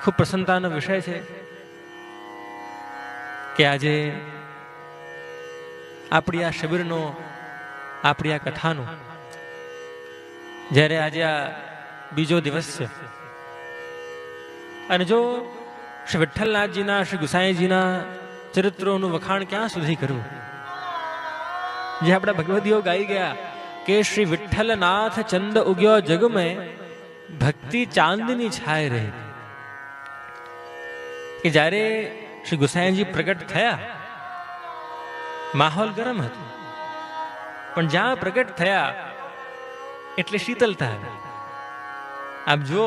ખૂબ પ્રસન્નતાનો વિષય છે કે આજે આપણી આ શિબિરનો, આપણી આ કથાનો, જ્યારે આજે આ બીજો દિવસ છે અને જો શ્રી વિઠ્ઠલનાથજીના, શ્રી ગુસાઈજીના ચરિત્રોનું વખાણ ક્યાં સુધી કરવું? જે આપણા ભગવદીઓ ગાઈ ગયા કે શ્રી વિઠ્ઠલનાથ ચંદ ઉગ્યો જગ મેં, ભક્તિ ચાંદની છાય રહે. કે જ્યારે શ્રી ગુસાઈજી પ્રગટ થયા, માહોલ ગરમ હતો, પણ જ્યાં પ્રગટ થયા એટલે શીતલતા. આપ જો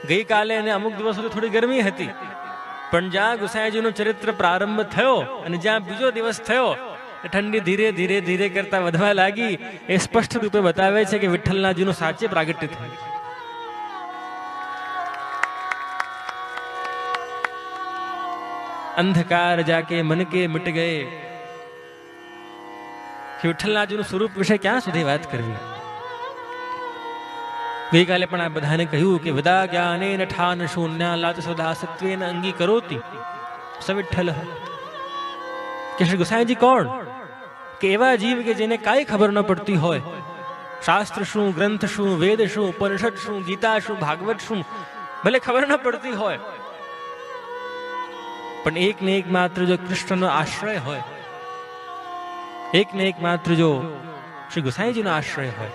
ગઈકાલે અને અમુક દિવસ સુધી થોડી ગરમી હતી, પણ જ્યાં ગુસાઈજીનું ચરિત્ર પ્રારંભ થયો અને જ્યાં બીજો દિવસ થયો, ઠંડી ધીરે ધીરે ધીરે કરતા વધવા લાગી. એ સ્પષ્ટ રૂપે બતાવે છે કે વિઠ્ઠલનાથજીનું સાચે પ્રાગટ્ય થયું. અંધકાર જાકે મન કે મિટ ગયે. વિઠ્ઠલનાથજીનું સ્વરૂપ વિશે ક્યાં સુધી વાત કરવી? ગઈકાલે પણ આ બધાને કહ્યું કે વદા જ્ઞાનેન ઠાન શૂન્યા લાત સદા સત્વેન અંગી કરોતિ સવિઠ્ઠલ. કે શ્રી ગુસાઈજી કોણ? કે એવા જીવ કે જેને કાંઈ ખબર ન પડતી હોય, શાસ્ત્ર શું, ગ્રંથ શું, વેદ શું, ઉપનિષદ શું, ગીતા શું, ભાગવત શું, ભલે ખબર ન પડતી હોય, પણ એક ને એક માત્ર જો કૃષ્ણનો આશ્રય હોય, એક ને એક માત્ર જો શ્રી ગુસાઈજીનો આશ્રય હોય,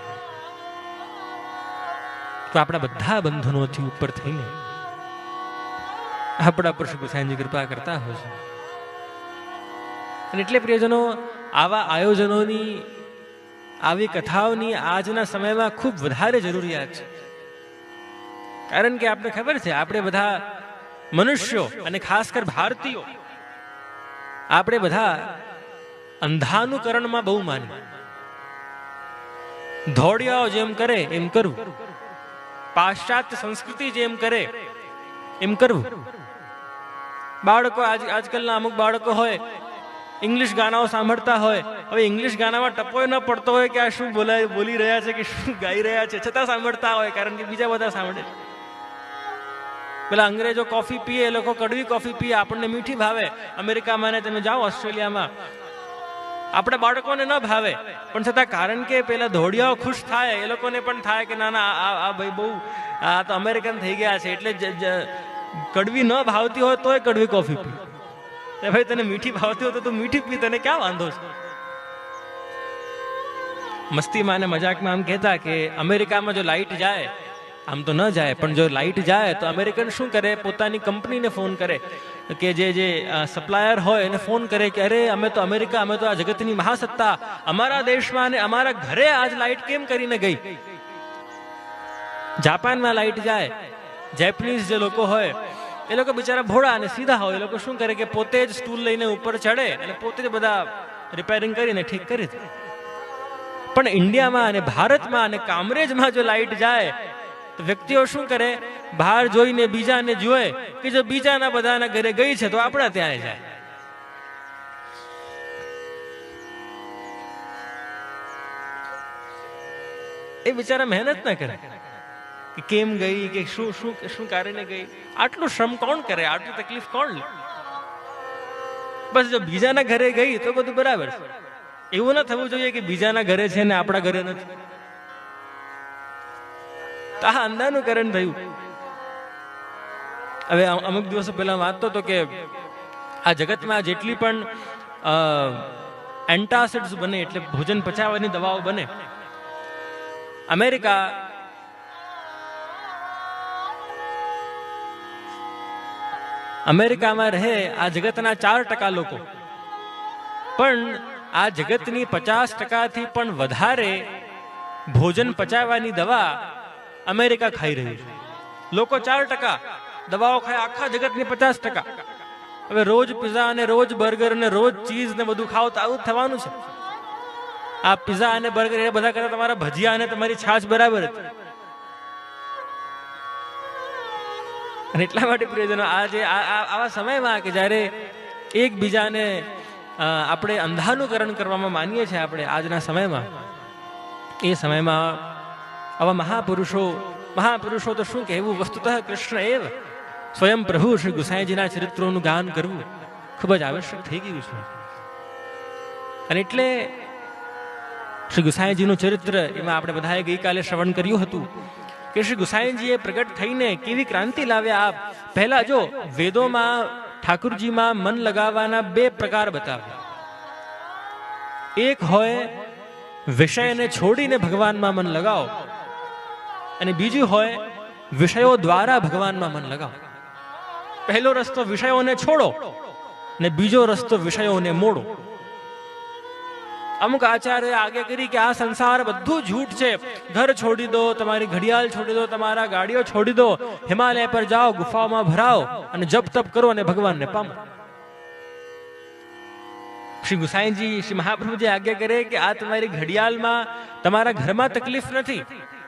તો આપણા બધા બંધનોથી ઉપર થઈને આપણા પર શ્રી ગુસાઈજી કૃપા કરતા હોય છે. અને એટલે પ્રિયજનો, આવા આયોજનોની, આવી કથાઓની આજના સમયમાં ખૂબ વધારે જરૂરિયાત છે. કારણ કે આપણે ખબર છે, આપણે બધા મનુષ્યો અને ખાસ કર ભારતીયો, આપણે બધા અંધાનુકરણમાં બહુ માનીએ. ધોડિયાઓ જેમ કરે એમ કરવું, પાશ્ચાત્ય સંસ્કૃતિ જેમ કરે એમ કરવું. બાળકો, આજકાલના અમુક બાળકો હોય, ઇંગ્લિશ ગાનાઓ સાંભળતા હોય. હવે ઇંગ્લિશ ગાનામાં ટપોય ન પડતો હોય કે આ શું બોલી રહ્યા છે કે શું ગાઈ રહ્યા છે, છતાં સાંભળતા હોય, કારણ કે બીજા બધા સાંભળે. પેલા અંગ્રેજો કોફી પીએ, એ લોકો કડવી કોફી પીએ, આપણને મીઠી ભાવે. અમેરિકામાં ને તમે જાઓ, ઓસ્ટ્રેલિયામાં, આપણે બાળકોને ન ભાવે, પણ છતાં કારણ કે પેલા ધોડિયાઓ ખુશ થાય, એ લોકોને પણ થાય કે ના ના, આ ભાઈ બહુ, આ તો અમેરિકન થઈ ગયા છે, એટલે કડવી ન ભાવતી હોય તોય કડવી કોફી પી. ભાઈ તને મીઠી ભાવતી હોય તો તું મીઠી પી, તને ક્યાં વાંધો છે? મસ્તીમાં અને મજાકમાં આમ કહેતા કે અમેરિકામાં જો લાઇટ જાય, આમ તો ન જાય, પણ જો લાઇટ જાય તો અમેરિકન શું કરે, પોતાની કંપનીને ફોન કરે, કે જે સપ્લાયર હોય એને ફોન કરે કે અરે અમે તો અમેરિકા, અમે તો આ જગતની મહાસત્તા, અમારા દેશમાં અને અમારા ઘરે આજ લાઇટ કેમ કરીને ગઈ? જાપાનમાં લાઇટ જાય, જેપનીઝ જે લોકો હોય એ લોકો બિચારા ભોળા અને સીધા હોય, એ લોકો શું કરે કે પોતે જ સ્ટૂલ લઈને ઉપર ચડે અને પોતે જ બધા રિપેરિંગ કરીને ઠીક કરી દે. પણ ઇન્ડિયામાં અને ભારતમાં અને કામરેજમાં જો લાઇટ જાય તો વ્યક્તિઓ શું કરે, બહાર જોઈને બીજાને જોવે કે જો બીજાના બધાના ઘરે ગઈ છે તો આપણા ત્યાં જાય. એ બિચારા મહેનત ના કરે કે કેમ ગઈ, કે શું શું શું કારણે ગઈ. આટલું શ્રમ કોણ કરે, આટલી તકલીફ કોણ લે? બસ જો બીજાના ઘરે ગઈ તો બધું બરાબર છે. એવું ના થવું જોઈએ કે બીજાના ઘરે છે ને આપણા ઘરે નથી. આ અંધાનુકરણ થયું. હવે અમુક દિવસો પહેલા વાંચતો હતો કે આ જગતમાં જેટલી પણ એન્ટાસિડ્સ બને, એટલે ભોજન પચાવવાની દવાઓ બને, અમેરિકામાં રહે આ જગતના 4% લોકો, પણ આ જગતની 50%થી પણ વધારે ભોજન પચાવવાની દવા અમેરિકા ખાઈ રહ્યું છે. લોકો 4% દવાઓ ખાય, આખા જગતની 50%. હવે રોજ પિઝા અને રોજ બર્ગર અને રોજ ચીઝ ને બધું ખાવ તો આવું જ થવાનું છે. આ પિઝા અને બર્ગર એ બધા કરતા તમારા ભજીયા અને તમારી છાશ બરાબર હતી. અને એટલા માટે પ્રિયજનો, આજે આવા સમયમાં કે જ્યારે એકબીજાને આપણે અંધાનુકરણ કરવામાં માનીએ છીએ, આપણે આજના સમયમાં, એ સમયમાં આવા મહાપુરુષો તો શું કહેવું, વસ્તુતઃ કૃષ્ણ એવ, સ્વયં પ્રભુ શ્રી ગુસાઈજીના ચરિત્રોનું ગાન કરવું ખૂબ જ આવશ્યક થઈ ગયું છે. અને એટલે શ્રી ગુસાઈજીનું ચરિત્ર એમાં આપણે બધાએ ગઈકાલે શ્રવણ કર્યું હતું કે શ્રી ગુસાઈજીએ પ્રગટ થઈને કેવી ક્રાંતિ લાવ્યા. આપ પહેલા જો વેદોમાં ઠાકુરજીમાં મન લગાવવાના 2 પ્રકાર બતાવ્યા. એક હોય વિષયને છોડીને ભગવાનમાં મન લગાવો, અને બીજું હોય વિષયો દ્વારા ભગવાનમાં મન લગાવો. પહેલો રસ્તો વિષયોને છોડો ને બીજો રસ્તો વિષયોને મોડો. અમુક આચાર્ય આજ્ઞા કરી કે આ સંસાર બધું જૂઠ છે, ઘર છોડી દો, તમારી ઘડિયાળ છોડી દો, તમારા ગાડીઓ છોડી દો, હિમાલય પર જાઓ, ગુફાઓમાં ભરાઓ અને જપ તપ કરો અને ભગવાનને પામો. શ્રી ગુસાઈજી, શ્રી મહાપ્રભુજી આજ્ઞા કરે કે આ તમારી ઘડિયાળમાં, તમારા ઘરમાં તકલીફ નથી,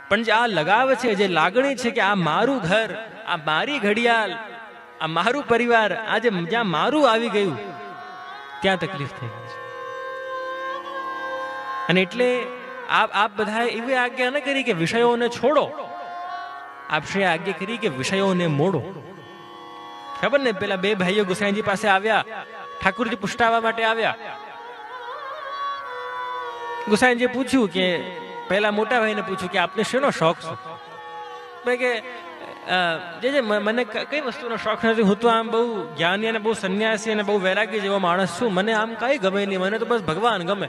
પણ જે આ લગાવ છે, જે લાગણી છે કે આ મારું ઘર, આ મારી ઘડિયાળ, આ મારું પરિવાર, આજે જ્યાં મારું આવી ગયું ત્યાં તકલીફ થઈ ગઈ છે. અને એટલે આપ બધાએ એવી આજ્ઞા ન કરી કે વિષયોને છોડો, આપશ્રી આજ્ઞા કરી કે વિષયોને મોડો. ખબર ને, પેલા 2 ભાઈઓ ગુસાઈજી પાસે આવ્યા, ઠાકુરજી પુષ્ટાવા માટે આવ્યા. ગુસાઈજીએ પૂછ્યું કે, પહેલા મોટા ભાઈને પૂછ્યું કે આપને શેનો શોખ છે? કે જે મને કઈ વસ્તુનો શોખ નથી, હું તો આમ બહુ જ્ઞાની અને બહુ સંન્યાસી અને બહુ વૈરાગી જેવો માણસ છું, મને આમ કઈ ગમે નહીં, મને તો બસ ભગવાન ગમે.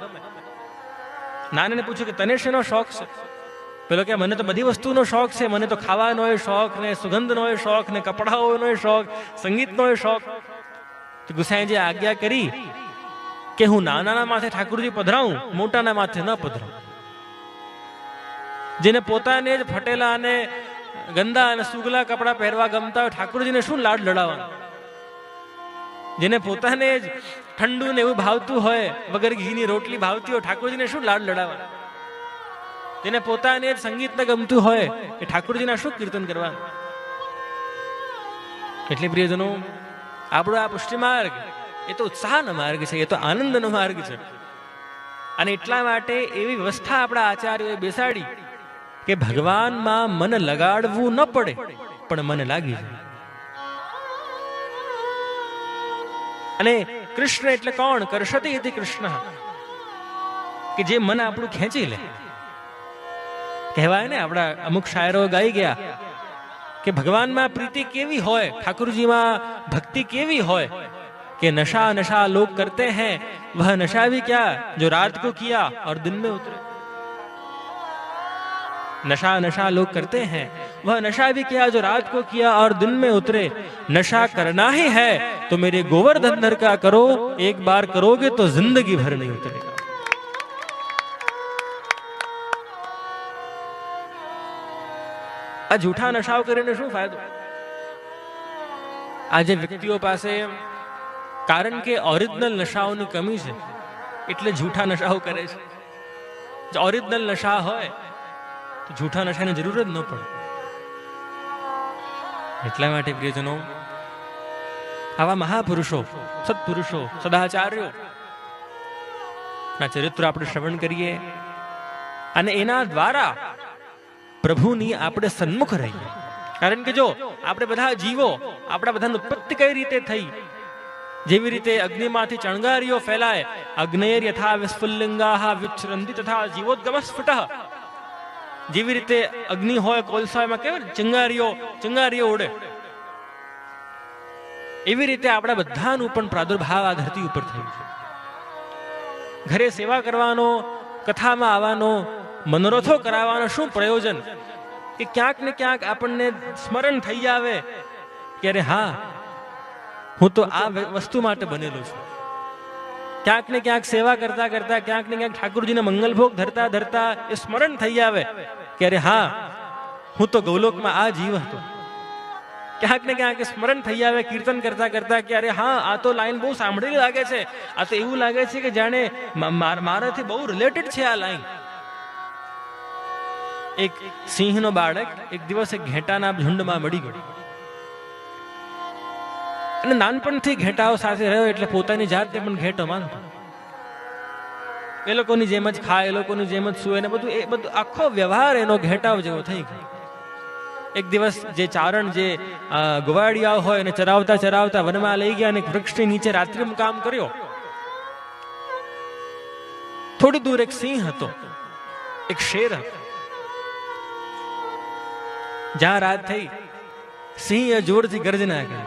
નાનાને પૂછ્યું કે તને શેનો શોખ છે? પેલો કે મને તો બધી વસ્તુનો શોખ છે, મને તો ખાવાનો શોખ ને, સુગંધનો શોખ ને, કપડાઓનો શોખ, સંગીતનો શોખ. તો ગુસાઈજીએ આજ્ઞા કરી કે હું નાનાના માથે ઠાકુરજી પધરાવું, મોટાના માથે ન પધરાવું. જેને પોતાને જ ફટેલા અને ગંદા અને સુગલા કપડા પહેરવા ગમતા હોય, ઠાકુરજીને શું લાડ લડાવવાના? જેને પોતાને જ ઠંડુ ને એવું ભાવતું હોય, વગર ઘીની રોટલી ભાવતી હોય, ઠાકોરજીને શું લાડ લડાવવાના? જેને પોતાને જ સંગીત ન ગમતું હોય, એ ઠાકોરજીના શું કીર્તન કરવાના? એટલે પ્રિયજનો, આપણો આ પુષ્ટિ માર્ગ એ તો ઉત્સાહનો માર્ગ છે, એ તો આનંદનો માર્ગ છે. અને એટલા માટે એવી વ્યવસ્થા આપણા આચાર્યોએ બેસાડી કે ભગવાનમાં મન લગાડવું ન પડે, પણ મન લાગી જાય. અને કૃષ્ણ એટલે કોણ? કરશતી ઇતિ કૃષ્ણ, કે જે મન આપણું ખેંચી લે. કહેવાય ને, આપણા અમુક શાયરો ગાઈ ગયા કે ભગવાનમાં પ્રીતિ કેવી હોય, ઠાकुरજીમાં ભક્તિ કેવી હોય कि नशा नशा लोग करते हैं, वह नशा भी क्या जो रात को किया और दिन में उतरे. नशा नशा लोग करते हैं, वह नशा भी क्या जो रात को किया और दिन में उतरे. नशा करना ही है तो मेरे गोवर्धन धर का करो, एक बार करोगे तो जिंदगी भर नहीं उतरेगा. આ જૂઠા નશાઓ કરીને શું ફાયદો? આજે વ્યક્તિઓ પાસે, કારણ કે ઓરિજિનલ નશાઓની કમી છે એટલે જૂઠા નશાઓ કરે છે. જો ઓરિજિનલ નશા હોય તો જૂઠા નશાની જરૂર જ ન પડે. એટલા માટે પ્રિયજનો, આવા મહાપુરુષો, સત્પુરુષો, સદાચાર્યો ના ચરિત્રો આપણે શ્રવણ કરીએ અને એના દ્વારા પ્રભુની આપણે સન્મુખ રહીએ. કારણ કે જો આપણે બધા જીવો, આપણા બધાની ઉત્પત્તિ કઈ રીતે થઈ, જેવી રીતે અગ્નિમાંથી ચણગારીઓ ફેલાય, અગ્નેર યથા વિસ્ફુલ્લિંગાહ વિચ્છરંતિ તથા જીવોદ્ગમ સ્ફુટઃ, જેવી રીતે અગ્નિ હોય, કોલસા, એમાં કેવી ચિંગારીઓ ઉડે, એવી રીતે આપણા બધાનું પણ પ્રાદુર્ભાવ આ ધરતી ઉપર થયું છે. ઘરે સેવા કરવાનો, કથામાં આવવાનો, મનોરથો કરાવવાનો શું પ્રયોજન? કે ક્યાંક ને ક્યાંક આપણને સ્મરણ થઈ આવે કે અરે હા, હું તો આ વસ્તુ માટે બનેલો છું. ક્યાંક ને ક્યાંક સેવા કરતા કરતા, ક્યાંક ને ક્યાંક ઠાકુરજીને મંગલભોગ ધરતા ધરતા એ સ્મરણ થઈ આવે કે અરે હા, હું તો ગૌલોકમાં આ જીવ હતો. ક્યાંક ને ક્યાંક સ્મરણ થઈ આવે કીર્તન કરતા કરતા કે અરે હા, આ તો લાઈન બહુ સાંભળેલી લાગે છે, આ તો એવું લાગે છે કે જાણે મારાથી બહુ રિલેટેડ છે આ લાઈન. એક સિંહનો બાળક એક દિવસ એક ઘેટાના ઝુંડમાં મળી ગયો અને નાનપણથી ઘેટાઓ સાથે રહ્યો એટલે પોતાની જાતને પણ ઘેટો માનતો. એ લોકોની જેમ જ ખાય, એ લોકોની જેમ જ સુવે ને બધું, એ બધું આખો વ્યવહાર એનો ઘેટાઓ જેવો થઈ ગયો. એક દિવસ જે ચારણ જે ગોવાળિયાઓ હોય એને ચરાવતા ચરાવતા વનમાં લઈ ગયા અને એક વૃક્ષની નીચે રાત્રિ મુકામ કર્યો. થોડી દૂર એક સિંહ હતો, એક શેર હતો. જ્યાં રાત થઈ સિંહે જોરથી ગર્જના કરી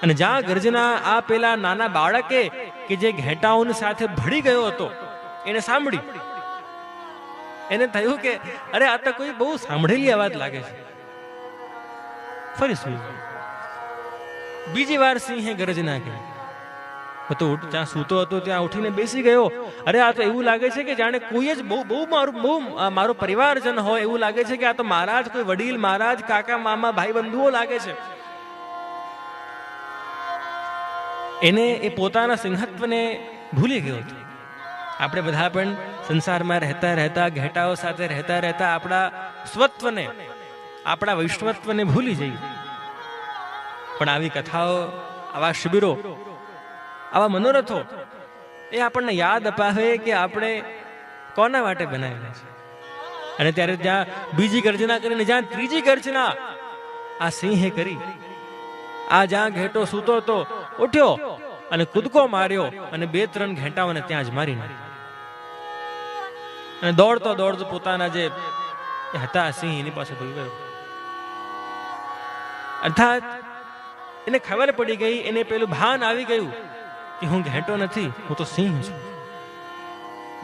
અને જ્યાં ગર્જના આ પેલા નાના બાળકે કે જે ઘેટાઓની સાથે ભળી ગયો હતો એને સાંભળી. એને થયું કે અરે આ તો કોઈ બહુ સાંભળેલી અવાજ લાગે છે. ફરી સુઈ ગયો. બીજી વાર સિંહે ગર્જના કરી તો જ્યાં સૂતો હતો ત્યાં ઉઠીને બેસી ગયો. અરે આ તો એવું લાગે છે કે જાણે કોઈ જ બહુ મારો પરિવારજન હોય એવું લાગે છે કે આ તો મારા જ કોઈ વડીલ, મારા જ કાકા, મામા, ભાઈ બંધુઓ લાગે છે. એને એ પોતાના સિંહત્વને ભૂલી ગયો હતો. આપણે બધા પણ સંસારમાં રહેતા રહેતા ઘેટાઓ સાથે રહેતા રહેતા આપણા સ્વત્વને, આપણા વૈષ્ણવત્વને ભૂલી જઈએ. પણ આવી કથાઓ, આવા શિબિરો, આવા મનોરથો એ આપણને યાદ અપાવે કે આપણે કોના માટે બનાવેલા છે. અને ત્યારે જ્યાં બીજી ગર્જના કરીને જ્યાં ત્રીજી ગર્જના આ સિંહે કરી, આ જ્યાં ઘેટો સૂતો હતો ઉઠ્યો અને કૂદકો માર્યો અને 2-3 ઘેટાઓને ત્યાં જ મારી નાખ્યા. અને દોડતો દોડતો પોતાના જે હતા સિંહ એની પાસે દોડી ગયો. અર્થાત એને ખબર પડી ગઈ, એને પેલું ભાન આવી ગયું કે હું ઘેટો નથી, હું તો સિંહ છું.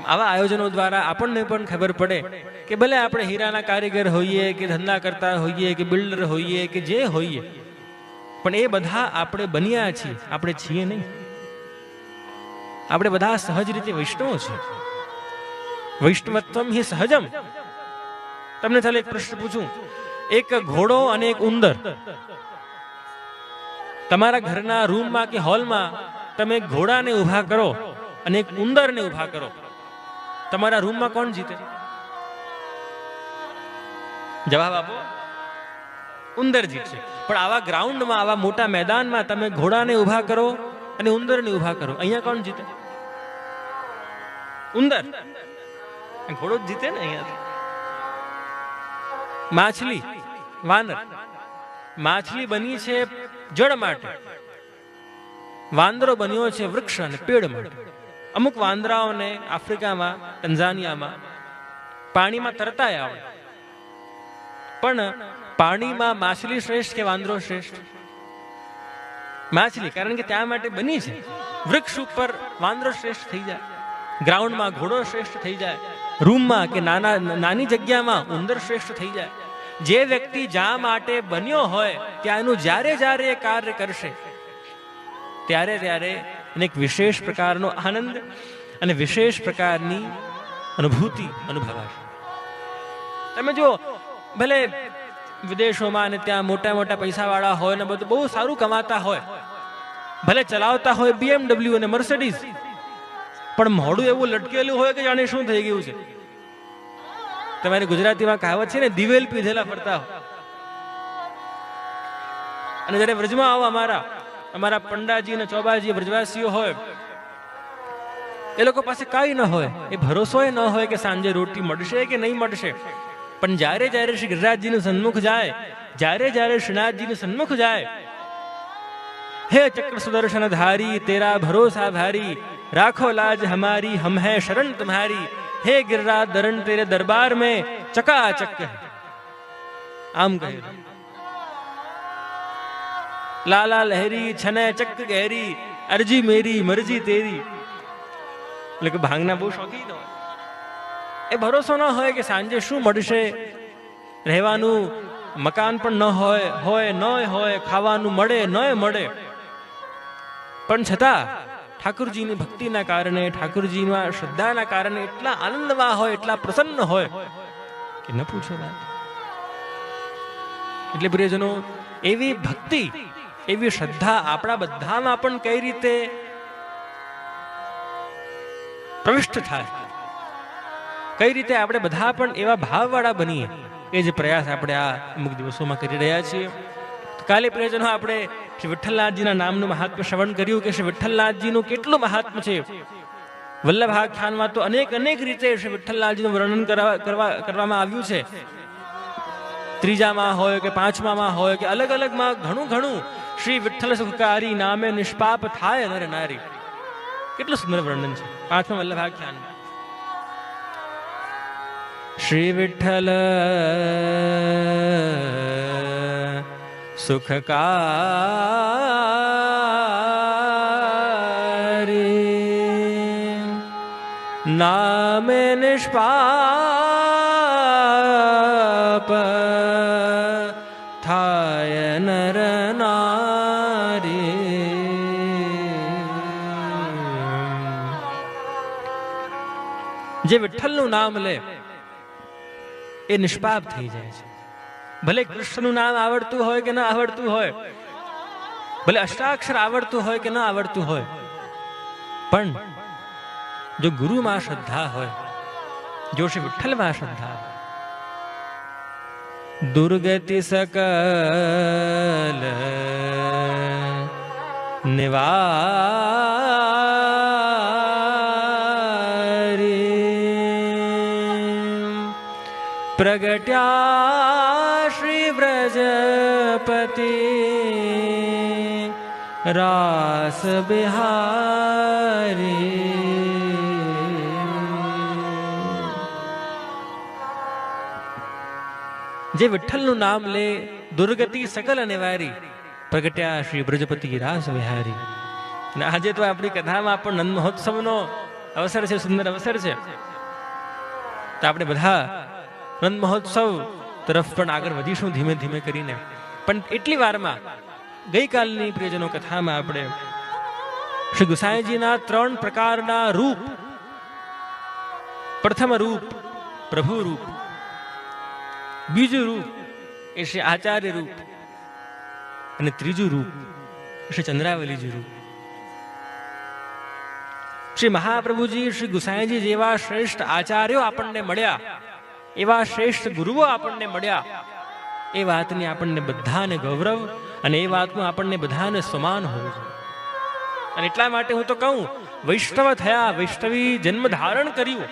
આવા આયોજનો દ્વારા આપણને પણ ખબર પડે કે ભલે આપણે હીરાના કારીગર હોઈએ કે ધંધા કરતા હોઈએ કે બિલ્ડર હોઈએ કે જે હોઈએ, પણ એ બધા આપણે બન્યા છીએ, આપણે છીએ નહીં. આપણે બધા સહજ રીતે વૈષ્ણવ છીએ. વૈષ્ણવત્વમ હિ સહજમ. તમને ચાલો એક પ્રશ્ન પૂછું. એક ઘોડો અને એક ઉંદર તમારા ઘરના રૂમમાં કે હોલમાં તમે ઘોડાને ઊભા કરો અને એક ઉંદરને ઊભા કરો, તમારા રૂમમાં કોણ જીતે? જવાબ આપો. ઉંદર જીતશે. પણ આવા ગ્રાઉન્ડમાં, આવા મોટા મેદાનમાં તમે ઘોડાને ઊભા કરો અને ઉંદરને ઊભા કરો, અહીંયા કોણ જીતે? ઉંદર. ઘોડો જ જીતે ને અહીંયા. માછલી, વાનર. માછલી બની છે જળ માટે, વાંદરો બન્યો છે વૃક્ષ અને પેડ માટે. અમુક વાંદરાઓને આફ્રિકામાં, ટંઝાનિયામાં પાણીમાં તરતા આવડે, પણ પાણીમાં માછલી શ્રેષ્ઠ કે વાંદરો શ્રેષ્ઠ? માછલી, કારણ કે ત્યાં માટે બની છે. વૃક્ષ ઉપર વાંદરો શ્રેષ્ઠ થઈ જાય, ગ્રાઉન્ડમાં ઘોડો શ્રેષ્ઠ થઈ જાય, રૂમમાં કે નાની જગ્યામાં ઉંદર શ્રેષ્ઠ થઈ જાય. જે વ્યક્તિ જ્યાં માટે બન્યો હોય ત્યાંનું જ્યારે જ્યારે એ કાર્ય કરશે ત્યારે ત્યારે એને એક વિશેષ પ્રકારનો આનંદ અને વિશેષ પ્રકારની અનુભૂતિ અનુભવાશે. તમે જો ભલે વિદેશોમાં અને ત્યાં મોટા મોટા પૈસાવાળા હોય ને બધું બહુ સારું કમાતા હોય, ભલે ચલાવતા હોય BMW અને મર્સિડીઝ, પણ મોઢું એવું લટકેલું હોય કે જાણે શું થઈ ગયું છે. તમારી ગુજરાતીમાં કહાવત છે ને, દિવેલ પીધેલા ફરતા હોય. અને જયારે વ્રજમાં આવો, અમારા પંડાજી અને ચોબાજી વ્રજવાસીઓ હોય, એ લોકો પાસે કાંઈ ન હોય, એ ભરોસો ન હોય કે સાંજે રોટી મળશે કે નહીં મળશે. પણ જ્યારે જ્યારે શ્રી ગિરિરાજજીનું સન્મુખ જાય, જ્યારે જ્યારે શ્રીનાથજીનું સન્મુખ જાય, હે ચક્ર સુદર્શન ધારી તેરા ભરોસા ભારી, રાખો લાજ હમારી હમ હૈ શરણ તુમ્હારી, હે गिरिराज दरण तेरे दरबार में चकाचक है. आम कहे लाला लहरी छने चक गहरी, अर्जी मेरी मर्जी तेरी. એટલે કે ભાંગના બહુ શોખીન હોય. એ ભરોસો ન હોય કે સાંજે શું મળશે, રહેવાનું મકાન પણ ન હોય ન હોય, ખાવાનું મળે ન મળે, પણ છતાં ઠાકુરજીની ભક્તિના કારણે, ઠાકુરજીના શ્રદ્ધાના કારણે એટલા આનંદમાં હોય, એટલા પ્રસન્ન હોય કે ન પૂછો વાત. એટલે પ્રિયજનો, એવી ભક્તિ, એવી શ્રદ્ધા આપણા બધામાં પણ કઈ રીતે પ્રવિષ્ટ થાય, કઈ રીતે આપણે બધા પણ એવા ભાવવાળા બનીએ, એ જ પ્રયાસ આપણે આ અમુક દિવસોમાં કરી રહ્યા છીએ. કાલે પ્રિયજનો આપણે શ્રી વિઠ્ઠલનાથજીના નામનું મહાત્મ્ય શ્રવણ કર્યું કે શ્રી વિઠ્ઠલનાથજીનું કેટલું મહાત્મ્ય છે. વલ્લભાખ્યાનમાં તો અનેક રીતે શ્રી વિઠ્ઠલનાથજીનું વર્ણન કરવામાં આવ્યું છે. ત્રીજામાં હોય કે પાંચમામાં હોય કે અલગ અલગમાં ઘણું ઘણું શ્રી વિઠ્ઠલ સુખકારી નામે નિષ્પાપ થાય નર નારી. કેટલું સુંદર વર્ણન છે પાંચમા વલ્લભાખ્યાન. શ્રી વિઠ્ઠલ સુખકારી નામે નિષ્પાપ થાય નર નારી. જે વિઠ્ઠલનું નામ લે એ નિષ્પાપ થઈ જાય છે. ભલે કૃષ્ણનું નામ આવડતું હોય કે ના આવડતું હોય, ભલે અષ્ટાક્ષર આવડતું હોય કે ના આવડતું હોય, પણ જો ગુરુમાં શ્રદ્ધા હોય, જો શ્રી વિઠ્ઠલમાં શ્રદ્ધા હોય, દુર્ગતિ સકલ નિવારી પ્રગટ્યા શ્રી વ્રજપતિ રાસ બિહારી. જે વિઠ્ઠલનું નામ લે દુર્ગતિ સકલ નિવારી પ્રગટ્યા શ્રી બ્રજપતિ રાસ વિહારી. અને આજે તો આપણી કથામાં પણ નંદ મહોત્સવનો અવસર છે, સુંદર અવસર છે. તો આપણે બધા નંદ મહોત્સવ તરફ પણ આગળ વધીશું ધીમે ધીમે કરીને. પણ એટલી વારમાં ગઈકાલની પ્રિયજનો કથામાં આપણે શ્રી ગુસાઈજીના 3 પ્રકારના રૂપ, પ્રથમ રૂપ પ્રભુ રૂપ, બીજું રૂપ એ શ્રી આચાર્ય રૂપ, અને ત્રીજું રૂપ શ્રી ચંદ્રાવલીજી રૂપ. શ્રી મહાપ્રભુજી શ્રી ગુસાઈજી જેવા શ્રેષ્ઠ આચાર્યો આપણને મળ્યા, એવા શ્રેષ્ઠ ગુરુઓ આપણને મળ્યા, એ વાતની આપણને બધાને ગૌરવ અને એ વાતનું આપણને બધાને સમાન હોવું જોઈએ. અને એટલા માટે હું તો કહું, વૈષ્ણવ થયા, વૈષ્ણવી જન્મ ધારણ કર્યું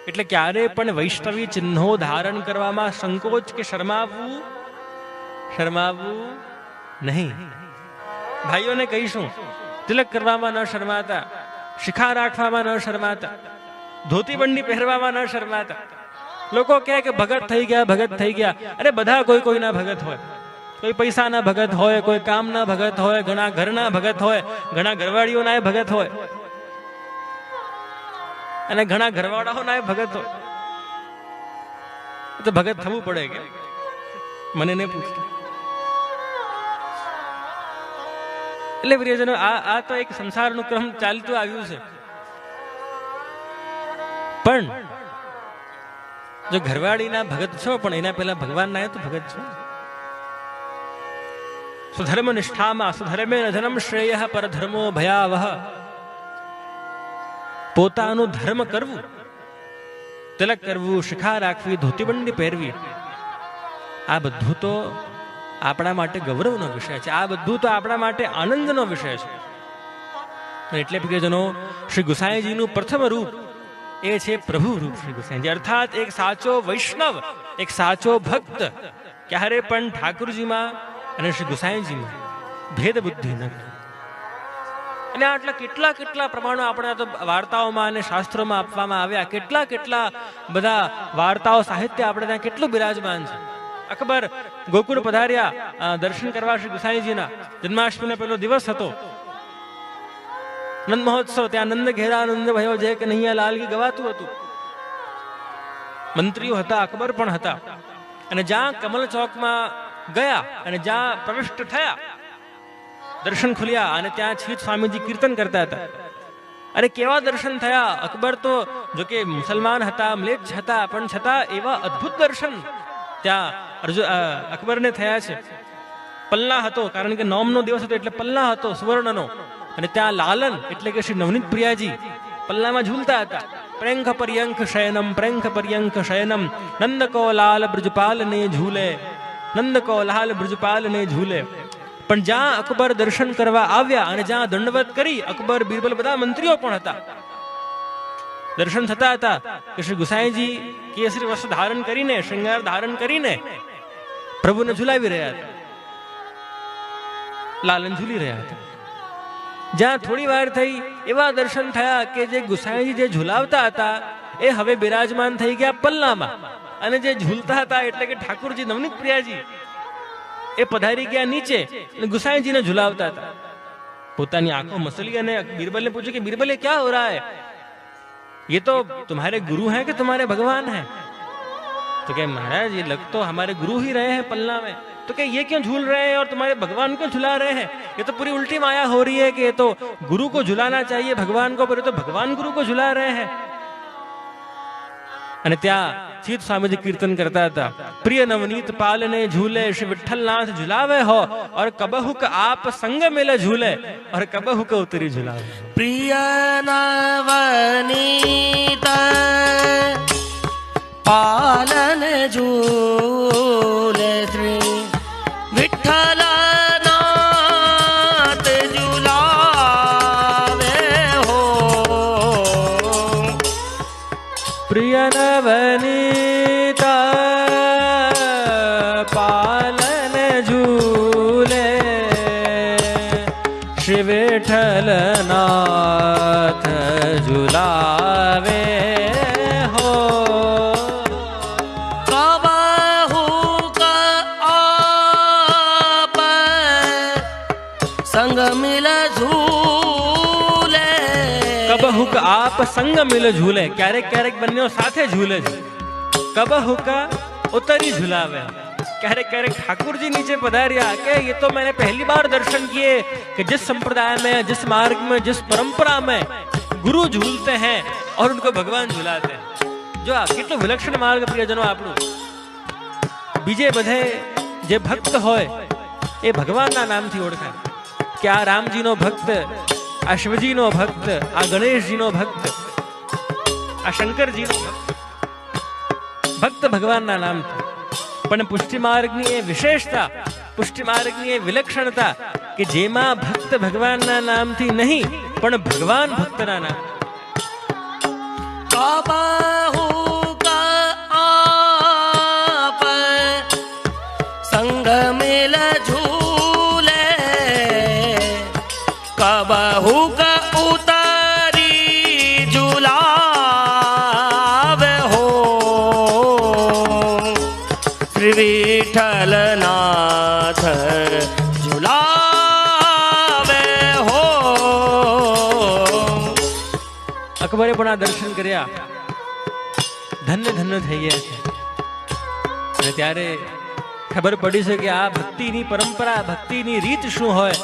એટલે ક્યારે પણ વૈષ્ણવી ચિહ્નો ધારણ કરવામાં સંકોચ કે શરમાવવું નહીં. ભાઈઓને કહીશું, તિલક કરવામાં ન શરમાતા, શિખા રાખવામાં ન શરમાતા, ધોતી બંડી પહેરવામાં ન શરમાતા. લોકો કહે કે ભગત થઈ ગયા. અરે બધા કોઈ કોઈના ભગત હોય. કોઈ પૈસાના ભગત હોય, કોઈ કામના ભગત હોય, ઘણા ઘરના ભગત હોય, ઘણા ઘરવાળીઓના ભગત હોય, અને ઘણા ઘરવાળાઓના ભગત હોય. તો ભગત થવું પડે કે મને નહીં પૂછતું. એટલે પ્રિયજનો, આ તો એક સંસારનું ક્રમ ચાલતું આવ્યું છે. પણ જો ઘરવાળીના ભગત છો, પણ એના પહેલા ભગવાનના તો ભગત છો. સુધર્મ નિષ્ઠામાં સુધર્મે ધર્મ શ્રેય પરધર્મો ભયાવહ. પોતાનું ધર્મ કરવું, તિલક કરવું, શિખા રાખવી, ધોતીબંડી પહેરવી, આ બધું તો આપણા માટે ગૌરવનો વિષય છે. આ બધું તો આપણા માટે આનંદનો વિષય છે. એટલે પ્રિયજનો, શ્રી ગુસાઈજીનું પ્રથમ રૂપ એ છે પ્રભુ રૂપ શ્રી ગુસાઈજી. અર્થાત એક સાચો વૈષ્ણવ, એક સાચો ભક્ત ક્યારે પણ ઠાકુરજીમાં અને શ્રી ગુસાઈજીમાં ભેદ બુદ્ધિ ન કરે. અને આટલા કેટલા પ્રમાણો આપણા તો વાર્તાઓમાં અને શાસ્ત્રોમાં આપવામાં આવ્યા. કેટલા બધા વાર્તાઓ, સાહિત્ય આપણે ત્યાં કેટલું બિરાજમાન છે. અકબર ગોકુળ પધાર્યા દર્શન કરવા શ્રી ગુસાઈજીના. જન્માષ્ટમીનો પહેલો દિવસ હતો, નંદ મહોત્સવ. ત્યાં નંદ ઘેરા નંદ ભયો જય કન્હૈયા લાલ કી ગવાતું હતું. મંત્રીઓ હતા, અકબર પણ હતા. અને જ્યાં કમલ ચોકમાં ગયા અને જ્યાં પ્રવિષ્ટ થયા, દર્શન ખુલ્યા અને ત્યાં છીત સ્વામીજી કીર્તન કરતા હતા. અરે કેવા દર્શન થયા! અકબર તો જો કે મુસલમાન હતા, મ્લેચ્છ હતા, પણ છતાં એવા અદ્ભુત દર્શન ત્યાં અકબરને થયા છે. પલ્લા હતો, કારણ કે નોમનો દિવસ હતો એટલે પલ્લા હતો સુવર્ણનો. અને ત્યાં લાલન એટલે કે શ્રી નવનીત પ્રિયાજી પલ્લામાં ઝૂલતા હતા. પ્રેંખ પર્યંક શયનમ નંદ કો લાલ બ્રજપાલ ને ઝૂલે, નંદ કો લાલ બ્રજપાલ ને ઝૂલે. પણ જ્યાં અકબર દર્શન કરવા આવ્યા અને જ્યાં દંડવત કરી, અકબર, બિરબલ બધા મંત્રીઓ પણ હતા. દર્શન થતા હતા કે શ્રી ગુસાઈજી કેસરી વસ્ત્ર ધારણ કરીને, શૃંગાર ધારણ કરીને પ્રભુને ઝુલાવી રહ્યા હતા, લાલન ઝૂલી રહ્યા હતા. જ્યાં થોડી વાર થઈ એવા દર્શન થયા કે જે ગુસાઈજી જે ઝુલાવતા હતા એ હવે બિરાજમાન થઈ ગયા પલ્લામાં, અને જે ઝૂલતા હતા એટલે કે ઠાકુરજી નવનીત પ્રિયાજી એ પધારી ગયા નીચે અને ગુસાઈજીને ઝુલાવતા હતા. પોતાની આંખો મસલી અને બીરબલને પૂછ્યું કે बीरबल क्या हो रहा है, ये तो तुम्हारे गुरु हैं कि तुम्हारे भगवान हैं? तो क्या महाराज ये लग तो हमारे गुरु ही रहे हैं पलना में, तो क्या ये क्यों झूल रहे हैं और तुम्हारे भगवान क्यों झुला रहे हैं? ये तो पूरी उल्टी माया हो रही है कि ये तो गुरु को झुलाना चाहिए भगवान को, पर ये तो भगवान गुरु को झुला रहे हैं. અને ત્યાં ચિત સ્વામીજી કીર્તન કરતા હતા, પ્રિય નવનીત પાલને ઝૂલે શ્રી વિઠ્ઠલનાથ ઝુલાવે હો और कबहुक आप संग मिल झूले और कबहुक उतरी झुलावे. प्रिय नवनीत पालन झूले श्री विठ्ठलनाथ झुलावे हो. प्रिय नवनीत पालन झूले श्री विठ्ठलनाथ झुलावे हो. कबहुक आप संग मिल झूले. કબહુક આપ સંગ મિલ ઝૂલે, ક્યારેક ક્યારેક બંને સાથે ઝૂલે છે. કબહુક ઉતરી झुलावे, क्यारेक क्यारेक ठाकुर जी नीचे पधारिया कि ये तो मैंने पहली बार दर्शन किए कि जिस संप्रदाय में, जिस मार्ग में, जिस परंपरा में गुरु झूलते हैं और उनको भगवान झुलाते हैं. जो आ કેટલો વિલક્ષણ માર્ગ પ્રિયજનો આપણું. બીજે બધે જે ભક્ત હોય એ ભગવાનના નામથી ઓળખાય કે આ રામજીનો ભક્ત, આ શિવજીનો ભક્ત, આ ગણેશજીનો ભક્ત, આ શંકરજીનો ભક્ત. ભક્ત ભગવાનના નામથી. પણ પુષ્ટિ માર્ગની એ વિશેષતા, પુષ્ટિ માર્ગની એ વિલક્ષણતા કે જેમાં ભક્ત ભગવાનના નામથી નહીં પણ ભગવાન ભક્તના નામ. कबहुक आप संग मिल झूले. कबहुक उतरी झुलावे हो. श्री विठ्ठलनाथ झुलावे हो. અકબરે પણ આ દર્શન કર્યા, ધન્ય ધન્ય થઈ ગયા છે. અને ત્યારે ખબર પડી છે કે આ ભક્તિની પરંપરા, ભક્તિની રીત શું હોય.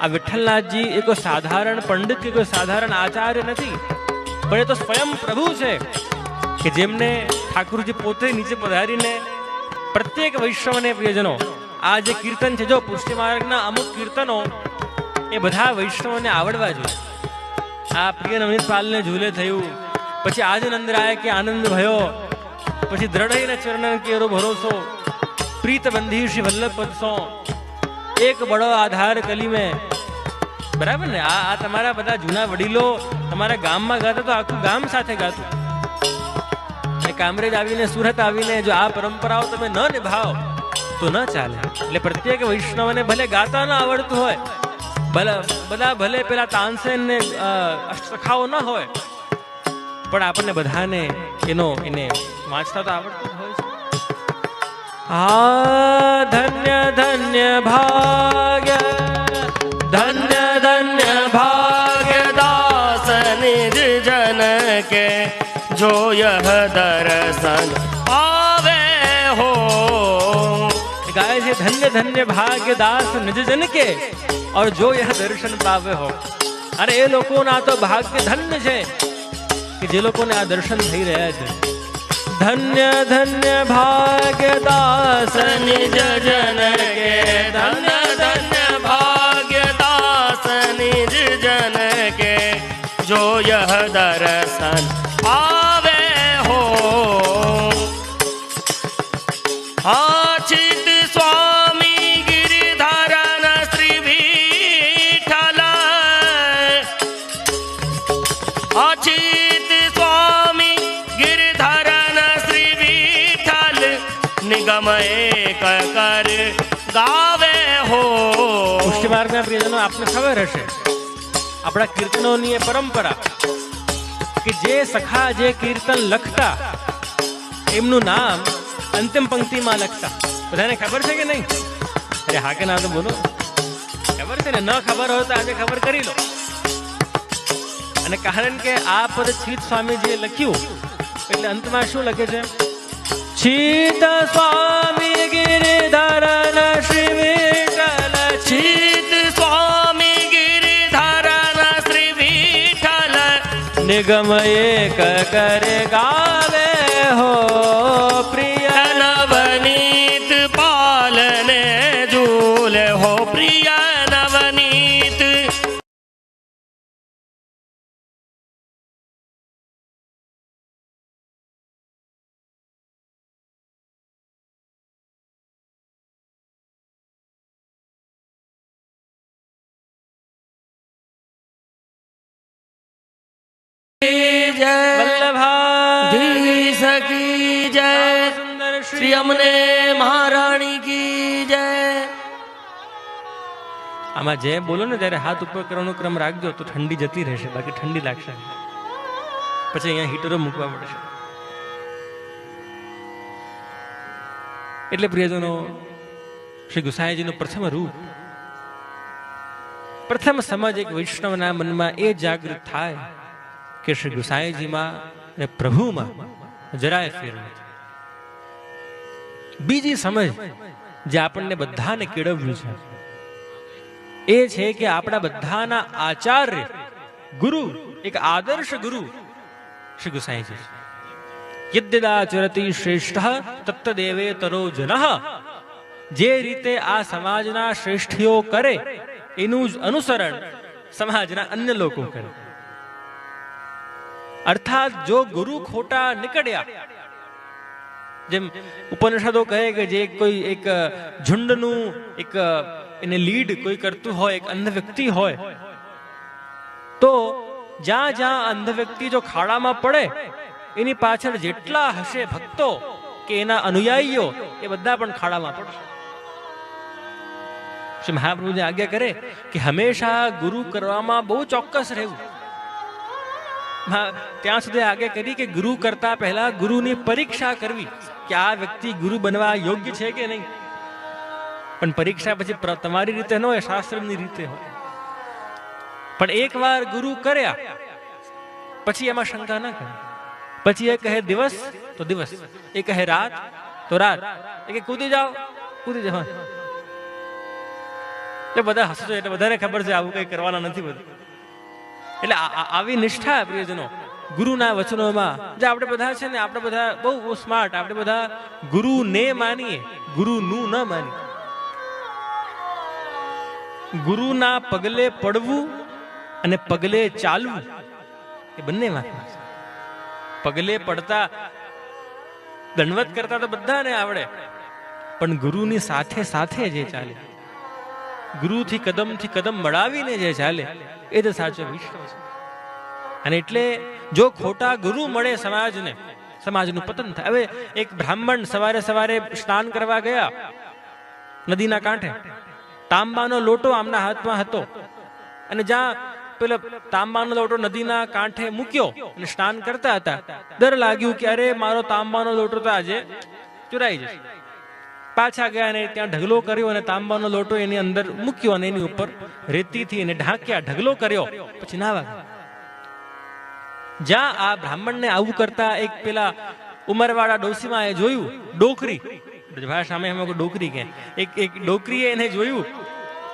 આ વિઠ્ઠલનાથજી એ કોઈ સાધારણ પંડિત કે કોઈ સાધારણ આચાર્ય નથી, પણ એ તો સ્વયં પ્રભુ છે કે જેમને ઠાકુરજી પોતે નીચે પધારીને પ્રત્યેક વૈષ્ણવને પ્રિયજનો આ જે કીર્તન છે, જો પુષ્ટિ માર્ગના અમુક કીર્તનો એ બધા વૈષ્ણવને આવડવા જોઈએ. આ પ્રિય નવનીત પાલને ઝૂલે થયું, પછી આજ નંદરાય કે આનંદ ભયો, પછી દ્રઢ ચરણ કેરો ભરોસો, પ્રીત બંધી શ્રી વલ્લભ પદસો, એક બડો આધાર કલી મેં. બરાબર ને? આ તમારા બધા જૂના વડીલો તમારા ગામમાં ગાતા તો આખું ગામ સાથે ગાતું. કામરેજ આવીને, સુરત આવીને જો આ પરંપરાઓ તમે ન નિભાવો તો ન ચાલે. એટલે પ્રત્યેક વૈષ્ણવને ભલે ગાતા ન આવડતું હોય, બધા ભલે પેલા તાનસેન ને અષ્ટસખાઓ ન હોય, પણ આપણને બધાને એને વાંચતા તો આવડતું હોય છે. હા ધન્ય ધન્ય ભાગ્ય, धन्य धन्य भाग्य दास निज जन के जो यह दर्शन आवे हो. गाय છે ધન્ય ધન્ય ભાગ્ય દાસ નિજ જન કે और जो यह दर्शन पावे हो. अरे એ લોકોના તો ભાગ્ય ધન્ય છે કે જે લોકોને આ દર્શન થઈ રહ્યા છે. ધન્ય ધન્ય ભાગ્ય દાસ निज जन के धन्य धन्य भाग्य दास निज जन के जो यह दर्शन आवे हो. आचित स्वामी गिरिधरन श्री विठ्ठल, अचित स्वामी गिरिधरन श्री विठ्ठल निगम एक कर गावे हो। પુષ્ટિ માર્ગના પ્રિયજનો આપને ખબર હશે, આપણા કીર્તનોની એ પરંપરા કે જે સખા જે કીર્તન લખતા એમનું નામ અંતિમ પંક્તિમાં લખતા. બધાને ખબર છે કે નહીં? અરે હા કે ના તો બોલો. ખબર છે ને? ન ખબર હોય તો આજે ખબર કરી લો. અને કારણ કે આ પદ છીત સ્વામીજીએ લખ્યું એટલે અંતમાં શું લખે છે? છીત સ્વામી ગિરિધરન શ્રી વિઠ્ઠલ, છીત સ્વામી ગિરિધરન શ્રી વિઠ્ઠલ, નિગમ એક કરે ગાવે હો પ્રિય નવનીત પાલને ઝૂલે હો પ્રિય નવનીત. જય વલ્લભાધીશ સખી જય, સુંદર શ્રી અમને મહારાણી કી જય. આમાં જે બોલો ને ત્યારે હાથ ઉપર કરવાનો ક્રમ રાખજો તો ઠંડી જતી રહેશે, બાકી ઠંડી લાગશે. પછી અહીંયા હીટરો મૂકવા પડશે. એટલે પ્રિયજનો, શ્રી ગુસાઈજીનું પ્રથમ રૂપ, પ્રથમ સમજ એક વૈષ્ણવના મનમાં એ જાગૃત થાય કે શ્રી ગુસાઈજીમાં અને પ્રભુમાં જરાય ફેર નથી. બીજી સમજ જે આપણને બધાને કેળવ્યું છે એ છે કે આપણા બધાના આચાર્ય ગુરુ, એક આદર્શ ગુરુ શ્રી ગુસાઈજી. યદ્યદાચરતિ શ્રેષ્ઠ તત્તદેવેતરો જનઃ. જે રીતે આ સમાજના શ્રેષ્ઠીઓ કરે એનું જ અનુસરણ સમાજના અન્ય લોકો કરે. અર્થાત જો ગુરુ ખોટા નીકળ્યા, જેમ ઉપનિષદો કહે કે જે કોઈ એક ઝુંડનું એક એને લીડ કોઈ કરતું હોય, એક અંધ વ્યક્તિ હોય, તો જ્યાં જ્યાં અંધ વ્યક્તિ જો ખાડામાં પડે એની પાછળ જેટલા હશે ભક્તો કે એના અનુયાયીઓ એ બધા પણ ખાડામાં પડશે. શ્રી મહાપ્રભુજી આજ્ઞા કરે કે હંમેશા ગુરુ કરવામાં બહુ ચોક્કસ રહેવું. ત્યાં સુધી આજ્ઞા કરી કે ગુરુ કરતા પહેલા ગુરુની પરીક્ષા કરવી કે આ વ્યક્તિ ગુરુ બનવા યોગ્ય છે કે નહીં. પણ પરીક્ષા પછી તમારી રીતે ન હોય, શાસ્ત્રની રીતે હોય. પણ એકવાર ગુરુ કર્યા પછી એમાં શંકા ન કરે. પછી એ કહે દિવસ તો દિવસ, એ કહે રાત તો રાત, એ કે કૂદી જાઓ કૂદી જાઓ. એટલે બધા હસજો, એટલે બધાને ખબર છે આવું કઈ કરવાના નથી બધું. એટલે આવી નિષ્ઠા પ્રિયજનો ગુરુના વચનોમાં, જે આપણે બધા છે ને, આપણે બધા બહુ સ્માર્ટ, આપણે બધા ગુરુને માનીએ, ગુરુનું ન માનીએ. ગુરુના પગલે પડવું અને પગલે ચાલવું એ બંને વાંચવા છે. પગલે પડતા દંડવત કરતા તો બધાને આવડે, પણ ગુરુની સાથે સાથે જે ચાલે, ગુરુથી કદમ મળાવીને જે ચાલે એ તો સાચો વિશ્વ છે. અને એટલે જો ખોટા ગુરુ મળે સમાજને, સમાજનું પતન થાય. હવે એક બ્રાહ્મણ સવારે સવારે સ્નાન કરવા ગયા નદીના કાંઠે, તાંબાનો લોટો આમના હાથમાં હતો, અને જ્યાં પેલો તાંબાનો લોટો નદીના કાંઠે મૂક્યો અને સ્નાન કરતા હતા, ડર લાગ્યું કે અરે મારો તાંબાનો લોટો તો આજે ચોરાઈ જશે. પાછા ગયા અને ત્યાં ઢગલો કર્યો અને તાંબાનો લોટો એની અંદર મૂક્યો અને એની ઉપર રેતીથી એને ઢાંક્યા, ઢગલો કર્યો, પછી નાવા ગયા. જ્યાં આ બ્રાહ્મણને આવું કરતા એક પેલા ઉંમરવાળા ડોસીમાં એ જોયું, ડોકરી ભાષામાં અમે ડોકરી કે એક ડોકરીએ એને જોયું,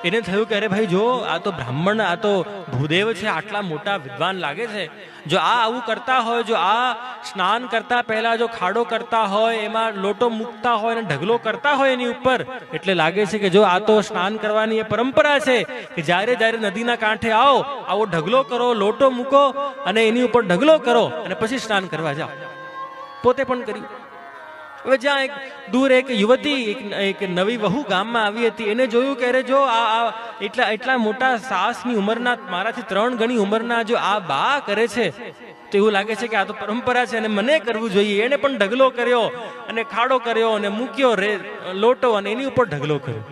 એને થયું કે અરે ભાઈ જો આ તો બ્રાહ્મણ, આ તો ભૂદેવ છે, આટલા મોટા વિદ્વાન લાગે છે, જો આ આવું કરતા હોય, જો આ સ્નાન કરતા પહેલા જો ખાડો કરતા હોય, એમાં લોટો મૂકતા હોય અને ઢગલો કરતા હોય એની ઉપર, એટલે લાગે છે કે જો આ તો સ્નાન કરવાની એ પરંપરા છે કે જ્યારે જ્યારે નદીના કાંઠે આવો, આવો ઢગલો કરો, લોટો મૂકો અને એની ઉપર ઢગલો કરો અને પછી સ્નાન કરવા જાઓ. પોતે પણ કર્યું. હવે જ્યાં એક દૂર એક યુવતી એક નવી વહુ ગામમાં આવી હતી, એને જોયું કે અરે જો આ એટલા મોટા સાસની ઉંમરના, મારાથી 3 ગણી ઉંમરના જો આ બા કરે છે, તો એવું લાગે છે કે આ તો પરંપરા છે અને મને કરવું જોઈએ. એને પણ ઢગલો કર્યો અને ખાડો કર્યો અને મૂક્યો લોટો અને એની ઉપર ઢગલો કર્યો.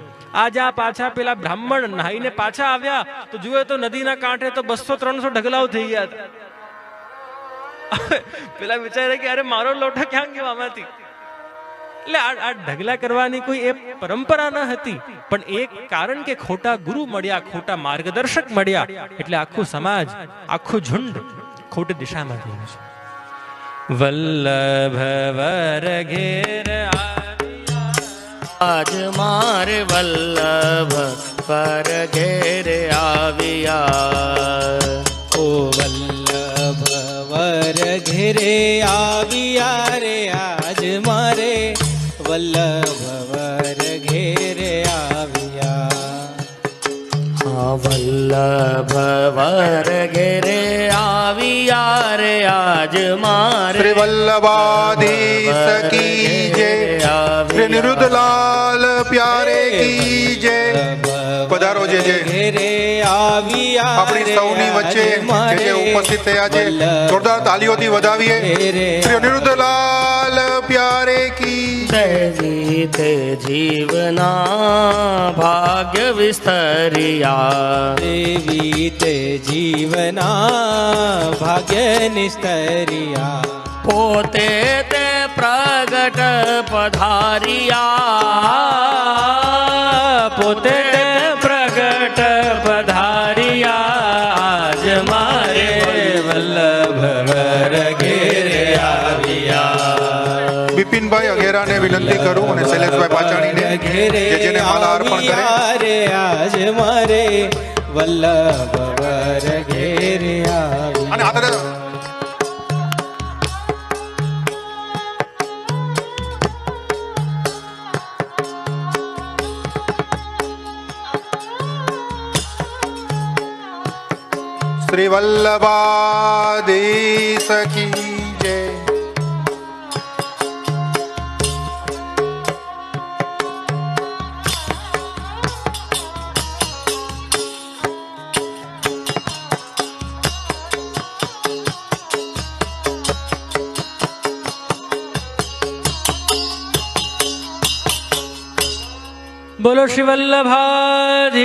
આજ આ પાછા પેલા બ્રાહ્મણ નાહીને પાછા આવ્યા તો જુએ તો નદીના કાંઠે તો 200-300 ઢગલાઓ થઈ ગયા હતા. પેલા વિચારે કે અરે મારો લોટો ક્યાં ગયો આમાંથી. એટલે આ ઢગલા કરવાની કોઈ એ પરંપરા ન હતી, પણ એક કારણ કે ખોટા ગુરુ મળ્યા, ખોટા માર્ગદર્શક મળ્યા, એટલે આખું સમાજ, આખું ઝુંડ ખોટી દિશામાં ગયું છે. વલ્લભ વર ઘેર આજ મારે વલ્લભ પર ઘેર આવ્યા. ઓ વલ્લભ વર ઘેરે આવ્યા રે, આજ મારે વલ્લભ વર ઘેરે આવ્યા. વલ્લભ વર ઘેરે આવ્યા રે, આજ મારે શ્રી વલ્લભાધીશ કી જય, શ્રી નિરુદ્ધલાલ પ્યારે કી જય. પધારો જે ઘેરે આવ્યા આપણી સૌની વચ્ચે જે ઉપસ્થિત થયા છે, જોરદાર તાલીઓથી વધાવીએ. શ્રી નિરુદ્ધલાલ પ્યારે કી જય. તે જીવના ભાગ્ય વિસ્તર્યા, દેવી તે જીવના ભાગ્ય નિસ્તર્યા. પોતે તે પ્રગટ પધારિયા, પોતે પ્રગટ પધારિયા. આજ મારે વલ્લભ વર ઘેરે આવ્યા. બિપિનભાઈ અઘેરાને વિનંતી કરું અને શૈલેષભાઈ પાચાણીને કે જેને માલા અર્પણ કરે. આજ મારે વલ્લભ વર ઘેરે આવ્યા. અને આ શ્રી વલ્લભાધીશ કી જય. બોલો શ્રી વલ્લભાધીશ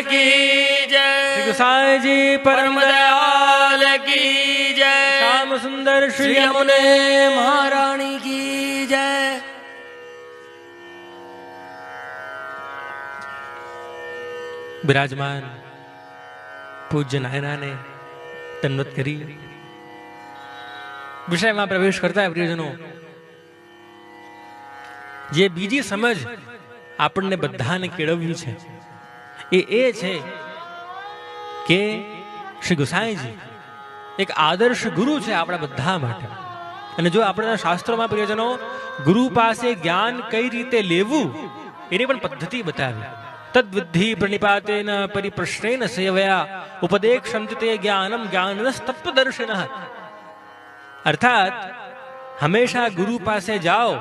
કી જય. શ્રી ગુસાઈજી પરમ દયાલ કી જય. શ્યામ સુંદર શ્રી શ્રી યમુને મહારાણી કી જય. બિરાજમાન પૂજ્ય નાયનાને દંડવત કરી વિષયમાં પ્રવેશ કરતા પ્રિયજનો, જે બીજી સમજ આપણને બધાને કેળવ્યું છે એ છે કે શ્રી ગુસાઈજી એક આદર્શ ગુરુ છે આપણા બધા માટે. અને જો આપણા શાસ્ત્રોમાં પ્રિયજનો ગુરુ પાસે જ્ઞાન કઈ રીતે લેવું એની પણ પદ્ધતિ બતાવી. તદ્વિધિ પ્રણિપાતેન પરિપ્રશ્નેન સેવયા ઉપદેક્ષંતિ તે જ્ઞાનમ જ્ઞાનસ્તત્વદર્શિનઃ. અર્થાત હંમેશા ગુરુ પાસે જાઓ,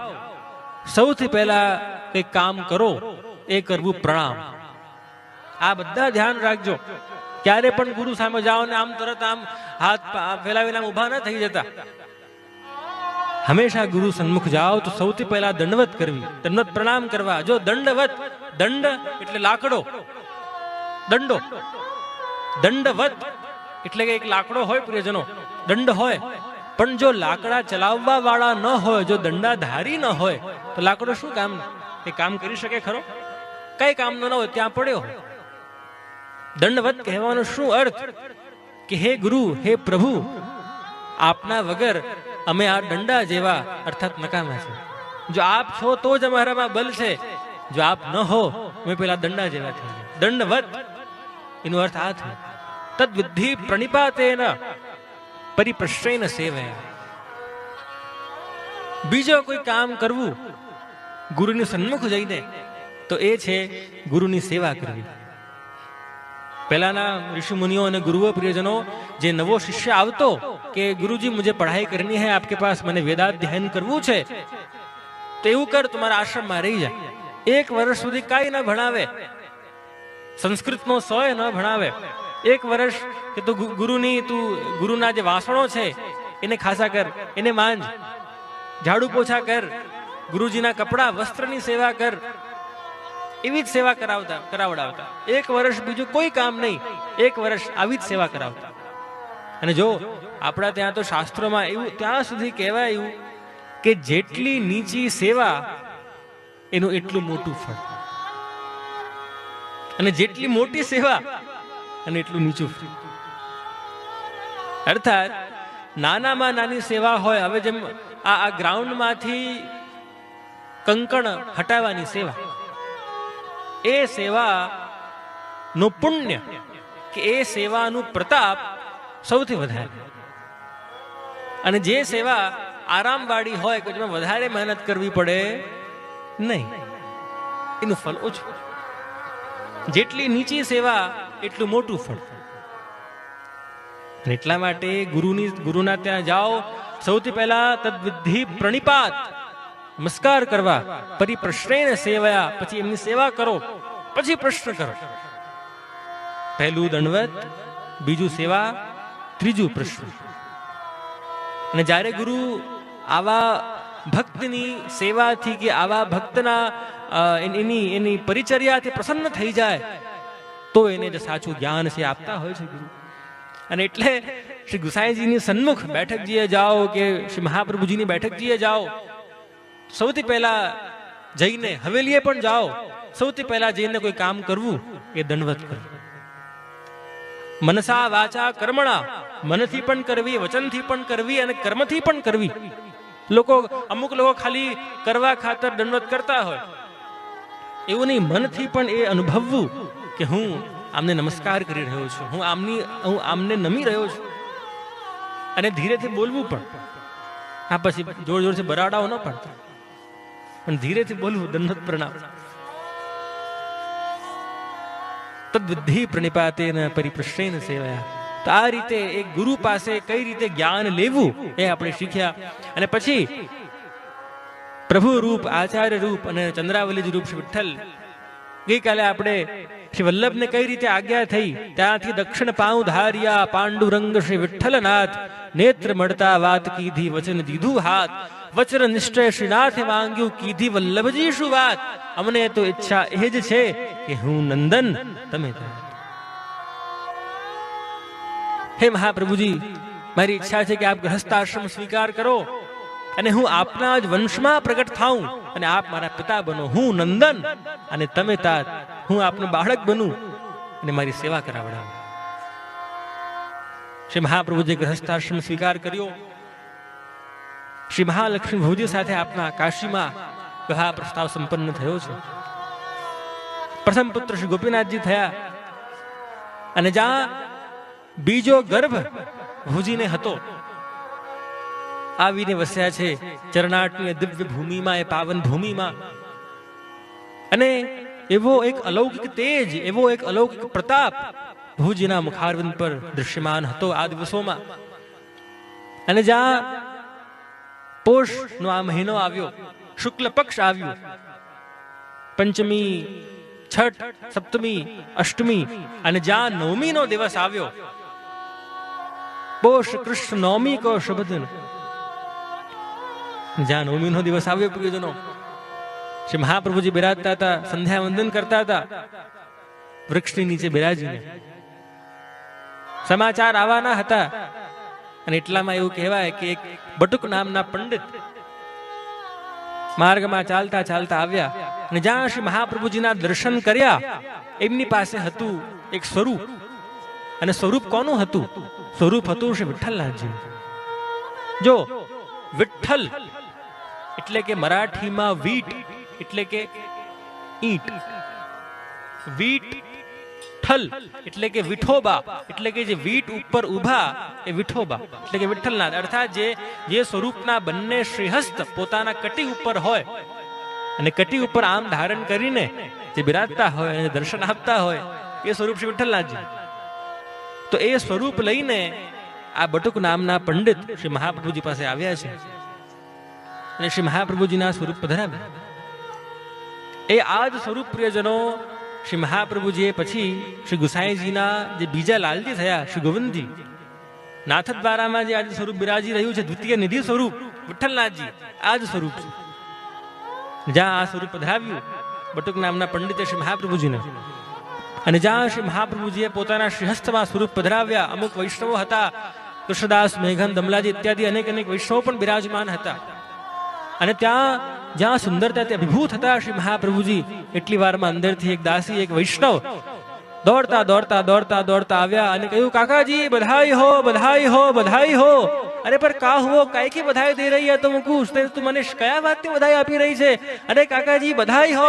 સૌથી પહેલા કંઈક કામ કરો એ કરવું પ્રણામ. આ બધા ધ્યાન રાખજો. ક્યારે પણ ગુરુ સામે જાઓ ને આમ તરત આમ હાથ ફેલાવીને ઉભા ન થઈ જતા. હંમેશા ગુરુ સન્મુખ જાઓ તો સૌથી પહેલા દંડવત કરવી, દંડવત પ્રણામ કરવા. જો દંડવત, દંડ એટલે લાકડો, દંડો, દંડવત એટલે કે એક લાકડો હોય પ્રિયજનો, દંડ હોય. પણ જો લાકડા ચલાવવા વાળા ન હોય, જો દંડાધારી ન હોય તો લાકડો શું કામ? એ કામ કરી શકે ખરો? કઈ કામ ન હોય, ત્યાં પડ્યો. દંડવત કહેવાનો શું અર્થ? કે હે ગુરુ, હે પ્રભુ, આપના વગર અમે આ દંડા જેવા અર્થાત નકામા છે. જો આપ છો તો જ અમારામાં બલ છે, જો આપ ન હો અમે પેલા દંડા જેવા થઈ ગયા. દંડવત એનો અર્થ આ થયો. તદ્વિધિ પ્રણિપાતેન પરિપ્રશ્નેન સેવયા. બીજો કોઈ કામ કરવું ગુરુની સન્મુખ જઈને તો એ છે ગુરુની સેવા કરવી. પહેલાના ઋષિ મુનિઓ અને ગુરુઓ પ્રિયજનો, જે નવો શિષ્ય આવતો કે ગુરુજી મુझे પઢાઈ કરની હૈ આપકે પાસ, મને વેદાધ્યયન કરવું છે, તો એવું કર, તું મારા આશ્રમમાં રહી જાય. 1 વર્ષ સુધી કાંઈ ન ભણાવે, સંસ્કૃતનો 100 ન ભણાવે. 1 વર્ષ કે તું ગુરુના જે વાસણો છે એને ખાસા કર, એને માંજ, ઝાડુ પોછા કર, ગુરુજીના કપડા વસ્ત્રની સેવા કર, એવી જ સેવા કરાવડાવતા. 1 વર્ષ બીજું કોઈ કામ નહીં, 1 વર્ષ આવી જ સેવા કરાવતા. અને જો આપણા ત્યાં તો શાસ્ત્રોમાં એવું ત્યાં સુધી કહેવાયું કે જેટલી નીચી સેવા એનું એટલું મોટું ફળ, અને જેટલી મોટી સેવા અને એટલું નીચું ફળ. અર્થાત નાનામાં નાની સેવા હોય, હવે જેમ આ ગ્રાઉન્ડમાંથી કંકણ હટાવવાની સેવા, એ સેવાનું પુણ્ય કે એ સેવાનું પ્રતાપ સૌથી વધારે. અને જે સેવા આરામવાળી હોય કે જેમાં વધારે મહેનત કરવી પડે નહીં, એનું ફળ ઓછું. જેટલી નીચી સેવા એટલું મોટું ફળ. એટલા માટે ગુરુના ત્યાં જાઓ, સૌથી પહેલા તદ્વિધિ પ્રણિપાત, નમસ્કાર કરવા, પરિપ્રશ્નેન સેવયા, પછી એમની સેવા કરો, પછી પ્રશ્ન કરો. પહેલું દંડવત, બીજું સેવા, ત્રીજું પ્રશ્ન. અને જ્યારે ગુરુ આવા ભક્તની સેવાથી કે આવા ભક્તના એની પરિચર્યાથી પ્રસન્ન થઈ જાય તો એને જે સાચું જ્ઞાન છે આપતા હોય છે ગુરુ. અને એટલે શ્રી ગુસાઈજીની સન્મુખ બેઠકજીએ જાઓ કે શ્રી મહાપ્રભુજીની બેઠકજીએ જાઓ, સૌથી પહેલા જઈને હવેલીએ પણ જાઓ, સૌથી પહેલા જઈને કોઈ કામ કરવું એ દંડવત કરવું. મનસા વાચા કર્મણા, મનથી પણ કરવી, વચનથી પણ કરવી અને કર્મથી પણ કરવી. અમુક લોકો ખાલી કરવા ખાતર દંડવત કરતા હોય, એવું નહીં, મનથી પણ એ અનુભવવું કે હું આમને નમસ્કાર કરી રહ્યો છું, હું આમને નમી રહ્યો છું. અને ધીરેથી બોલવું પણ. આ પછી જોર જોરથી બરાડાઓ ન પાડતા, પણ ધીરેથી બોલવું, દંડવત પ્રણામ. તદ્વિધિ પ્રણિપાતેન પરિપ્રશ્નેન સેવયા. તો આ રીતે એક ગુરુ પાસે કઈ રીતે જ્ઞાન લેવું એ આપણે શીખ્યા. અને પછી પ્રભુ રૂપ, આચાર્ય રૂપ અને ચંદ્રાવલી રૂપ શ્રી વિઠ્ઠલ. ગઈકાલે આપણે શ્રી વલ્લભને કઈ રીતે આજ્ઞા થઈ, ત્યાંથી દક્ષિણ પાઉ ધાર્યા પાંડુરંગ શ્રી વિઠ્ઠલનાથ, નેત્ર મળતા વાત કીધી, વચન દીધું હાથ, વચન નિશ્ચય શ્રીનાથે માંગ્યું, કીધી વલ્લભજી શું વાત, અમને તો ઈચ્છા એ જ છે કે હું નંદન તમે. હે મહાપ્રભુજી, મારી ઈચ્છા છે કે આપ ગ્રહસ્થાશ્રમ સ્વીકાર કરો અને હું આપના જ વંશમાં પ્રગટ થાઉં અને આપ મારા પિતા બનો. હું નંદન અને તમે તાત, હું આપનું બાળક બનું અને મારી સેવા કરાવડાવો. શ્રી મહાપ્રભુજી ગ્રહસ્થાશ્રમ સ્વીકાર કર્યો. શ્રી મહાલક્ષ્મી ભવજી સાથે આપના કાશીમાં વિવાહ પ્રસ્તાવ સંપન્ન થયો છે. પ્રથમ પુત્ર શ્રી ગોપીનાથજી થયા. અને જ્યાં બીજો ગર્ભ ભુજીને હતો, આવીને વસ્યા છે ચરણાટની દિવ્ય ભૂમિમાં, એ પાવન ભૂમિમાં. અને એવો એક અલૌકિક તેજ, એવો એક અલૌકિક પ્રતાપ ભુજીના મુખારવિંદ પર દૃશ્યમાન હતો આ દિવસોમાં. અને જ્યાં પોષ નો આ મહિનો આવ્યો, શુક્લ પક્ષ આવ્યું, પંચમી, છઠ, સપ્તમી, અષ્ટમી અને જ્યાં નવમી નો દિવસ આવ્યો, પોષ કૃષ્ણ નવમી કો શુભ દિન, જ્યાં નવમી નો દિવસ આવ્યો પ્રિયજનો, શ્રી મહાપ્રભુજી બિરાજતા હતા, સંધ્યા વંદન કરતા હતા વૃક્ષની નીચે બિરાજીને. સમાચાર આવવાના હતા અને એટલામાં એવું કહેવાય કે એક બટુક નામના પંડિત માર્ગમાં ચાલતા ચાલતા આવ્યા અને જ્યાં શ્રી મહાપ્રભુજીના દર્શન કર્યા, એમની પાસે હતું એક સ્વરૂપ. અને સ્વરૂપ કોનું હતું? સ્વરૂપ હતું શ્રી વિઠ્ઠલનાથજી. જો વિઠ્ઠલ એટલે કે મરાઠીમાં વીટ એટલે કે ઈંટ, વીટ ઠલ એટલે કે વિઠોબા, એટલે કે જે વીટ ઉપર ઉભા એ વિઠોબા એટલે કે વિઠ્ઠલનાથ. અર્થાત જે સ્વરૂપના બંને શ્રીહસ્ત પોતાના કટી ઉપર હોય અને કટી ઉપર આમ ધારણ કરીને જે બિરાજતા હોય અને દર્શન આપતા હોય, એ સ્વરૂપ શ્રી વિઠ્ઠલનાથજી. તો એ સ્વરૂપ લઈને આ બટુક નામના પંડિત શ્રી મહાપ્રભુજી પાસે આવ્યા છે. અને શ્રી મહાપ્રભુજીના સ્વરૂપ પધરાવ્યા. એ આ જ સ્વરૂપ પ્રિયજનો શ્રી મહાપ્રભુજીએ પછી શ્રી ગુસાઈજીના જે બીજા લાલજી થયા શ્રી ગોવિંદજી નાથદ્વારામાં જે આજે સ્વરૂપ બિરાજી રહ્યું છે, દ્વિતીય નિધિ સ્વરૂપ વિઠ્ઠલનાથજી, આ જ સ્વરૂપ છે. જ્યાં આ સ્વરૂપ પધરાવ્યું બટુક નામના પંડિતે શ્રી મહાપ્રભુજીને, અને જ્યાં શ્રી મહાપ્રભુજીએ પોતાના શ્રીહસ્તમાં સ્વરૂપ પધરાવ્યા, અમુક વૈષ્ણવો હતા, કૃષ્ણદાસ, મેઘન, દમલાજી ઇત્યાદિ અનેક વૈષ્ણવો પણ બિરાજમાન હતા. અને ત્યાં જ્યાં સુંદરતાથી અભિભૂત હતા શ્રી મહાપ્રભુજી, એટલી વારમાં અંદરથી એક દાસી, એક વૈષ્ણવ દોડતા દોડતા દોડતા દોડતા આવ્યા અને કહ્યું, કાકાજી બધાઈ હો, બધાઈ હો, બધાઈ હો. અરે પર કા હુઓ, કાઈ કી બધાઈ દે રહી હૈ તુમકો? તું મને કયા વાતની બધાઈ આપી રહી છે? અરે કાકાજી બધાઈ હો,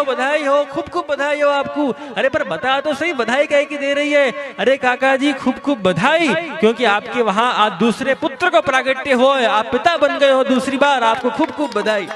ખૂબ ખૂબ બધાઈ હો આપકો. अरे पर बता तो सही बधाई काहे की दे रही है? अरे काका जी खूब खूब बधाई, क्योंकि आपके वहां आज दूसरे पुत्र को प्रागट्य हो, आप पिता बन गए हो दूसरी बार, आपको खूब खूब बधाई.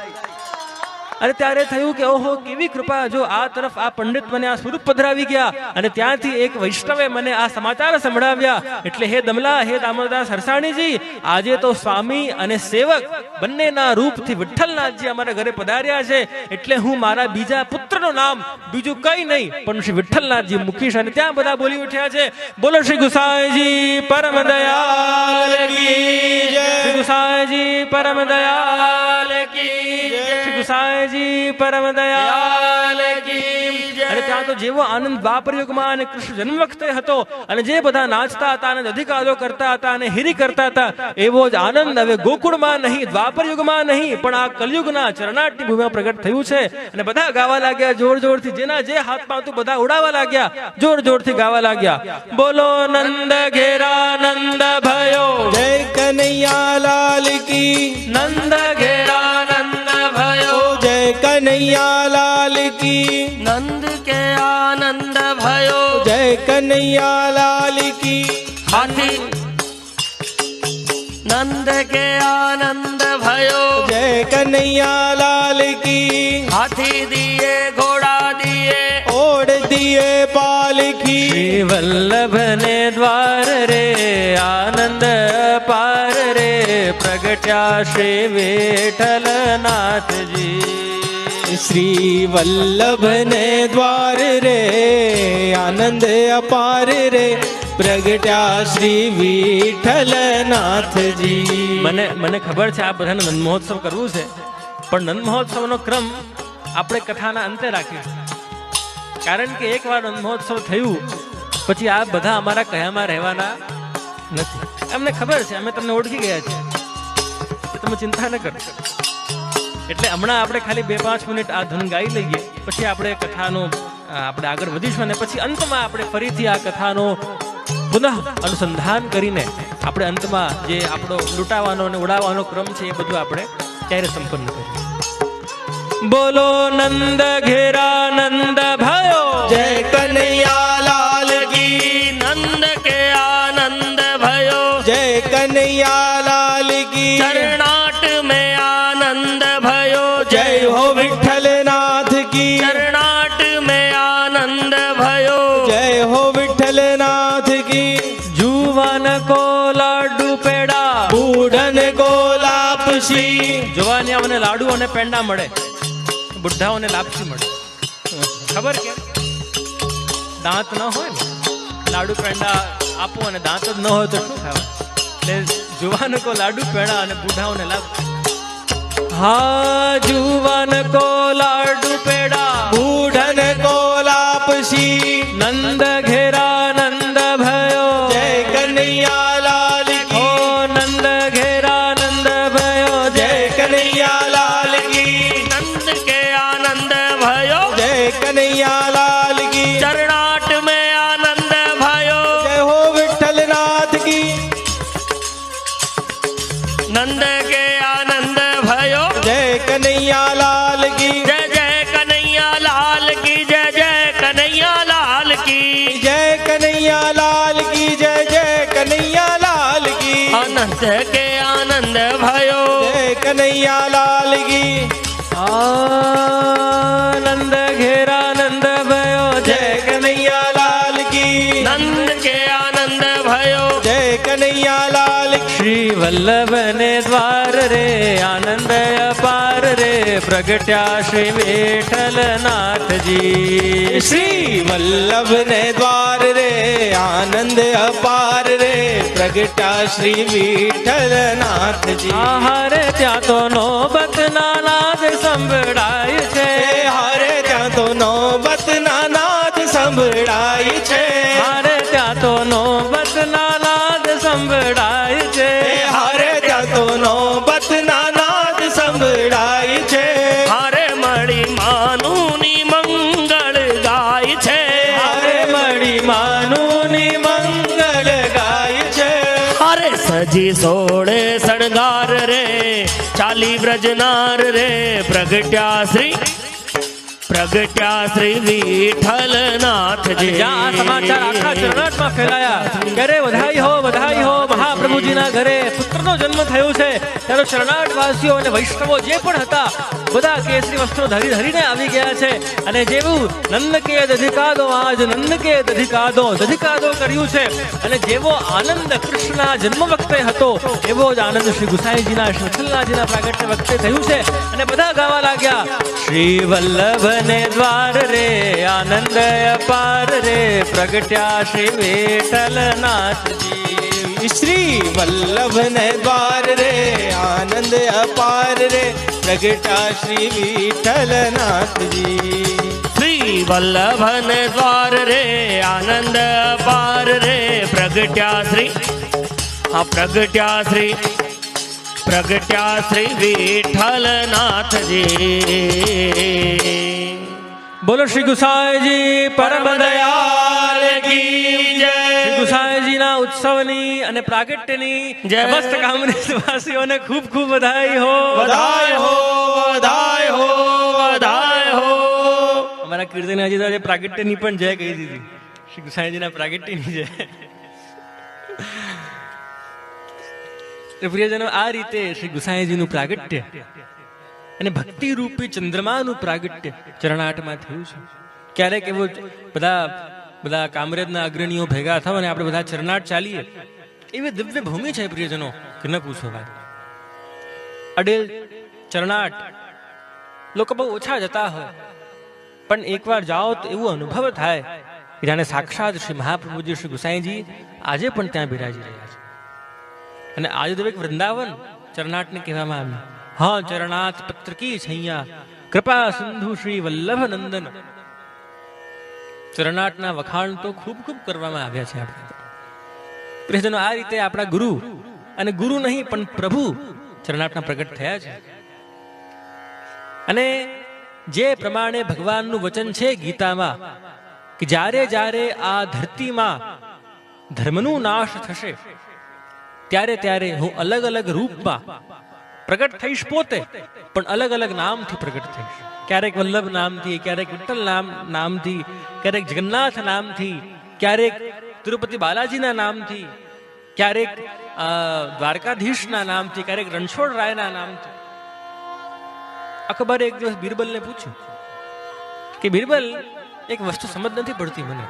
अरे ત્યારે થયું કે ઓહો કેવી કૃપા, જો આ તરફ આ પંડિત મને આ સ્વરૂપ પધરાવી ગયા અને ત્યાંથી એક વૈષ્ણવે મને આ સમાચાર સંભળાવ્યા. એટલે હે દમલા, હે દામોદરદાસ હરસાણીજી, આજે તો સ્વામી અને સેવક બંનેના રૂપથી વિઠ્ઠલનાથજી અમારા ઘરે પધાર્યા છે, એટલે હું મારા બીજા પુત્રનું નામ બીજું કઈ નહીં પણ શ્રી વિઠ્ઠલનાથજી મૂકીશ. અને ત્યાં બધા બોલી ઉઠ્યા છે, બોલો શ્રી ગુસાઈજી પરમ દયાલ કી જય, શ્રી ગુસાઈજી પરમ દયાલ કી જય, શ્રી ગુસાઈજી પરમ દયાલ કી જય. અને ત્યાં તો જેવો આનંદ દ્વાપર યુગમાં અને કૃષ્ણ જન્મ વખતે હતો, અને જે બધા નાચતા હતા અને અધિકારો કરતા હતા અને હિરી કરતા હતા, એવો જ આનંદ હવે ગોકુળમાં નહીં, દ્વાપર યુગમાં નહીં, પણ આ કલયુગના ચરણાટની ભૂમિમાં પ્રગટ થયું છે. અને બધા ગાવા લાગ્યા જોર જોરથી, જેના જે હાથમાં હતું બધા ઉડાવવા લાગ્યા, જોર જોરથી ગાવા લાગ્યા, બોલો નંદ ઘેરા નંદ ભયો, જય કનૈયા લાલ કી, નંદ ઘેરા નંદ ભયો, જય કનૈયા લાલ કી, નંદ કે આનંદ ભયો, જય કનૈયા લાલ કી. હાથી નંદ કે આનંદ ભયો, જય કનૈયા લાલ કી, હાથી દિએ ઘોડા દિએ, ઓડ દિએ પાલખી. શ્રી વલ્લભ ને દ્વાર રે આનંદ પાર રે, પ્રગટ્યા શ્રી વિઠ્ઠલનાથજી. શ્રી વલ્લભ ને દ્વાર રે આનંદ અપાર રે, પ્રગટ્યા શ્રી વિઠ્ઠલનાથજી. મને ખબર છે આ બધાને નંદ મહોત્સવ કરવું છે, પણ નંદ મહોત્સવનો ક્રમ આપણે કથાના અંતે રાખીશું. કારણ કે એકવાર નંદ મહોત્સવ થયું પછી આ બધા અમારા કયામાં રહેવાના નથી. અમને ખબર છે, અમે તમને ઓળખી ગયા છીએ, તમે ચિંતા ન કરશો. એટલે હમણાં આપણે ખાલી 2-5 મિનિટ આ ધૂન ગાઈ લઈએ, પછી આપણે કથાનો આપણે આગળ વધીશું, અને પછી અંતમાં આપણે ફરીથી આ કથાનો પુનઃ અનુસંધાન કરીને આપણે અંતમાં જે આપણો લૂંટાવાનો અને ઉડાવવાનો ક્રમ છે એ બધું આપણે ત્યારે સંપન્ન કરીએ. બોલો નંદ ઘેરા નંદ ભયો, જય કનૈયા લાલ કી, નંદ કે આનંદ ભયો, જય કનૈયા લાલ કી. ચરણાટ में आनंद भयो, જય હો વિઠ્ઠલનાથ કી, चरणाट में आनंद भयो, જય હો વિઠ્ઠલનાથ કી. જુવાન કો લાડુ પેડા, બુઢન કો લાપસી. જુવાનિયાઓને લાડુ અને પેંડા મળે, બુઢાઓને લાપસી મળે. ખબર કે દાંત ન હોય ને, લાડુ પેંડા આપો અને દાંત જ ન હોય તો શું ખાવા? એટલે જુવાન કો લાડુ પેંડા અને બુઢાઓને લાપસી. હા જુવાન કો લાડુ પેડા, બુઢન કો લાપસી. નંદ ઘેરા નંદ ભયો, જય કનૈયા લાલ ઓ કી, નંદ ઘેરા નંદ ભયો, જય કનૈયા લાલ કી, नंद के आनंद भयो, જય કનૈયા લાલ કી. चरणाट में आनंद भयो, જય હો વિઠ્ઠલનાથ કી, नंद के आनंद भयो, જય કનૈયા લાલ કી, जय जय कन्हैया लाल की, जय जय कन्हैया लाल की, જય કનૈયા લાલ કી, જય જય કનૈયા લાલ કી. आनंद के आनंद भयो, જય કનૈયા લાલ કી, આનંદ ઘેરા નંદ ભયો, જય કનૈયા લાલ કી, नंद के आनंद भयो, જય કનૈયા લાલ કી. શ્રી વલ્લભ ને દ્વાર રે આનંદ અપાર રે પ્રગટ્યા શ્રી વિઠ્ઠલનાથજી. શ્રી વલ્લભ ને દ્વાર રે આનંદ અપાર રે પ્રગટ્યા શ્રી વિઠ્ઠલનાથજી. હારે ત્યાં તો નોબત નાદ સંભળાય છે. હારે ત્યાં તો નોબત નાદ સંભળાય છે. હારે ત્યાં તો નોબત નાદ સંભળાય છે. હારે ત્યાં તો નોબત નાદ સંભળાય છે. હારે મળી માનું ની મંગળ ગાય છે. હારે મળી માનું ની મંગળ ગાય છે. હારે સજી સોળે શણગાર રે ચાલી વ્રજનાર રે પ્રગટ્યા શ્રી વિઠ્ઠલનાથજી. જ્યાં આ સમાચાર આખા ચરણાટમાં ફેલાયા ત્યારે વધાઈ હો મહાપ્રભુજીના ઘરે પુત્રનો જન્મ થયો છે ત્યારે ચરણાટવાસીઓ અને વૈષ્ણવો જે પણ હતા બધા કેસરી વસ્ત્રો ધરીને આવી ગયા છે. અને જેવું નંદ કે દધિકાદો આજ નંદ કે દધિકાદો કર્યું છે. અને જેવો આનંદ કૃષ્ણના જન્મ વખતે હતો એવો જ આનંદ શ્રી ગુસાઈજીના શ્રી વિઠ્ઠલનાથજીના પ્રાગટ્ય વખતે થયું છે. અને બધા ગાવા લાગ્યા શ્રી વલ્લભ ને દ્વાર રે આનંદ અપાર રે પ્રગટ્યા શ્રી વિઠ્ઠલનાથજી. શ્રી વલ્લભ ને દ્વાર રે આનંદ અપાર રે પ્રગટ્યા શ્રી વિઠ્ઠલનાથજી. શ્રી વલ્લભન દ્વાર રે આનંદ અપાર રે પ્રગટ્યા શ્રી વિઠ્ઠલનાથજી. બોલો શ્રી ગુસાઈજી પરમ દયાલ કી જય. શ્રી ગુસાઈજીના ઉત્સવની અને પ્રાગટ્યની જય. સમસ્ત કામરેજવાસીઓને ખૂબ ખૂબ વધાઈ હો. વધાય હો વધાય હો વધાય હો. અમારા કીર્તનજી તો આજે પ્રાગટ્યની પણ જય કહી દીધી. શ્રી ગુસાઈજીના પ્રાગટ્યની જય. પ્રિયજનો, આ રીતે શ્રી ગુસાઈજીનું પ્રાગટ્ય અને ભક્તિ રૂપી ચંદ્રમાનું પ્રાગટ્ય ચરણાટમાં થયું છે. ક્યારેક એવું બધા કામરેજના અગ્રણીઓ ભેગા થાવ અને આપણે બધા ચરણાટ ચાલીએ એવી દિવ્ય ભૂમિ છે પ્રિયજનો કે ન પૂછો વાત. અડેલ ચરણાટ લોકો બહુ ઓછા જતા હોય પણ એકવાર જાઓ તો એવો અનુભવ થાય કે જાણે સાક્ષાત શ્રી મહાપ્રભુજી શ્રી ગુસાઈજી આજે પણ ત્યાં બિરાજી રહ્યા છે. અને આજે તો એક વૃંદાવન ચરણાટને કહેવામાં આવ્યું. હા, ચરણાત પત્ર કી છૈયા કૃપા સિંધુ શ્રી વલ્લભ નંદન. ચરણાટના વખાણ તો ખૂબ ખૂબ કરવામાં આવ્યા છે આપણે. પ્રિયજનો, આ રીતે આપણા ગુરુ અને ગુરુ નહીં પણ પ્રભુ ચરણાટના પ્રગટ થયા છે. અને જે પ્રમાણે ભગવાનનું વચન છે ગીતામાં કે જ્યારે જ્યારે આ ધરતીમાં ધર્મનું નાશ થશે ત્યારે ત્યારે હું અલગ અલગ રૂપમાં પ્રગટ થઈશ પોતે, પણ અલગ અલગ નામથી પ્રગટ થઈશ. ક્યારેક વલ્લભ નામથી, ક્યારેક વિઠ્ઠલ નામથી, ક્યારેક જગન્નાથ નામથી, ક્યારેક તિરુપતિ બાલાજીના નામથી, ક્યારેક દ્વારકાધીશના નામથી, ક્યારેક રણછોડ રાયના નામથી. અકબરે એક દિવસ બિરબલને પૂછ્યું કે બિરબલ, એક વસ્તુ સમજ નથી પડતી મને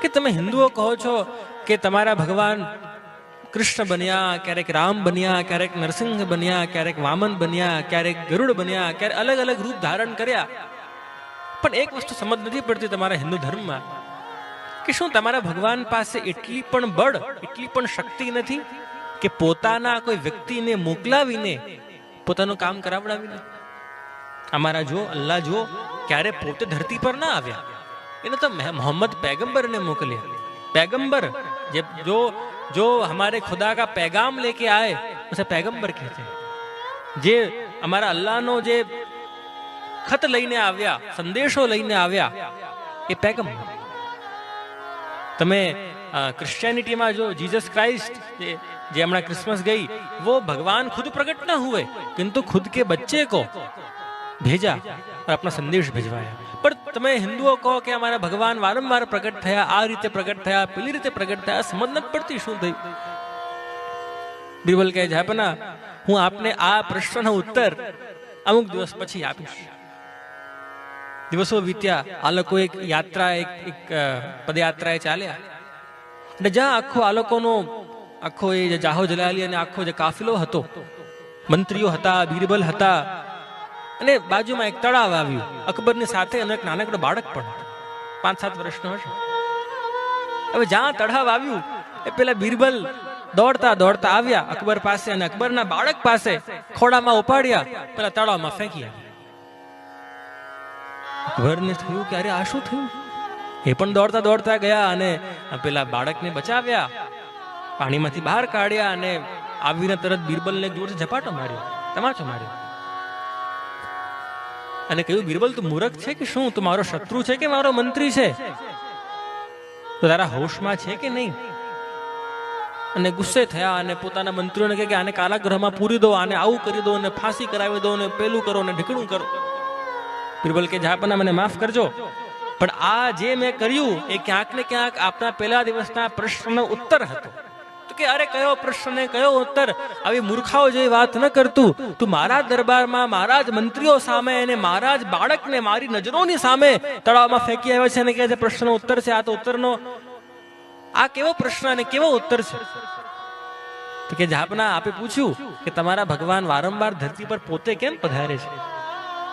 કે તમે હિન્દુઓ કહો છો કે તમારા ભગવાન કૃષ્ણ બન્યા, ક્યારેક રામ બન્યા, ક્યારેક નરસિંહ બન્યા, ક્યારેક વામન બન્યા, ક્યારેક ગરુડ બન્યા, ક્યારેક અલગ અલગ રૂપ ધારણ કર્યા. પણ એક વસ્તુ સમજ નથી પડતી તમારા હિન્દુ ધર્મમાં કે શું તમારા ભગવાન પાસે એટલી પણ બળ, એટલી પણ શક્તિ નથી કે પોતાના કોઈ વ્યક્તિને મોકલાવીને પોતાનું કામ કરાવડાવીને? અમારા જો અલ્લાહ જો ક્યારે પોતે ધરતી પર ના આવ્યા, એને તો મોહમ્મદ पैगंबर ने मोकलिया. पैगंबर जो हमारे खुदा का पैगाम लेके आए उसे पैगंबर कहते हैं. जे हमारा अल्लाह नो जे खत लईने આવ્યા, સંદેશો લઈને આવ્યા, એ पैगंबर. તમે क्रिश्चियनिटी जो जीसस क्राइस्ट जे हमारा क्रिसमस गई, वो भगवान खुद प्रकट न हुए किंतु खुद के बच्चे को भेजा और अपना संदेश भिजवाया. पर તમે હિન્દુઓ કહો કે અમારા ભગવાન વારંવાર પ્રગટ થયા, આ રીતે પ્રગટ થયા, પેલી રીતે પ્રગટ થયા, સમજ નથી પડતી શું થયું? બિરબલ કહે છે, પણ હું આપને આ પ્રશ્નનો ઉત્તર અમુક દિવસ પછી આપીશ. દિવસો વીત્યા, આ લોકો એક યાત્રા, એક પદયાત્રાએ ચાલ્યા અને જ્યાં આખો આ લોકોનો આખો એ જે જાહો જલાલી અને આખો જે કાફિલો હતો, મંત્રીઓ હતા, બીરબલ હતા, અને બાજુમાં એક તળાવ આવ્યું. અકબરની સાથે અને એક નાનકડો બાળક પણ 5-7 વર્ષનો હશે. હવે જ્યાં તળાવ આવ્યું એ પેલા બીરબલ દોડતા દોડતા આવ્યા અકબર પાસે અને અકબરના બાળક પાસે ખોડામાં ઉપાડ્યા, પેલા તળાવમાં ફેંકી આવ્યા. અકબરને થયું કે અરે આ શું થયું? એ પણ દોડતા દોડતા ગયા અને પેલા બાળકને બચાવ્યા, પાણીમાંથી બહાર કાઢ્યા અને આવીને તરત બીરબલને જોરથી ઝપાટો માર્યો, તમાચો માર્યો અને કહ્યું, બીરબલ તું મૂર્ખ છે કે શું? તું મારો શત્રુ છે કે મારો મંત્રી છે? તો તારા હોશમાં છે કે નહીં? અને ગુસ્સે થયા અને પોતાના મંત્રીઓને કહે કે આને કારાગૃહમાં પૂરી દો, આને આવું કરી દો, અને ફાંસી કરાવી દો, અને પેલું કરો ને ઢીકણું કરો. બીરબલ કે જહાંપનાહ મને માફ કરજો, પણ આ જે મેં કર્યું એ ક્યાંક ને ક્યાંક આપના પહેલા દિવસના પ્રશ્નનો ઉત્તર હતો. તો કે અરે કયો પ્રશ્ન ને કયો ઉત્તર? આવી મૂર્ખાઓ જેવી વાત ન કરતું. તું મારા દરબારમાં મારા જ મંત્રીઓ સામે અને મારા જ બાળકને મારી નજરોની સામે તળાવમાં ફેંકી આવ્યો છે અને કહે છે પ્રશ્નનો ઉત્તર છે. આ તો ઉત્તરનો આ કેવો પ્રશ્ન અને કેવો ઉત્તર છે? તો કે જહાંપનાહ આપે પૂછ્યું કે તમારા ભગવાન વારંવાર ધરતી પર પોતે કેમ પધારે છે?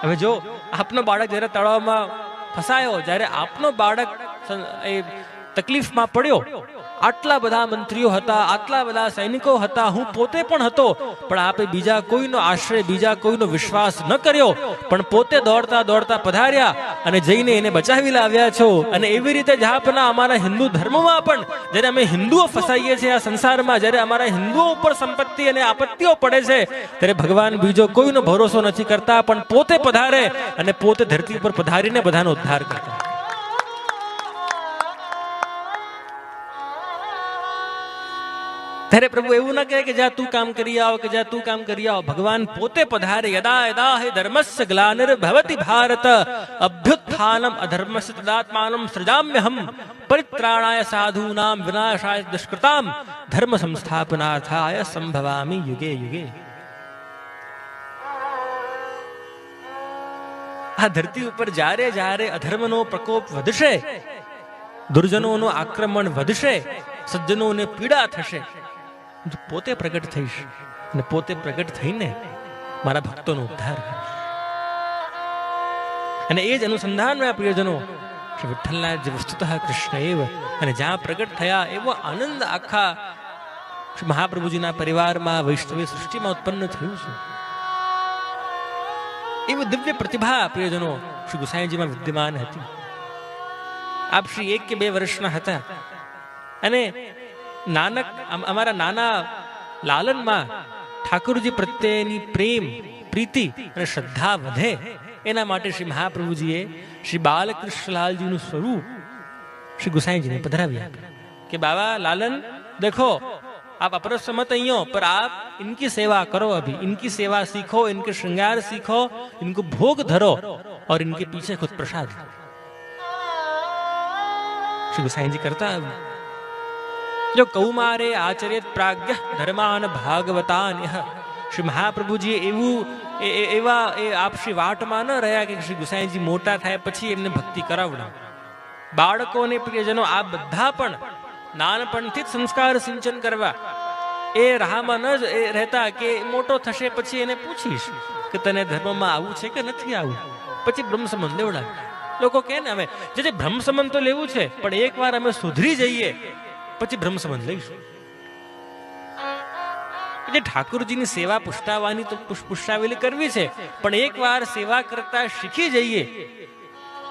હવે જો આપનો બાળક જ્યારે તળાવમાં ફસાયો, જ્યારે આપનો બાળક એ તકલીફમાં પડ્યો, આટલા બધા મંત્રીઓ હતા, આટલા બધા સૈનિકો હતા, હું પોતે પણ હતો, પણ આપે બીજા કોઈનો આશ્રય, બીજા કોઈનો વિશ્વાસ ન કર્યો, પણ પોતે દોડતા દોડતા પધાર્યા અને જઈને એને બચાવી લાવ્યા છો. અને એવી રીતે જહાંપનાહ અમારા હિન્દુ ધર્મમાં પણ જ્યારે અમે હિન્દુઓ ફસાઈએ છીએ આ સંસારમાં, જ્યારે અમારા હિન્દુઓ ઉપર સંપત્તિ અને આપત્તિઓ પડે છે, ત્યારે ભગવાન બીજો કોઈનો ભરોસો નથી કરતા, પણ પોતે પધારે અને પોતે ધરતી ઉપર પધારીને બધાનો ઉદ્ધાર કરતા. ત્યારે પ્રભુ એવું ના કહે કે જા તું કામ કરી આવ, કે જા તું કામ કરી આવ. ભગવાન પોતે પધારે. યદા યદા હે ધર્મસ્ય ગ્લાનિર્ભવતિ ભારત અભ્યુત્થાનમ અધર્મસ્ય તદાત્માનમ સૃજામ્યહમ પરિત્રાણાય સાધૂનામ વિનાશાય દુષ્કૃતામ ધર્મ સંસ્થાપનાર્થાય સંભવામિ યુગે યુગે. આ ધરતી ઉપર જ્યારે જ્યારે અધર્મનો પ્રકોપ વધશે, દુર્જનોનું આક્રમણ વધશે, સજ્જનોને પીડા થશે, પોતે પ્રગટ થઈશ અને પોતે પ્રગટ થઈને મારા ભક્તોનો ઉદ્ધાર કરીશ. અને એ જ અનુસંધાનમાં પ્રિયજનો શ્રી વિઠ્ઠલના જે વસ્તુતઃ કૃષ્ણ એવ, અને જ્યાં પ્રગટ થયા એવો આનંદ આખા શ્રી મહાપ્રભુજીના પરિવારમાં, વૈષ્ણવી સૃષ્ટિમાં ઉત્પન્ન થયું છે. એવી દિવ્ય પ્રતિભા પ્રિયજનો શ્રી ગુસાઈજીમાં વિદ્યમાન હતી. આપ શ્રી 1 કે 2 વર્ષના હતા અને નાનક અમારા નાના લાલનમાં ઠાકોરજી પ્રત્યેની પ્રેમ, પ્રીતિ અને શ્રદ્ધા વધે એના માટે શ્રી મહાપ્રભુજીએ શ્રી બાલકૃષ્ણલાલજીનું સ્વરૂપ શ્રી ગુસાઈજીને પધરાવી આપ્યું કે બાબા લાलन देखो आप अपरस मत आइयो, पर आप इनकी सेवा करो, अभी इनकी सेवा सीखो, इनके श्रृंगार सीखो, इनको भोग धरो और इनके पीछे खुद प्रसाद लो. श्री गोसाई जी करता है जो कौमारे आचरित प्राज्ञ धर्मान भागवतान. श्री महाप्रभुजी એવું એવા આપ શ્રી વાટમાં ન રહ્યા કે શ્રી ગુસાઈજી મોટા થાય પછી એમને ભક્તિ કરાવડા. બાળકોને પ્રિયજનો આ બધા પણ નાનપણથી જ સંસ્કાર સિંચન કરવા એ રાહમાં ન રહેતા કે મોટો થશે પછી એને પૂછીશ કે તને ધર્મમાં આવું છે કે નથી આવું, પછી બ્રહ્મ સંબંધ લેવડાવે. લોકો કહે ને હવે જે બ્રહ્મ સંબંધ તો લેવું છે, પણ એકવાર અમે સુધરી જઈએ પછી બ્રહ્મ સંબંધ લઈશું. એટલે ઠાકોરજીની સેવા પુષ્ટાવાની તો પુષ્ટાવેલી કરવી છે, પણ એકવાર સેવા કરતા શીખી જઈએ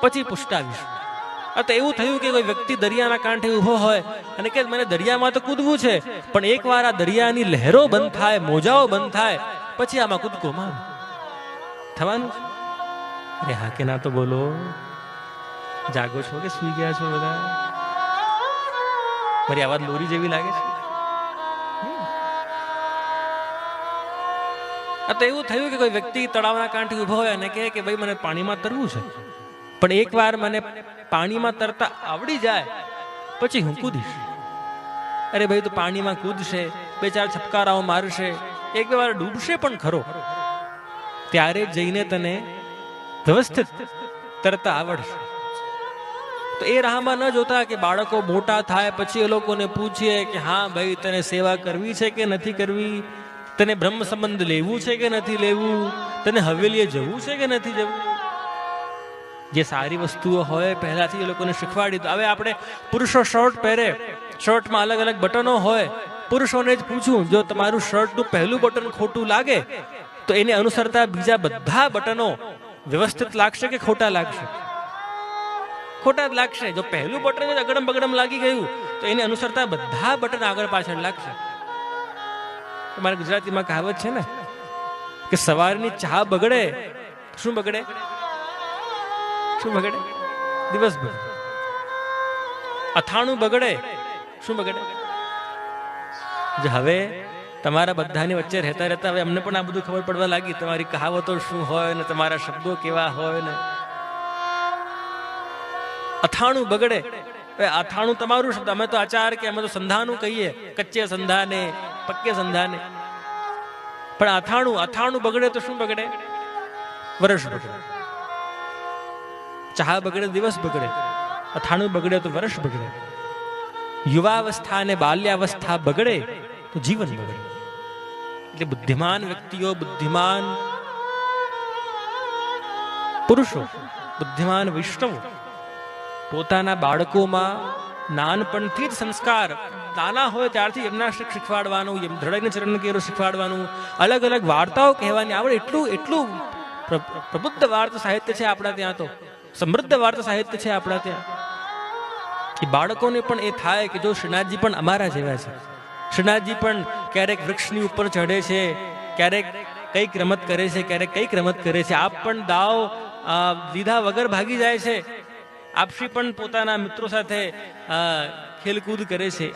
પછી પુષ્ટાવીશું. આ તો એવું થયું કે કોઈ વ્યક્તિ દરિયાના કાંઠે ઊભો હોય અને કે મને દરિયામાં તો કૂદવું છે, પણ એકવાર આ દરિયાની લહેરો બંધ થાય, મોજાઓ બંધ થાય પછી આમાં કૂદકો મારું થવાનું. અરે હા કે ના તો બોલો, જાગો છો કે સુઈ ગયા છો બધા? મારી આવાજ લોરી જેવી લાગે છે. આ તો એવું થયું કે કોઈ વ્યક્તિ તળાવના કાંઠે ઊભો હોય અને કહે કે ભાઈ મને પાણીમાં તરવું છે, પણ એકવાર મને પાણીમાં તરતા આવડી જાય પછી હું કૂદીશ. અરે ભાઈ તું પાણીમાં કૂદશે, 2-4 છપકારાઓ મારશે, 1-2 વાર ડૂબશે પણ ખરો, ત્યારે જઈને તને વ્યવસ્થિત તરતા આવડશે. તો એ રાહમાં ન જોતા કે બાળકો મોટા થાય પછી એ લોકોને પૂછીએ કે હા ભાઈ તને સેવા કરવી છે કે નથી કરવી, તને બ્રહ્મ સંબંધ લેવું છે કે નથી લેવું, તને હવેલીએ જવું છે કે નથી જવું. જે સારી વસ્તુઓ હોય પહેલાથી એ લોકોને શીખવાડી દો. હવે આપણે પુરુષો શર્ટ પહેરે, શર્ટમાં અલગ અલગ બટનો હોય, પુરુષોને જ પૂછું જો તમારું શર્ટનું પહેલું બટન ખોટું લાગે તો એને અનુસરતા બીજા બધા બટનો વ્યવસ્થિત લાગશે કે ખોટા લાગશે? ખોટા જ લાગશે. જો પહેલું બટન જ અગડમ બગડમ લાગી ગયું તો એને અનુસરતા બધા બટન આગળ પાછળ લાગશે. તમારા ગુજરાતીમાં કહાવત છે ને કે સવારની ચા બગડે, શું બગડે? શું બગડે? દિવસ બગડે. અથાણું બગડે, શું બગડે? હવે તમારા બધાની વચ્ચે રહેતા રહેતા હવે અમને પણ આ બધું ખબર પડવા લાગી, તમારી કહાવતો શું હોય ને તમારા શબ્દો કેવા હોય ને. અથાણું બગડે, અથાણું તમારું શબ્દ, અમે તો આચાર કે અમે તો સંધાનું કહીએ, કચ્ચે સંધાને પક્કે સંધાને. પણ અથાણું બગડે તો શું બગડે? વર્ષ બગડે. ચા બગડે દિવસ બગડે, અથાણું બગડે તો વર્ષ બગડે. યુવાવસ્થા અને બાલ્યાવસ્થા બગડે તો જીવન બગડે. એટલે બુદ્ધિમાન વ્યક્તિઓ, બુદ્ધિમાન પુરુષો, બુદ્ધિમાન વૈષ્ણવો પોતાના બાળકોમાં નાનપણથી જ સંસ્કાર, નાના હોય ત્યારથી એમના શીખવાડવાનું, એમ ધડાઈને ચરણ કેરો શીખવાડવાનું, અલગ અલગ વાર્તાઓ કહેવાની આવડે. એટલું પ્રબુદ્ધ વાર્તા સાહિત્ય છે આપણા ત્યાં, તો સમૃદ્ધ વાર્તા સાહિત્ય છે આપણા ત્યાં. એ બાળકોને પણ એ થાય કે જો શ્રીનાથજી પણ અમારા જેવા છે. શ્રીનાથજી પણ ક્યારેક વૃક્ષની ઉપર ચઢે છે, ક્યારેક કઈક રમત કરે છે, ક્યારેક કઈક રમત કરે છે. આપ પણ દાવ લીધા વગર ભાગી જાય છે. આપશ્રી પણ પોતાના મિત્રો સાથે ખેલકૂદ કરે છે.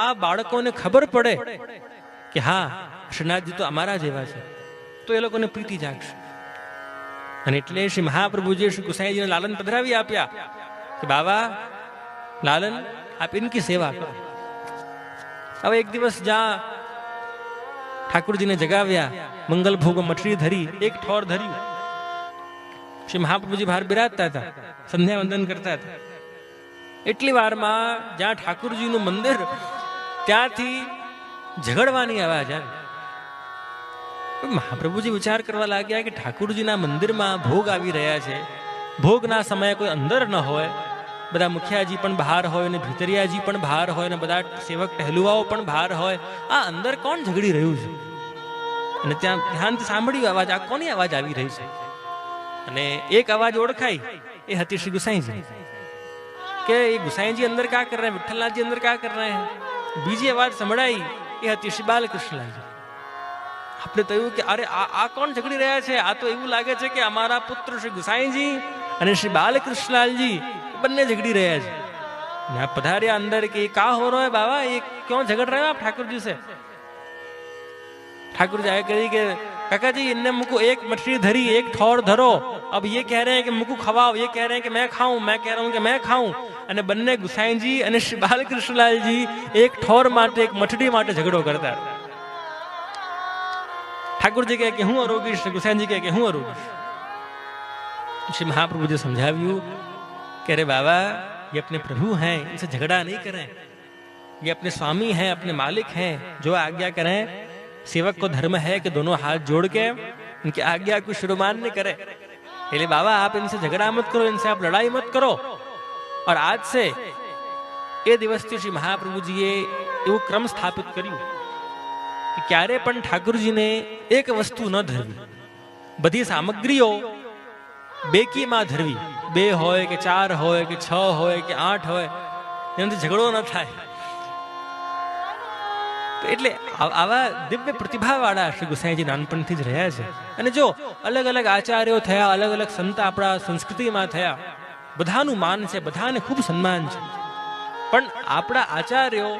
આ બાળકોને ખબર પડે કે હા શ્રીનાથજી તો અમારા જેવા છે, તો એ લોકોને પ્રીતિ જાગશે. અને એટલે શ્રી મહાપ્રભુજી શ્રી ગુસાઈજીને લાલન પધરાવી આપ્યા કે બાબા લાલન આપ ઇનકી સેવા કરો. હવે એક દિવસ જ્યાં ઠાकुरજીને જગાવ્યા, મંગલ ભોગ મઠરી ધરી, એક ઠોર ધર્યું. શ્રી મહાપ્રભુજી બહાર બિરાજતા હતા, સંધ્યા વંદન કરતા હતા. એટલી વારમાં જ્યાં ઠાकुरજીનું મંદિર, ત્યાંથી ઝઘડવાની અવાજ આવી. મહાપ્રભુજી વિચાર કરવા લાગ્યા કે ઠાकुरજીના મંદિરમાં ભોગ આવી રહ્યા છે, ભોગના સમયે કોઈ અંદર ન હોય, બધા મુખિયાજી પણ બહાર હોય ને ભીતરિયાજી પણ બહાર હોય ને બધા સેવક ટહેલુઆઓ પણ બહાર હોય, આ અંદર કોણ ઝઘડી રહ્યું છે? અને ત્યાં ધ્યાનથી સાંભળ્યું અવાજ, આ કોની અવાજ આવી રહી છે? અને એક અવાજ ઓળખાઈ, એ હતી શ્રી ગુસાઈજી. કે એ ગુસાઈજી અંદર क्या कर रहे हैं, विठ्ठलनाथ जी अंदर क्या कर रहे हैं? બીજી અવાજ સંભળાઈ, એ હતી શ્રી બાલકૃષ્ણલાલજી. આપણે કહ્યું કે અરે આ કોણ ઝઘડી રહ્યા છે? આ તો એવું લાગે છે કે અમારા પુત્ર શ્રી ગુસાઈજી અને શ્રી બાલકૃષ્ણલાલજી બંને झगड़ी रहे हैं. आप पधारिया अंदर कि क्या हो रहा है बाबा, ये क्यों झगड़ रहे हो आप ठाकुर जी से? ठाकुर जी आए कही कि काका जी इनने मुझको एक मछली धरी, एक ठौर धरो, अब ये कह रहे हैं कि मुझको खवाओ, ये कह रहे हैं कि मैं खाऊं, मैं कह रहा हूं कि मैं खाऊं. અને બંને ગુસાઈજી અને શ્રી બાલકૃષ્ણલાલજી એક ઠોર માટે, એક મઠડી માટે ઝઘડો કરતા. ઠાकुरજી કહે કે હું અરોગીશ, ગુસાઈજી કહે કે હું અરોગીશ. श्री महाप्रभु जी समझाव्યું कि अरे बाबा ये अपने प्रभु हैं, इनसे झगड़ा नहीं करें, ये अपने स्वामी हैं, अपने मालिक हैं, जो आज्ञा करें. सेवक को धर्म है कि दोनों हाथ जोड़ के उनकी आज्ञा को शिरोमान्य करे. इसलिए बाबा आप इनसे झगड़ा मत करो, इनसे आप लड़ाई मत करो. और आज से ये दिवस श्री महाप्रभु जी एवं क्रम स्थापित કર્યું કે ક્યારે પણ ઠાकुरજીને એક વસ્તુ ન ધરવી, બધી સામગ્રીઓ બેકીમાં ધરવી. 2 હોય કે 4 હોય કે 6 હોય કે 8 હોય, એનાથી ઝઘડો ન થાય. એટલે આવા દિવ્ય પ્રતિભાવાળા શ્રી ગુસાઈજી નાનપણથી જ રહ્યા છે. અને જો અલગ અલગ આચાર્યો થયા, અલગ અલગ સંત આપણા સંસ્કૃતિમાં થયા, બધાનું માન છે, બધાને ખૂબ સન્માન છે. પણ આપણા આચાર્યો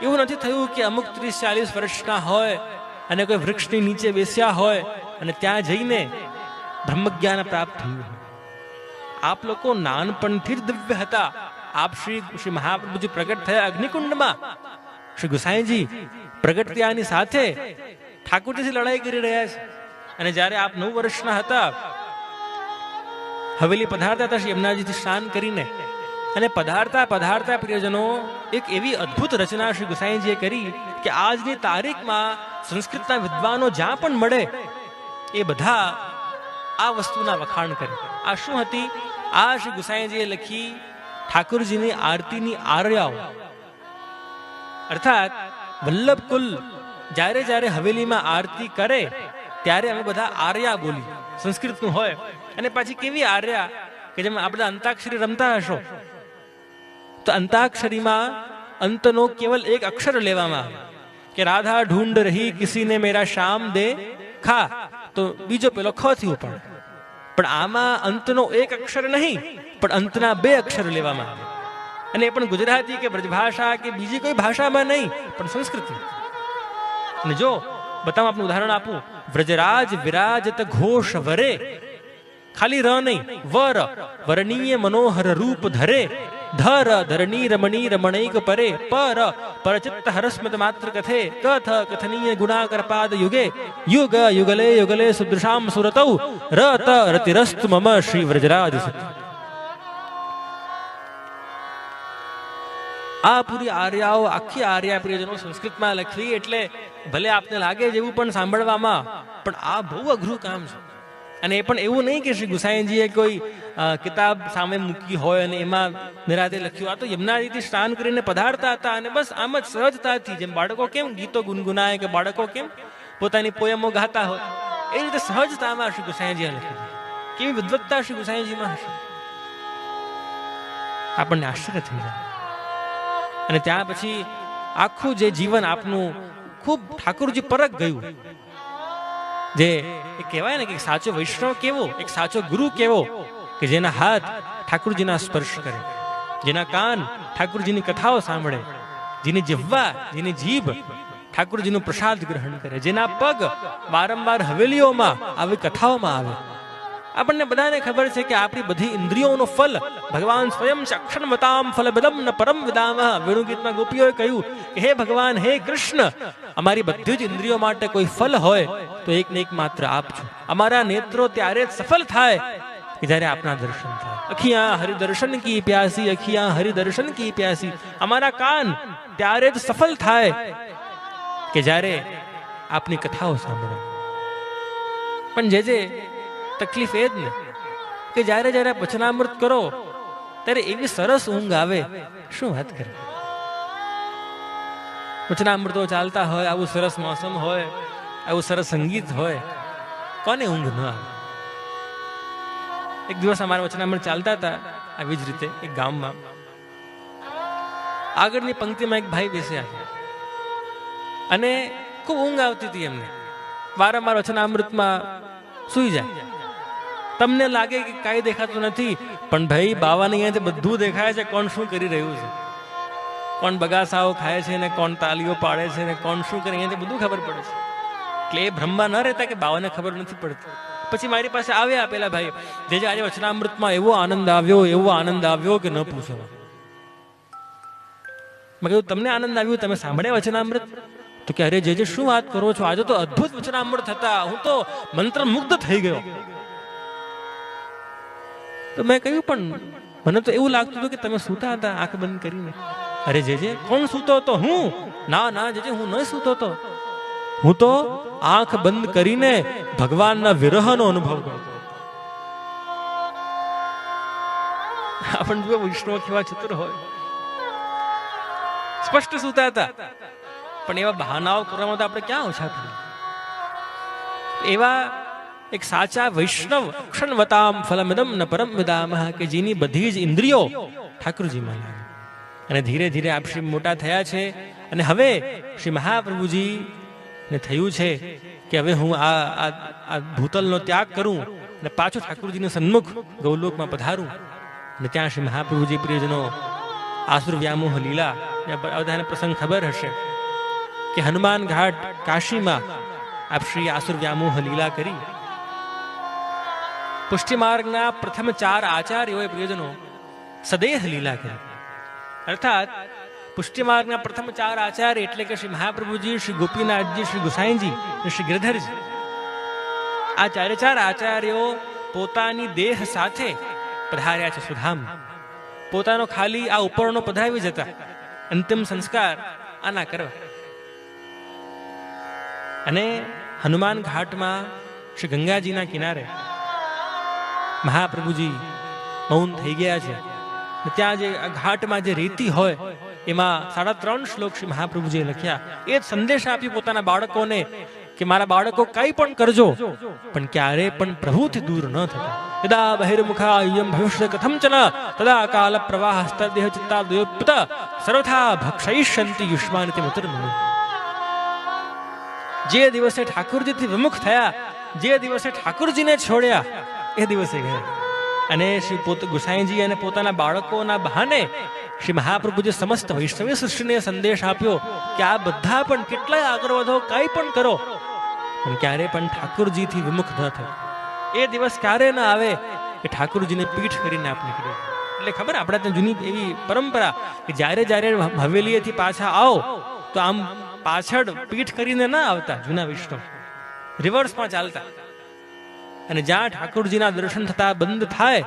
એવું નથી થયું કે અમુક 30-40 વર્ષના હોય અને કોઈ વૃક્ષની નીચે બેસ્યા હોય અને ત્યાં જઈને બ્રહ્મજ્ઞાન પ્રાપ્ત થયું. આપ લોકો નાનપણથી જ દિવ્ય હતા. આપ શ્રી મહાપ્રભુજી પ્રગટ થયા અગ્નિકુંડમાં, શ્રી ગુસાઈજી પ્રગટ થયાની સાથે ઠાकुरજીથી લડાઈ કરી રહ્યા છે. અને જ્યારે આપ 9 વર્ષના હતા, હવેલી પધારતા હતા શ્રી યમુનાજીથી સ્નાન કરીને, અને પધારતા પધારતા પ્રિયજનો એક એવી અદ્ભુત રચના શ્રી ગુસાઈજીએ કરી કે આજની તારીખમાં સંસ્કૃતના વિદ્વાનો જ્યાં પણ મળે એ બધા આ વસ્તુના વખાણ કરે. આ શું હતી? આ શ્રી ગુસાઈજીએ લખી ઠાકોરજીની આરતીની આર્યાઓ, અર્થાત વલ્લભ કુલ જ્યારે જ્યારે હવેલીમાં આરતી કરે ત્યારે અમે બધા આર્યા બોલી, સંસ્કૃતનું હોય. અને પાછી કેવી આર્યા કે જેમ આપણે અંતાક્ષરી રમતા હશો તો અંતાક્ષરીમાં અંતનો કેવલ એક અક્ષર લેવામાં આવે કે રાધા ઢૂંઢ રહી કિસીને મેરા શામ દે ખા, તો બીજો પેલો ખ થયું. પણ આમાં અંતનો એક અક્ષર નહીં પણ અંતના 2 અક્ષર લેવામાં આવે. અને એ પણ ગુજરાતી કે બ્રજભાષા કે બીજી કોઈ ભાષામાં નહીં પણ સંસ્કૃતિ. અને જો બતાવું, આપનું ઉદાહરણ આપું. વ્રજરાજ વિરાજત ઘોષ વરે, ખાલી ર નહીં, વર વરણીય મનોહર રૂપ ધરે, ધર ધરણી રમણી રમણૈક પરે, પર પરચિત્ત હરસ્મત માત્ર કથે, કથ કથનીય ગુણાકર પાદ યુગે, યુગ યુગલે યુગલે સુદૃશામ સુરતૌ, રત રતિરસ્તુ મમ શ્રી વ્રજરાજ સુત. આ પૂરી આર્યાઓ, આખી આર્યા પ્રિયજનો સંસ્કૃતમાં લખવી એટલે ભલે આપને લાગે જેવું પણ સાંભળવામાં, પણ આ બહુ અઘરું કામ છે. અને એ પણ એવું નહીં કે શ્રી ગુસાઈજીએ કોઈ કિતાબ સામે મૂકી હોય અને એમાં નિરાતે લખ્યું. આ તો યમુનાજીથી સ્નાન કરીને પધારતા હતા અને બસ આમ જ સહજતાથી, જેમ બાળકો કેમ ગીતો ગુનગુનાય કે બાળકો કેમ પોતાની પોયમો ગાતા હોય, એ રીતે સહજતામાં શ્રી ગુસાઈજીએ લખ્યું. કેવી વિદ્વત્તા શ્રી ગુસાઈજીમાં હશે, આપણને આશ્ચર્ય થઈ જાય. અને ત્યાં પછી આખું જે જીવન આપનું ખૂબ ઠાકોરજી પરક ગયું. જે કહેવાય ને કે સાચો વૈષ્ણવ કેવો, એક સાચો ગુરુ કેવો કે જેના હાથ ઠાકોરજીના સ્પર્શ કરે, જેના કાન ઠાકોરજીની કથાઓ સાંભળે, જેની જીહ્વા, જેની જીભ ઠાકોરજીનો પ્રસાદ ગ્રહણ કરે, જેના પગ વારંવાર હવેલીઓમાં આવી કથાઓમાં આવે. આપણને બધાને ખબર છે કે આપણી બધી ઇન્દ્રિયોનો ફલ ભગવાન સ્વયં છે. અક્ષરમતામ ફલ બદમ ન પરમ વિદામઃ. વેણુગીતમાં ગોપીઓએ કહ્યું કે હે ભગવાન, હે કૃષ્ણ, અમારી બધી જ ઇન્દ્રિયો માટે કોઈ ફલ હોય તો એક ને એક માત્ર આપ છો. અમારા નેત્રો ત્યારે જ સફળ થાય કે જ્યારે આપના દર્શન થાય. અખિયા હરિદર્શન કી પ્યાસી, અખિયા હરિદર્શન કી પ્યાસી. અમારા કાન ત્યારે જ સફળ થાય કે જ્યારે આપની કથાઓ સાંભળે. પણ જે તકલીફ એ જ ને કે જ્યારે જ્યારે વચનામૃત કરો ત્યારે એવી સરસ ઊંઘ આવે, શું વાત કરે. વચનામૃતો ચાલતા હોય, આવું સરસ મોસમ હોય, આવું સરસ સંગીત હોય, કોને ઊંઘ ન આવે. એક દિવસ અમારા વચનામૃત ચાલતા હતા આવી જ રીતે એક ગામમાં. આગળની પંક્તિમાં એક ભાઈ બેસ્યા અને ખૂબ ઊંઘ આવતી હતી એમને. વારંવાર વચનામૃતમાં સૂઈ જાય. તમને લાગે કે કાંઈ દેખાતું નથી, પણ ભાઈ બાવાની અહીંયાથી બધું દેખાય છે. કોણ શું કરી રહ્યું છે, કોણ બગાસાઓ ખાય છે ને કોણ તાલીઓ પાડે છે ને કોણ શું કરે, અહીંયાથી બધું ખબર પડે છે. એટલે એ ભ્રમમાં ન રહેતા કે બાવાને ખબર નથી પડતી. પછી મારી પાસે આવ્યા પેલા ભાઈ, જે આજે વચનામૃતમાં એવો આનંદ આવ્યો કે ન પૂછો. મેં કહ્યું તમને આનંદ આવ્યો, તમે સાંભળ્યા વચનામૃત? તો કે અરે જે શું વાત કરો છો, આજે તો અદ્ભુત વચનામૃત હતા, હું તો મંત્રમુગ્ધ થઈ ગયો. તો મેં કહ્યું પણ મને તો એવું લાગતું હતું કે તમે સૂતા હતા આંખ બંધ કરીને. અરે જે કોણ સૂતો હતો? હું? ના જે હું ન સૂતો હતો, હું તો આંખ બંધ કરીને ભગવાનના વિરહનો અનુભવ કરતો. આપણને જો વૈષ્ણવ કેવા ચતુર હોય, સ્પષ્ટ સૂતા હતા, પણ એવા બહાનાઓ કરવામાં તો આપણે ક્યાં ઓછા કરીએ. એવા એક સાચા વૈષ્ણવ અક્ષણવતામ ફલમિદમ ન પરમ વિદામઃ કે જેની બધી જ ઇન્દ્રિયો ઠાકોરજીમાં લાગે. અને ધીરે ધીરે આપ શ્રી મોટા થયા છે અને હવે શ્રી મહાપ્રભુજી ને થયું છે કે હવે હું આ ભૂતલનો ત્યાગ કરું અને પાછો ઠાકોરજીના સન્મુખ ગૌલોકમાં પધારું. અને ત્યાં શ્રી મહાપ્રભુજી પ્રિયજનો આસુર વ્યામોહ લીલા, બધાને પ્રસંગ ખબર હશે કે હનુમાન ઘાટ કાશીમાં આપ શ્રી આસુર વ્યામોહ લીલા કરી. પુષ્ટિ માર્ગના પ્રથમ 4 આચાર્યોએ પ્રિયજનો સદેહ લીલા કરી. અર્થાત પુષ્ટિ માર્ગના પ્રથમ 4 આચાર્ય એટલે કે શ્રી મહાપ્રભુજી, શ્રી ગોપીનાથજી, શ્રી ગુસાઈજી અને શ્રી ગિરધરજી, આ 4 આચાર્યો પોતાની દેહ સાથે પધાર્યા છે સુધામ. પોતાનો ખાલી આ ઉપરનો પધરાવી જતા, અંતિમ સંસ્કાર આના કરવા. અને હનુમાન ઘાટમાં શ્રી ગંગાજીના કિનારે મહાપ્રભુજી મૌન થઈ ગયા છે. ત્યાં જે ઘાટમાં જે રીતિ હોય એમાં 3.5 શ્લોક શ્રી મહાપ્રભુજીએ લખ્યા. એ જ સંદેશ આપ્યો પોતાના બાળકોને કે મારા બાળકો કંઈ પણ કરજો પણ ક્યારે પણ પ્રભુથી દૂર ન થતા. યદા બહિર્મુખા યમ ભવિષ્ય કથંચન તદા કાલ પ્રવાહ સ્તદેહ ચિત્તા દ્વયોપત સર્વથા ભક્ષયિષ્યન્તિ યુષ્માનિતિ મતિર્મનુ. જે દિવસે ઠાકુરજીથી વિમુખ થયા, જે દિવસે ઠાકુરજીને છોડ્યા, એ દિવસે ગયા. અને શ્રી ગુસાઈજી અને પોતાના બાળકોના બહાને શ્રી મહાપ્રભુજી સમસ્ત વૈષ્ણવી સૃષ્ટિને સંદેશ આપ્યો કે આ બધા પણ કેટલાય આગળ વધો, કંઈ પણ કરો પણ ક્યારે પણ ઠાકુરજીથી વિમુખ ન થાય. એ દિવસ ક્યારે ના આવે કે ઠાકુરજીને પીઠ કરીને આપ નીકળે. એટલે ખબર આપણે ત્યાં જૂની એવી પરંપરા કે જ્યારે જ્યારે હવેલીએથી પાછા આવો તો આમ પાછળ પીઠ કરીને ના આવતા. જૂના વિષ્ણુ રિવર્સમાં ચાલતા અને જ્યાં ઠાકુરજીના દર્શન થતા બંધ થાય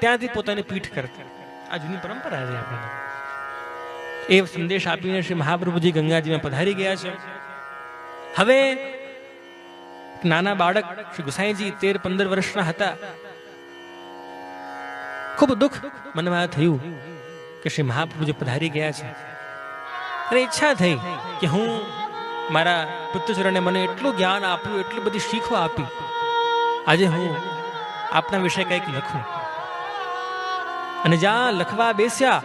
ત્યાંથી પોતાની પીઠ કરતા. આ જૂની પરંપરા છે આપણે. એ સંદેશ આપીને શ્રી મહાપ્રભુજી ગંગાજીમાં પધારી ગયા છે. હવે નાના બાળક શ્રી ગુસાઈજી 13-15 વર્ષના હતા. ખૂબ દુઃખ મનમાં થયું કે શ્રી મહાપ્રભુજી પધારી ગયા છે. અને ઈચ્છા થઈ કે હું મારા પુત્રચરણે મને એટલું જ્ઞાન આપ્યું, એટલી બધી શીખો આપી, આજે હું આપના વિશે કંઈક લખું. અને જ્યાં લખવા બેસ્યા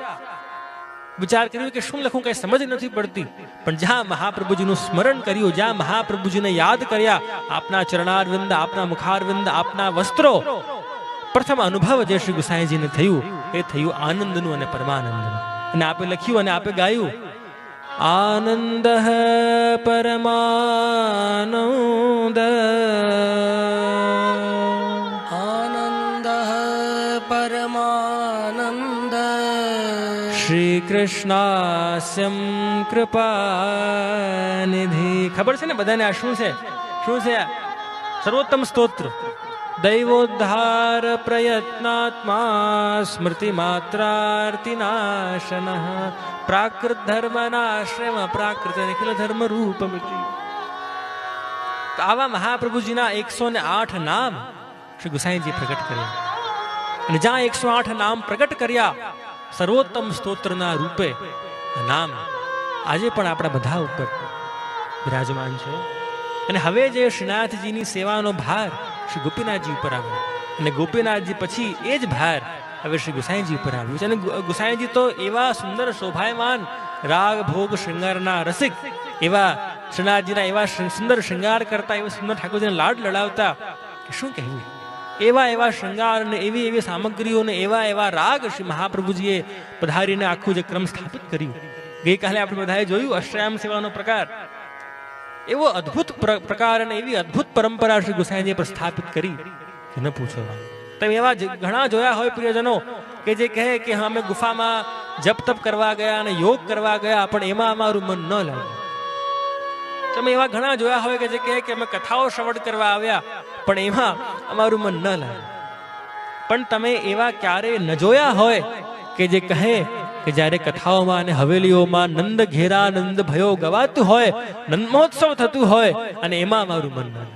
વિચાર કર્યો કે શું લખું, કઈ સમજ નથી પડતી. પણ જ્યાં મહાપ્રભુજીનું સ્મરણ કર્યું, જ્યાં મહાપ્રભુજીને યાદ કર્યા, આપના ચરણારવિંદ, આપના મુખારવિંદ, આપના વસ્ત્રો, પ્રથમ અનુભવ જે શ્રી ગુસાઈજીને થયું એ થયું આનંદનું અને પરમાનંદનું. અને આપે લખ્યું અને આપે ગાયું, આનંદ પરમાનંદ આનંદ પરમાનંદ શ્રી કૃષ્ણાસ્યમ કૃપાનિધિ. ખબર છે ને બધાને આ શું છે? શું છે? સર્વોત્તમ સ્તોત્ર. દૈવોદ્ધાર પ્રયત્નાત્મા સ્મૃતિ માત્રાર્તિનાશન પ્રાકૃત ધર્મનાશ્રમ પ્રાકૃત નિખિલ ધર્મ રૂપમિતિ. આવા મહાપ્રભુજીના 108 નામ શ્રી ગુસાઈજી પ્રગટ કર્યા. અને જ્યાં 108 નામ પ્રગટ કર્યા સર્વોત્તમ સ્તોત્રના રૂપે, નામ આજે પણ આપણા બધા ઉપર બિરાજમાન છે. અને હવે જે શ્રીનાથજીની સેવાનો ભાર શ્રી ગોપીનાથજી ઉપર આવ્યો, અને ગોપીનાથજી પછી એ જ ભાર હવે શ્રી ગુસાઈજી ઉપર આવ્યું છે. અને ગુસાઈજી તો એવા સુંદર શોભાયમાન રાગ ભોગ શૃંગારના રસિક, એવા શ્રીનાથજીના એવા સુંદર શૃંગાર કરતા, એવા સુંદર ઠાકોરજીને લાડ લડાવતા કે શું કહેવું. એવા એવા શૃંગાર અને એવી એવી સામગ્રીઓને એવા એવા રાગ શ્રી મહાપ્રભુજીએ પધારીને આખું જે ક્રમ સ્થાપિત કર્યું. ગઈકાલે આપણે બધાએ જોયું અષ્ટયામ સેવાનો પ્રકાર, એવો અદ્ભુત પ્રકાર અને એવી અદ્ભુત પરંપરા શ્રી ગુસાઈજીએ પ્રસ્થાપિત કરી કે ન પૂછો. તમે એવા ઘણા જોયા હોય પ્રિયજનો કે જે કહે કે અમે ગુફામાં જપ તપ કરવા ગયા અને યોગ કરવા ગયા પણ એમાં અમારું મન ન લાગ્યું. તમે એવા ઘણા જોયા હોય કે જે કહે કે અમે કથાઓ શ્રવણ કરવા આવ્યા પણ એમાં અમારું મન ન લાગ્યું. પણ તમે એવા ક્યારે ન જોયા હોય કે જે કહે કે જ્યારે કથાઓમાં અને હવેલીઓમાં નંદ ઘેરા નંદ ભયો ગવાતું હોય, નંદ મહોત્સવ થતું હોય અને એમાં અમારું મન ન લાગે.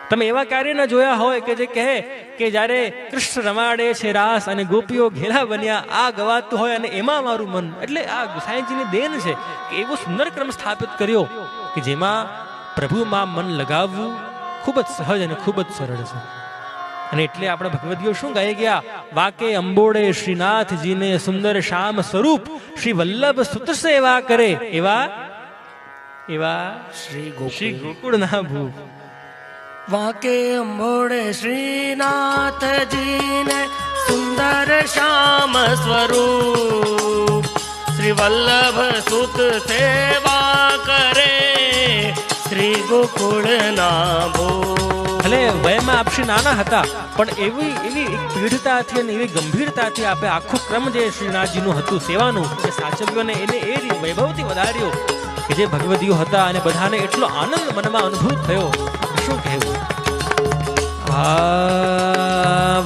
તમે એવા ક્યારે ન જોયા હોય કે જે કહે કે જ્યારે કૃષ્ણ રમાડે છે રાસ અને ગોપીઓ ઘેરા બન્યા, આ ગવાતું હોય અને એમાં મારું મન. એટલે આ ગુસાઈજીની દેન છે કે એવો સુંદર ક્રમ સ્થાપિત કર્યો કે જેમાં પ્રભુમાં મન લગાવવું ખૂબ જ સહજ અને ખૂબ જ સરળ છે. અને એટલે આપણે ભગવદીઓ શું ગાઈ ગયા? વાકે અંબોડે શ્રીનાથજીને સુંદર શ્યામ સ્વરૂપ શ્રી વલ્લભ સુત સેવા કરે એવા એવા શ્રી ગોકુળના ભૂપ. વાકે અંબોડે શ્રીનાથજીને સુંદર શ્યામ સ્વરૂપ શ્રી વલ્લભ સુત સેવા કરે શ્રી ગોકુળના ભૂપ. ભલે વયમાં આપશી નાના હતા પણ એવી એવી પીઢતાથી અને એવી ગંભીરતાથી આપે આખું ક્રમ જે શ્રીનાથજીનું હતું સેવાનું એ સાચવ્યું અને એને એ વૈભવથી વધાર્યો કે જે ભગવદીઓ હતા અને બધાને એટલો આનંદ મનમાં અનુભવ થયો શું કહેવું.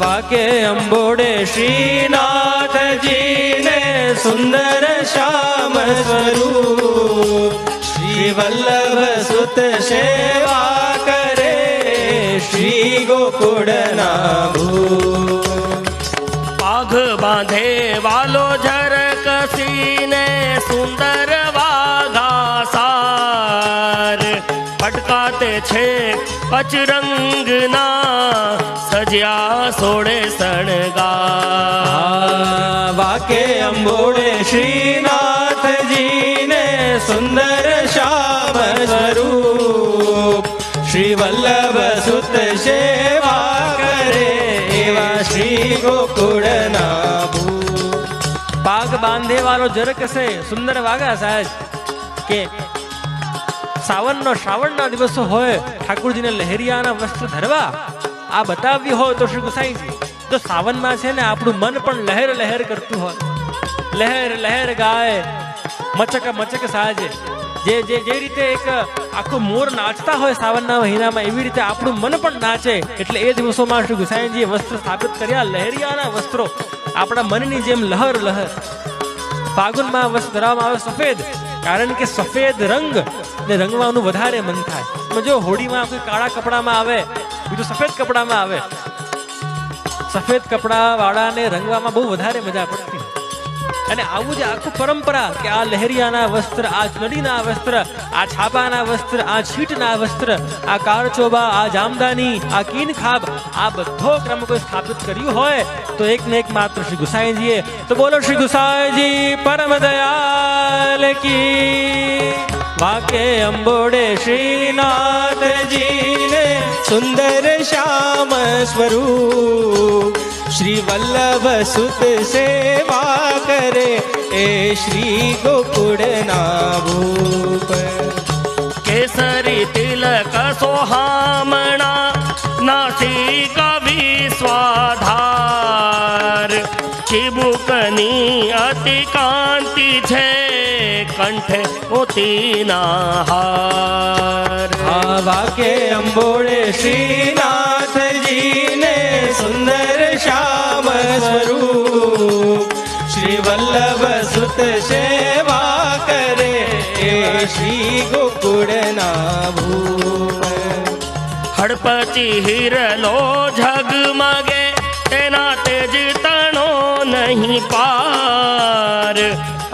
વાકે અંબોડે શ્રીનાથજીને સુંદર શ્યામ સ્વરૂપ, શ્રી વલ્લભ સુત સેવા કરે શ્રી ગોકુળના ભૂપ. પાઘ બાંધે વાલો ઝરકસીને સુંદર વાઘા સાર, પટકાતે છે પચરંગના સજ્યા સોળે શણગાર. વાકે અંબોડે શ્રીનાથજીને સુંદર શ્યામ સ્વરૂપ, શ્રી વલ્લભ સુત સેવા કરે એવા શ્રી ગોકુળના ભૂપ. પાગ બાંધે વાળો જરકસે સુંદર વાગા સાહેબ કે શ્રાવણના દિવસો હોય, ઠાકોરજીને લહેરિયાના વસ્ત્ર ધરવા આ બતાવ્યું હોય તો શ્રી ગુસાઈજી જો શ્રાવણમાં છે ને આપણું મન પણ લહેર લહેર કરતું હોય, લહેર લહેર ગાય મચક મચક સાજે, જે જે જે રીતે એક આખો મોર નાચતા હોય શ્રાવણના મહિનામાં, એવી રીતે આપણું મન પણ નાચે. એટલે એ દિવસોમાં શ્રી ગુસાઈજીએ વસ્ત્ર સ્થાપિત કર્યા, લહેરિયાના વસ્ત્રો, આપણા મનની જેમ લહર લહર. ફાગુનમાં વસ્ત્ર ધરવામાં આવે સફેદ, કારણ કે સફેદ રંગ ને રંગવાનું વધારે મન થાય. જો હોળીમાં કોઈ કાળા કપડામાં આવે, બીજું સફેદ કપડામાં આવે, સફેદ કપડા વાળાને રંગવામાં બહુ વધારે મજા પડતી. અને આવું જ આખું પરંપરા કે આ લહેરિયાના વસ્ત્ર, આ ચનડીના વસ્ત્ર, આ છાપાના વસ્ત્ર, આ છીટના વસ્ત્ર, આ કાળચોબા, આ જામદાની, આ કીન ખાબ, આ બધો ક્રમ કોઈ સ્થાપિત કર્યું હોય તો એક ને એક માત્ર શ્રી ગુસાઈજીએ. તો બોલો શ્રી ગુસાઈજી પરમ દયાલ કી. વાકે અંબોડે શ્રીનાથજીને સુંદર શ્યામ સ્વરૂપ, શ્રી વલ્લભ સુત સેવા કરે એ શ્રી ગોકુળના ભૂપ. કેસરી તિલક સોહામણા નાસિક વિશ્વાધાર, ચીબુકની અતિ કાંતિ છે કંઠે મોતીના હાર. વાકે અંબોડે શ્રીનાથજીને સુંદર શ્યામ સ્વરૂપ, શ્રી વલ્લભ સુત સેવા કરે એ શ્રી ગોકુળના ભૂપ. હડપચી હિરલો ઝગમગે તેના તેજ તણો નહીં પાર,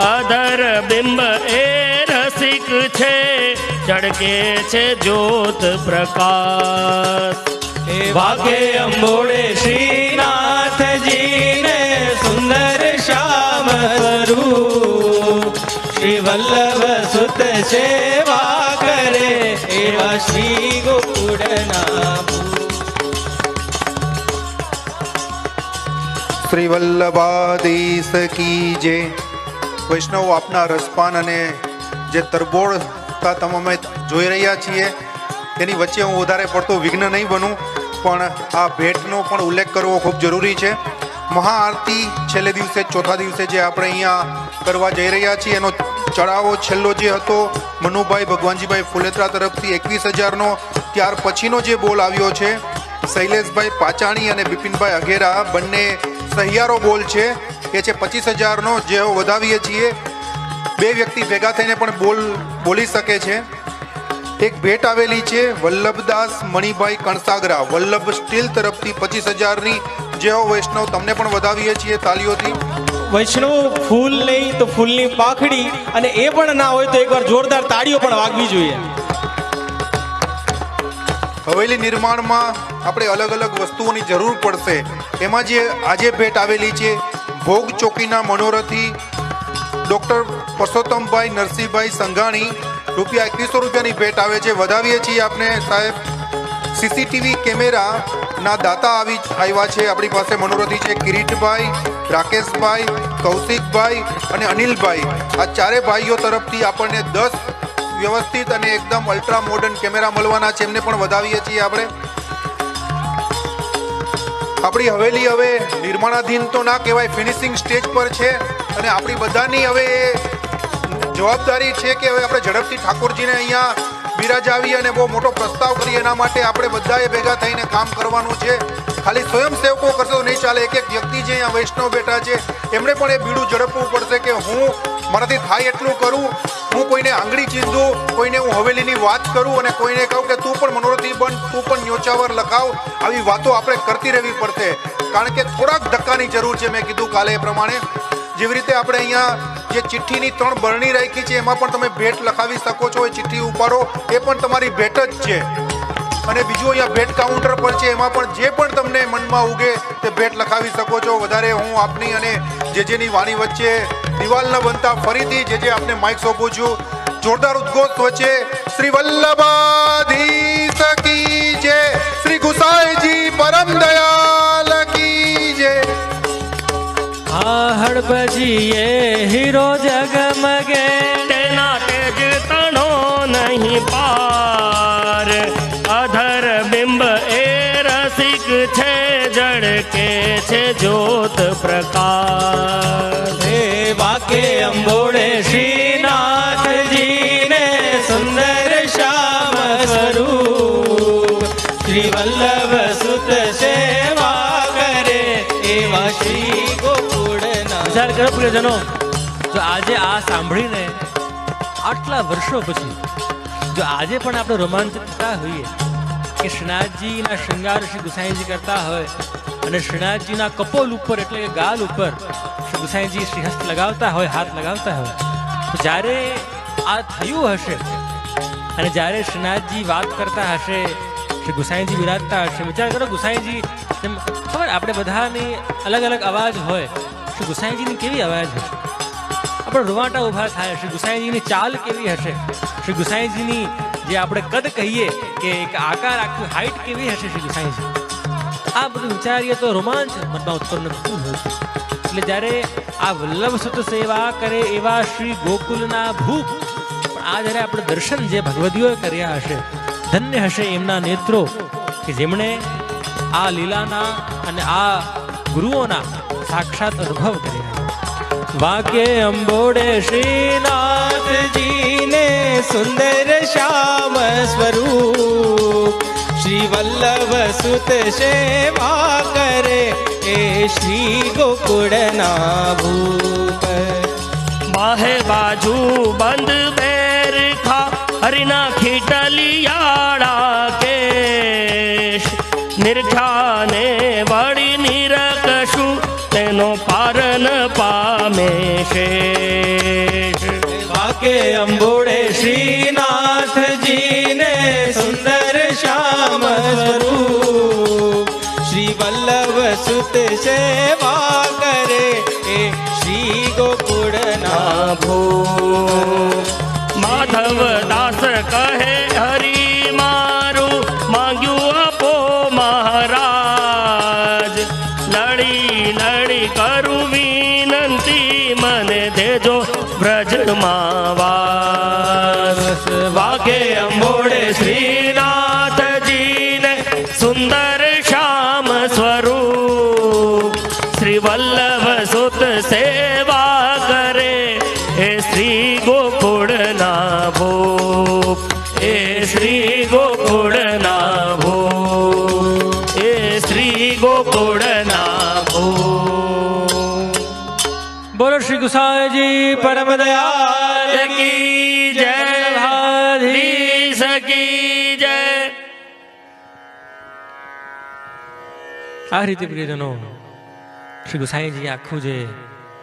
અધર બિંબ એ રસિક છે ચડકે છે જ્યોત પ્રકાશ. વાકે અંબોડે શ્રીનાથજીને સુંદર શ્યામ સ્વરૂપ, શ્રી વલ્લભ સુત સેવા કરે એવા શ્રી ગોકુળના ભૂપ. શ્રી વલ્લભાધીશ કી જય. વૈષ્ણવ આપના રસપાન અને જે તરબોળતા તમે જોઈ રહ્યા છીએ તેની વચ્ચે હું વધારે પડતો વિઘ્ન નહીં બનું, પણ આ ભેટનો પણ ઉલ્લેખ કરવો ખૂબ જરૂરી છે. મહાઆરતી છેલ્લે દિવસે, ચોથા દિવસે જે આપણે અહીંયા કરવા જઈ રહ્યા છીએ એનો ચડાવો છેલ્લો જે હતો મનુભાઈ ભગવાનજીભાઈ ફુલેત્રા તરફથી 21,000નો, ત્યાર પછીનો જે બોલ આવ્યો છે શૈલેષભાઈ પાચાણી અને બિપિનભાઈ અઘેરા બંને સહિયારો બોલ છે, એ છે 25,000નો, જે વધાવીએ છીએ. બે વ્યક્તિ ભેગા થઈને પણ બોલી શકે છે. એક ભેટ આવેલી છે વલ્લભદાસ મણિભાઈ કણસાગરા, વલ્લભ સ્ટીલ તરફથી 25,000ની. જે વૈષ્ણવ તમને પણ વધાવીએ છીએ તાલીઓથી. વૈષ્ણવ ફૂલ નહીં તો ફૂલની પાખડી, અને એ પણ ના હોય તો એકવાર જોરદાર તાળીઓ પણ વાગવી જોઈએ. હવેલી નિર્માણમાં આપણે અલગ અલગ વસ્તુઓની જરૂર પડશે. એમાં જે આજે ભેટ આવેલી છે ભોગ ચોકીના મનોરથી ડૉક્ટર પરસોત્તમભાઈ નરસિંહભાઈ સંઘાણી, રૂપિયા 2100 ભેટ આવે છે. વધાવીએ છીએ આપણે સાહેબ. સીસીટીવી કેમેરાના દાતા આવ્યા છે આપણી પાસે. મનોરથી છે કિરીટભાઈ, રાકેશભાઈ, કૌશિકભાઈ અને અનિલભાઈ. આ ચારે ભાઈઓ તરફથી આપણને 10 વ્યવસ્થિત અને એકદમ અલ્ટ્રા મોડર્ન કેમેરા મળવાના છે. એમને પણ વધાવીએ છીએ આપણે. આપણી હવેલી હવે નિર્માણાધીન તો ના કહેવાય, ફિનિશિંગ સ્ટેજ પર છે. અને આપણી બધાની હવે જવાબદારી છે કે હવે આપણે ઝડપથી ઠાકોરજીને અહીંયા બિરાજાવી અને બહુ મોટો પ્રસ્તાવ કરી. એના માટે આપણે બધાએ ભેગા થઈને કામ કરવાનું છે. ખાલી સ્વયંસેવકો કરશે તો નહીં ચાલે. એક એક વ્યક્તિ જે અહીંયા વૈષ્ણવ બેઠા છે એમણે પણ એ બીડું ઝડપવું પડશે કે હું મારાથી થાય એટલું કરું. હું કોઈને આંગળી ચીંધું, કોઈને હું હવેલીની વાત કરું અને કોઈને કહું કે તું પણ મનોરથી બન, તું પણ ન્યોચાવર લખાવ. આવી વાતો આપણે કરતી રહેવી પડશે, કારણ કે થોડાક ધક્કાની જરૂર છે. મેં કીધું કાલે એ પ્રમાણે જેવી રીતે આપણે અહીંયા જે ચિઠ્ઠીની 3 બરણી રાખી છે એમાં પણ તમે ભેટ લખાવી શકો છો. એ ચિઠ્ઠી ઉપાડો, એ પણ તમારી ભેટ જ છે. અને બીજું અહીંયા ભેટ કાઉન્ટર પર છે, એમાં પણ જે પણ તમને મનમાં ઉગે તે ભેટ લખાવી શકો છો. વધારે હું આપની અને જેની વાણી વચ્ચે દિવાલ ન બનતા ફરીથી જે આપને માઇક સોંપું છું. જોરદાર ઉદ્ઘોષ વચ્ચે શ્રી વલ્લભાધીશ કી જય, શ્રી ગુસાઈજી પરમ દયાલ કી જય. હડબજીએ હીરો જગમગે, તેના તેજ તણો નહીં પાર. અધર બિંબ એ રસિક છે, જળકે છે જ્યોત પ્રકાશ. હે વાકે અંબોડે શ્રીનાથજીને સુંદર શ્યામ સ્વરૂપ. શ્રી વલ્લભ સુત સેવા કરે એવા શ્રી ગોકુળના. વિચાર કરો પ્રિયજનો, જો આજે આ સાંભળીને આટલા વર્ષો પછી જો આજે પણ આપણે રોમાંચિત થતા હોઈએ કે શ્રીનાથજીના શૃંગાર શ્રી ગુસાઈજી કરતા હોય અને શ્રીનાથજીના કપોલ ઉપર એટલે કે ગાલ ઉપર શ્રી ગુસાઈજી શ્રીહસ્ત લગાવતા હોય, હાથ લગાવતા હોય, તો જ્યારે આ થયું હશે અને જ્યારે શ્રીનાથજી વાત કરતા હશે, શ્રી ગુસાઈજી વિરાજતા હશે, વિચાર કરો ગુસાઈજી જેમ ખબર આપણે બધાની અલગ અલગ અવાજ હોય, શ્રી ગુસાઈજીની કેવી અવાજ હશે? આપણે રૂવાટા ઊભા થાય. શ્રી ગુસાઈજીની ચાલ કેવી હશે? શ્રી ગુસાઈજીની જે આપણે કદ કહીએ કે એક આકાર, આખી હાઈટ કેવી હશે શ્રી ગુસાઈજી? આ બધું વિચારીએ તો રોમાંચ મનમાં ઉત્પન્ન થતું હોય છે. એટલે જ્યારે આ વલ્લભ સુત સેવા કરે એવા શ્રી ગોકુલના ભૂપ, પણ આ જ્યારે આપણે દર્શન જે ભગવદીઓએ કર્યા હશે, ધન્ય હશે એમના નેત્રો કે જેમણે આ લીલાના અને આ ગુરુઓના સાક્ષાત અનુભવ કર્યા. વાકે અંબોડે શ્રીનાથજીને સુંદર શ્યામ સ્વરૂપ. શ્રી વલ્લભ સુત સેવા કરે એ શ્રી ગોકુળના ભૂપ. બાહે બાજુ બંધ બેરખા, હરિના ખીટલિયાળા કેશ. નિર્ખ્યાને વળી નિરકશું, તેનો પારન પામે શેષ. વાકે અંબોડે શ્રીનાથજીને સુંદર શ્યામ સ્વરૂપ. શ્રી વલ્લભ સુત સેવા કરે એ શ્રી ગોકુળના ભૂપ. માધવ દાસ કહે હરી મારું માંગ્યું આપો મહારાજ. લડી લડી કરું વિનંતી, મને દેજો વ્રજમાં વાસ. વાગે અંબોડે શ્રીનાથજીને સુંદર શ્યામ સ્વરૂપ. શ્રી વલ્લભ સુત સેવા કરે એ શ્રી ગોકુળના ભૂપ. એ શ્રી ગોકુળના ભૂપ. એ શ્રી ગોકુળના ભૂપ. બોલો શ્રી ગુસાઈજી પરમ દયાલ કી જય, ભાધીશ કી જય. આ રીતે પ્રિયજનો શ્રી ગુસાઈજી આખું જે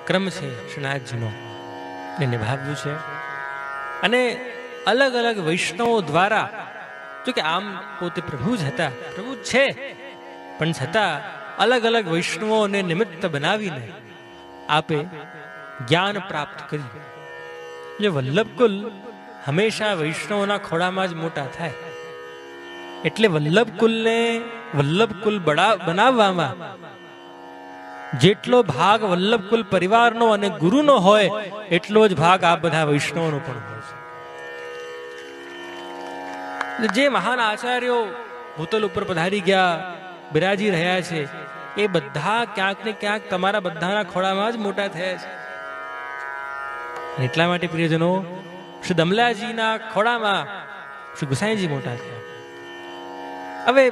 ક્રમ છે શ્રીનાથજીનો એ નિભાવ્યું છે. અને અલગ અલગ વૈષ્ણવો દ્વારા, જો કે આમ પોતે પ્રભુ જ હતા, પ્રભુ જ છે, પણ છતાં અલગ અલગ વૈષ્ણવોને નિમિત્ત બનાવીને આપે જ્ઞાન પ્રાપ્ત કર્યું. જે વલ્લભકુલ હંમેશા વૈષ્ણવોના ખોળામાં જ મોટા થાય, એટલે વલ્લભકુલને વલ્લભકુલ બનાવવામાં જેટલો ભાગ વલ્લભકુલ પરિવારનો અને ગુરુનો હોય એટલો જ ભાગ આ બધા વૈષ્ણવોનો પણ હોય છે. જે મહાન આચાર્યો ભૂતલ ઉપર પધારી ગયા, બિરાજી રહ્યા છે, એ બધા ક્યાંક ને ક્યાંક તમારા બધાના ખોળામાં જ મોટા થયા છે. એટલા માટે પ્રિયજનો શ્રી દમલાજીના ખોળામાં શ્રી ગુસાઈજી મોટા થયા. હવે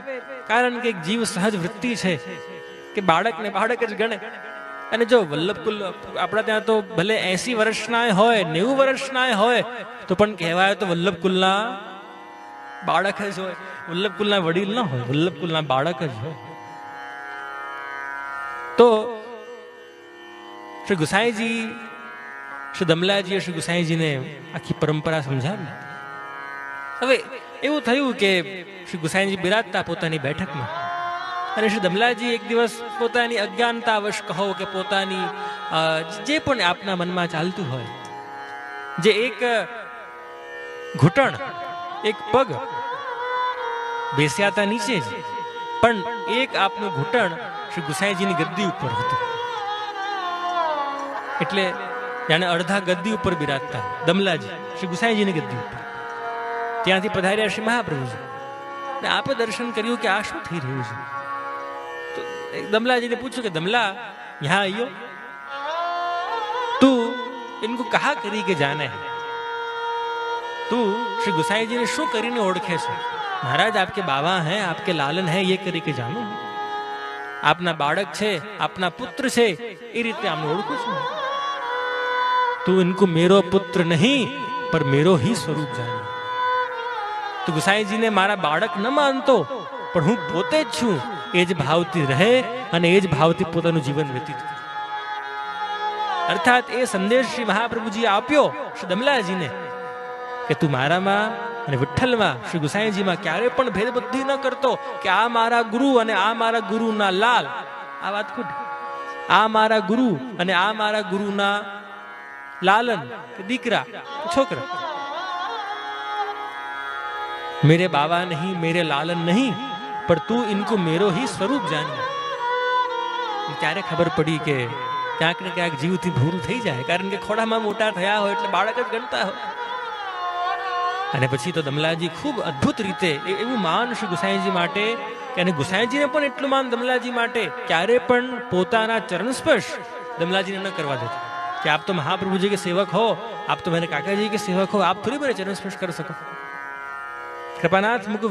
કારણ કે એક જીવ સહજ વૃત્તિ છે કે બાળકને બાળક જ ગણે. અને જો વલ્લભકુલ આપણા ત્યાં તો ભલે 80 વર્ષના હોય 90 વર્ષના હોય તો પણ કહેવાય તો વલ્લભકુલના બાળક જ હોય. વલ્લભકુલના વડીલ ન હોય, વલ્લભકુલના બાળક જ હોય. તો શ્રી ગુસાઈજી, શ્રી દમલાજીએ શ્રી ગુસાઈજીને આખી પરંપરા સમજાવી. હવે એવું થયું કે શ્રી ગુસાઈજી બિરાજતા પોતાની બેઠકમાં અને શ્રી દમલાજી એક દિવસ પોતાની અજ્ઞાનતાવશ કહો કે પોતાની જે પણ આપના મનમાં ચાલતું હોય, જે એક ઘૂંટણ એક પગ બેસ્યાતા નીચે જ, પણ એક આપનું ઘૂંટણ શ્રી ગુસાઈજીની ગદ્દી ઉપર હતું. એટલે જાણે અડધા ગદ્દી ઉપર બિરાજતા દમલાજી શ્રી ગુસાઈજીની ગદ્દી ઉપર. ત્યાંથી પધાર્યા શ્રી મહાપ્રભુજી ને આપે દર્શન કર્યું કે આ શું થઈ રહ્યું છે. તો દમલાજીને પૂછ્યું કે દમલા યહાં આइयो, તું इनको कहा કરી કે જાને, તું શ્રી ગુસાઈજીને શું કરીને ઓળખે છે? મહારાજ આપકે બાવા હૈ, આપકે લાલન હૈ, ये કરી કે જાનું. આપના બાળક છે, આપના પુત્ર છે, એ રીતે આમને ઓળખું છું. તું ઇनको મેરો પુત્ર નહીં પર મેરો ही સ્વરૂપ જાને. તો ગુસાઈજીને મારા બાળક ન માનતો, પણ હું પોતે જ છું, એ જ ભાવથી રહે અને એ જ ભાવથી પોતાનું જીવન વ્યતીત કરે. અર્થાત એ સંદેશ શ્રી મહાપ્રભુજીએ આપ્યો શ્રી દમલાજીને કે તું મારામાં અને વિઠ્ઠલમાં શ્રી ગુસાઈજીમાં ક્યારે પણ ભેદબુદ્ધિ ન કરતો કે આ મારા ગુરુ અને આ મારા ગુરુના લાલ. આ વાત ખોટી. આ મારા ગુરુ અને આ મારા ગુરુના લાલન કે દીકરા છોકરા. मेरे बाबा नहीं, मेरे लालन नहीं, पर तू इनको मेरो ही स्वरूप जानी. ત્યારે ખબર પડી કે ક્યાંક ને ક્યાંક જીવથી ભૂલ થઈ જાય, કારણ કે ખોડામાં મોટા થયા હોય એટલે બાળક જ ગણતા હોય. અને પછી તો દમલાજી ખૂબ અદ્ભુત રીતે એવું માન શ્રી ગુસાઈજી માટે કે અને ગુસાઈજીને પણ એટલું માન દમલાજી માટે ક્યારે પણ પોતાના ચરણ સ્પર્શ દમલાજીને ન કરવા દેતા कि आप तो महाप्रभु जी के सेवक हो, आप तो मेरे काका जी के सेवक हो, आप थोड़ी मेरे चरण स्पर्श कर सको. कृपानाथ मुझको